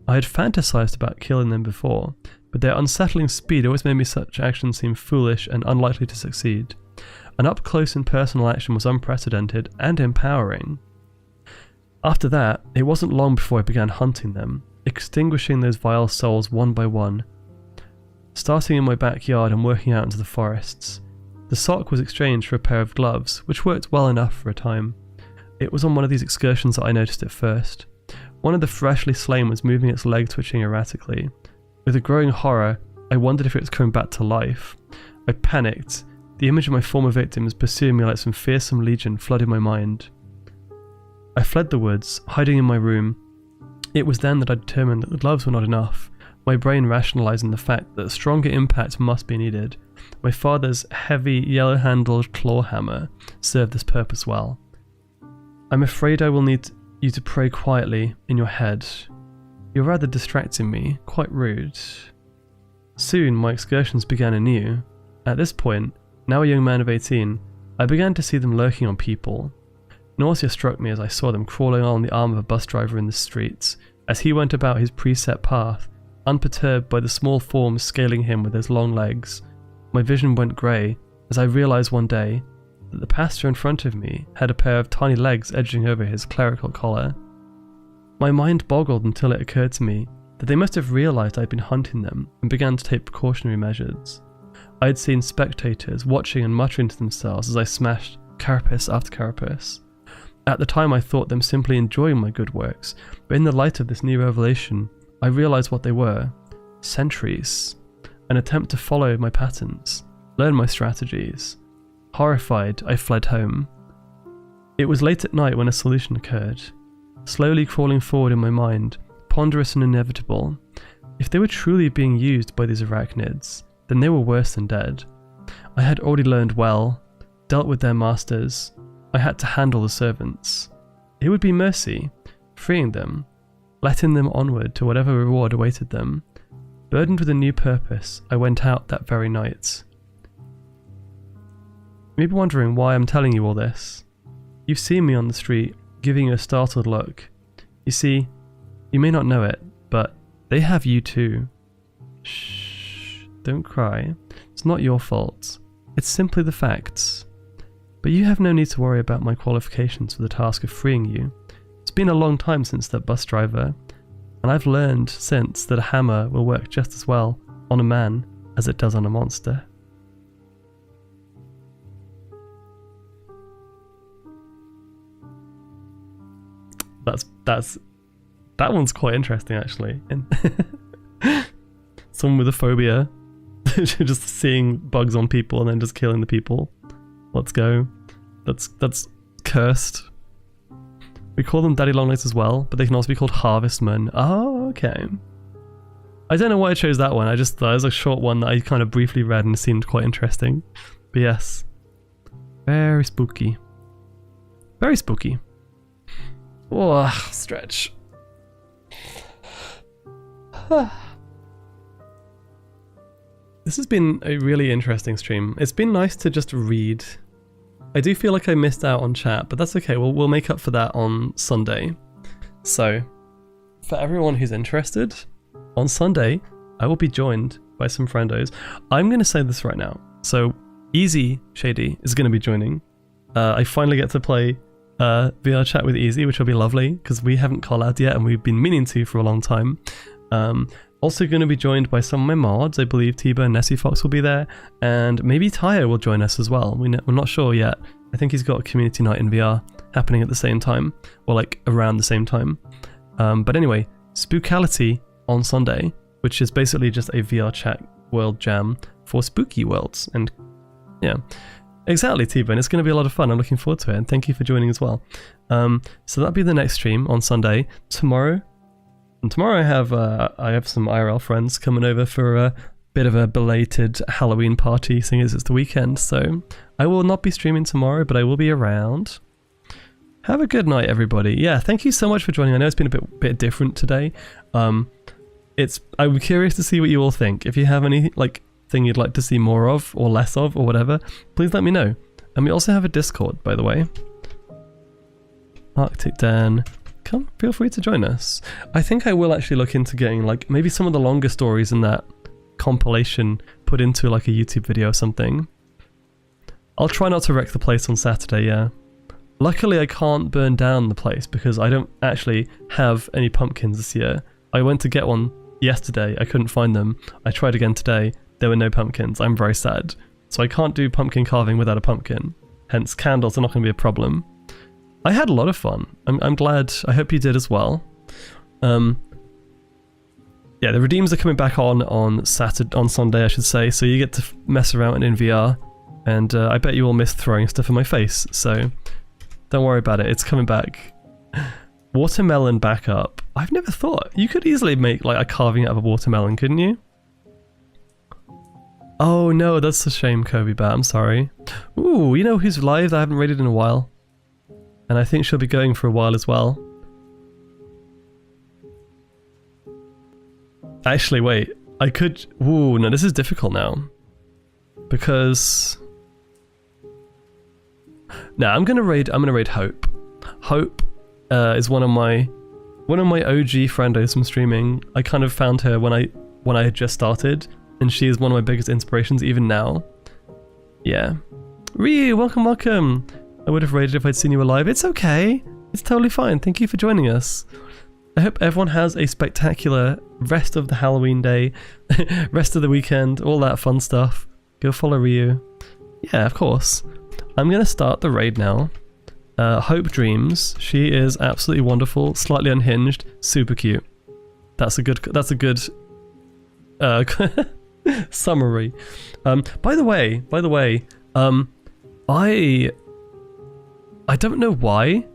I had fantasized about killing them before, but their unsettling speed always made me such action seem foolish and unlikely to succeed. An up-close and personal action was unprecedented and empowering. After that, it wasn't long before I began hunting them, extinguishing those vile souls one by one, starting in my backyard and working out into the forests. The sock was exchanged for a pair of gloves, which worked well enough for a time. It was on one of these excursions that I noticed it first. One of the freshly slain was moving its leg twitching erratically. With a growing horror, I wondered if it was coming back to life. I panicked. The image of my former victims pursuing me like some fearsome legion flooded my mind. I fled the woods, hiding in my room. It was then that I determined that the gloves were not enough, my brain rationalizing the fact that a stronger impact must be needed. My father's heavy, yellow-handled claw hammer served this purpose well. I'm afraid I will need you to pray quietly in your head. You're rather distracting me, quite rude. Soon my excursions began anew. At this point, now a young man of 18, I began to see them lurking on people. Nausea struck me as I saw them crawling along the arm of a bus driver in the streets. As he went about his preset path, unperturbed by the small form scaling him with his long legs. My vision went grey as I realised one day that the pastor in front of me had a pair of tiny legs edging over his clerical collar. My mind boggled until it occurred to me that they must have realised I'd been hunting them and began to take precautionary measures. I had seen spectators watching and muttering to themselves as I smashed carapace after carapace. At the time I thought them simply enjoying my good works, but in the light of this new revelation, I realised what they were. Sentries. An attempt to follow my patterns, learn my strategies. Horrified, I fled home. It was late at night when a solution occurred. Slowly crawling forward in my mind, ponderous and inevitable. If they were truly being used by these arachnids, then they were worse than dead. I had already learned well, dealt with their masters. I had to handle the servants. It would be mercy, freeing them, letting them onward to whatever reward awaited them. Burdened with a new purpose, I went out that very night. You may be wondering why I'm telling you all this. You've seen me on the street, giving you a startled look. You see, you may not know it, but they have you too. Shh, don't cry. It's not your fault. It's simply the facts. But you have no need to worry about my qualifications for the task of freeing you. It's been a long time since that bus driver, and I've learned since that a hammer will work just as well on a man as it does on a monster. That one's quite interesting, actually. Someone with a phobia, just seeing bugs on people and then just killing the people. Let's go. That's cursed. We call them daddy longlegs as well, but they can also be called harvestmen. Oh, okay. I don't know why I chose that one. I just thought it was a short one that I kind of briefly read and it seemed quite interesting. But yes, very spooky. Very spooky. Oh, stretch. This has been a really interesting stream. It's been nice to just read. I do feel like I missed out on chat, but that's okay. We'll make up for that on Sunday. So, for everyone who's interested, on Sunday, I will be joined by some friendos. I'm going to say this right now. So, Easy Shady is going to be joining. I finally get to play VR chat with Easy, which will be lovely because we haven't collabed yet and we've been meaning to for a long time. Also going to be joined by some of my mods. I believe Tiba and Nessie Fox will be there, and maybe Tyre will join us as well. We're not sure yet. I think he's got a community night in VR happening at the same time, or like around the same time. But anyway, Spookality on Sunday, which is basically just a VR chat world jam for spooky worlds. And yeah, exactly, T-Bone. It's going to be a lot of fun. I'm looking forward to it, and thank you for joining as well. So that'll be the next stream on Sunday. Tomorrow I have some IRL friends coming over for a bit of a belated Halloween party, seeing as it's the weekend. So I will not be streaming tomorrow, but I will be around. Have a good night, everybody. Yeah, thank you so much for joining. I know it's been a bit different today. I'm curious to see what you all think. If you have any thing you'd like to see more of or less of or whatever, please let me know. And we also have a Discord, by the way. Arctic Dan, come, feel free to join us. I think I will actually look into getting maybe some of the longer stories in that compilation put into a YouTube video or something. I'll try not to wreck the place on Saturday, yeah. Luckily I can't burn down the place because I don't actually have any pumpkins this year. I went to get one yesterday, I couldn't find them. I tried again today, there were no pumpkins. I'm very sad. So I can't do pumpkin carving without a pumpkin. Hence candles are not going to be a problem. I had a lot of fun. I'm glad. I hope you did as well. Yeah, the redeems are coming back on Sunday, I should say. So you get to mess around in VR, and I bet you all missed throwing stuff in my face. So don't worry about it. It's coming back. Watermelon backup. I've never thought you could easily make a carving out of a watermelon, couldn't you? Oh no, that's a shame, Kobe Bat. I'm sorry. Ooh, you know who's live that I haven't raided in a while? And I think she'll be going for a while as well. Actually, wait. I could... Ooh, no, this is difficult now. Because... No, I'm gonna raid Hope. Hope is one of my one of my OG friendos from streaming. I kind of found her when I had just started, and she is one of my biggest inspirations even now. Yeah. Ryu, welcome. I would have raided if I'd seen you alive. It's okay. It's totally fine. Thank you for joining us. I hope everyone has a spectacular rest of the Halloween day, rest of the weekend, all that fun stuff. Go follow Ryu. Yeah, of course. I'm going to start the raid now. Hope Dreams. She is absolutely wonderful, slightly unhinged, super cute. That's a good summary. By the way, I don't know why,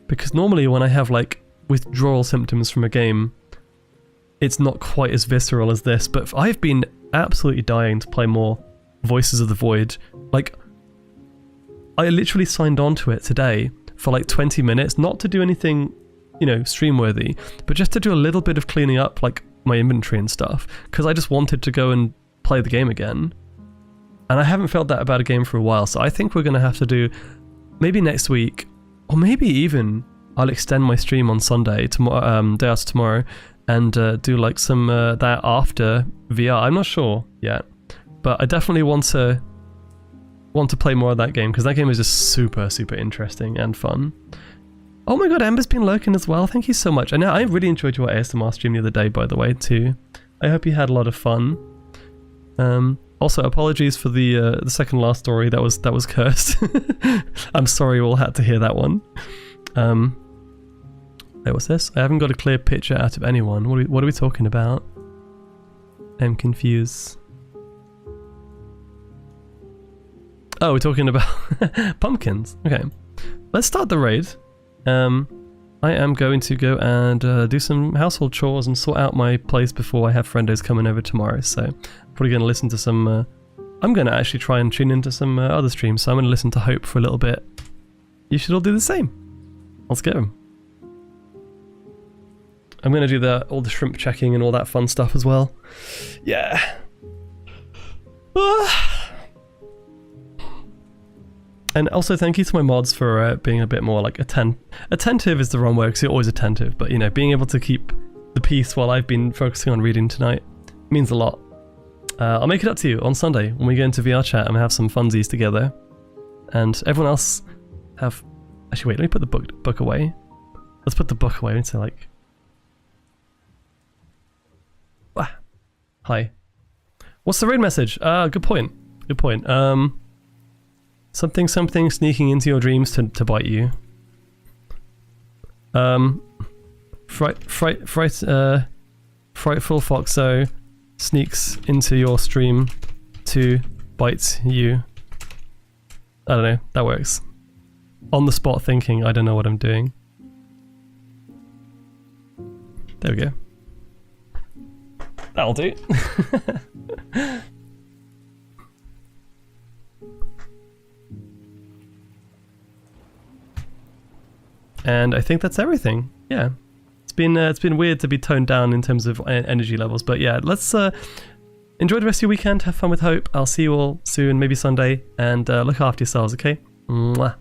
because normally when I have like withdrawal symptoms from a game, it's not quite as visceral as this, but I've been absolutely dying to play more Voices of the Void. Like, I literally signed on to it today for like 20 minutes, not to do anything, you know, stream-worthy, but just to do a little bit of cleaning up, like, my inventory and stuff, because I just wanted to go and play the game again. And I haven't felt that about a game for a while, so I think we're going to have to do, maybe next week, or maybe even I'll extend my stream on Sunday, tomorrow, day after tomorrow, and do like some that after VR. I'm not sure yet, but I definitely want to play more of that game, because that game is just super interesting and fun. Oh my god, Ember's been lurking as well. Thank you so much. And I really enjoyed your ASMR stream the other day, by the way, too. I hope you had a lot of fun. Also, apologies for the second last story that was cursed. I'm sorry you all had to hear that one. Wait, what's this? I haven't got a clear picture out of anyone. What are we talking about? I'm confused. Oh, we're talking about pumpkins. Okay, let's start the raid. I am going to go and do some household chores and sort out my place before I have friendos coming over tomorrow. So probably going to listen to some. I'm going to actually try and tune into some other streams. So I'm going to listen to Hope for a little bit. You should all do the same. Let's go. I'm going to do all the shrimp checking and all that fun stuff as well. Yeah. And also thank you to my mods for being a bit more like attentive is the wrong word, because you're always attentive, but you know, being able to keep the peace while I've been focusing on reading tonight means a lot. I'll make it up to you on Sunday when we go into VR chat and we have some funsies together. And everyone else have... Actually, wait, let me put the book away. Let's put the book away into like... Ah. Hi. What's the raid message? Good point. Good point. Something sneaking into your dreams to bite you. Frightful Foxo sneaks into your stream to bite you. I don't know, that works. On the spot thinking, I don't know what I'm doing. There we go. That'll do. And I think that's everything. Yeah, it's been weird to be toned down in terms of energy levels, but yeah, let's enjoy the rest of your weekend. Have fun with Hope. I'll see you all soon, maybe Sunday, and look after yourselves. Okay. Mwah.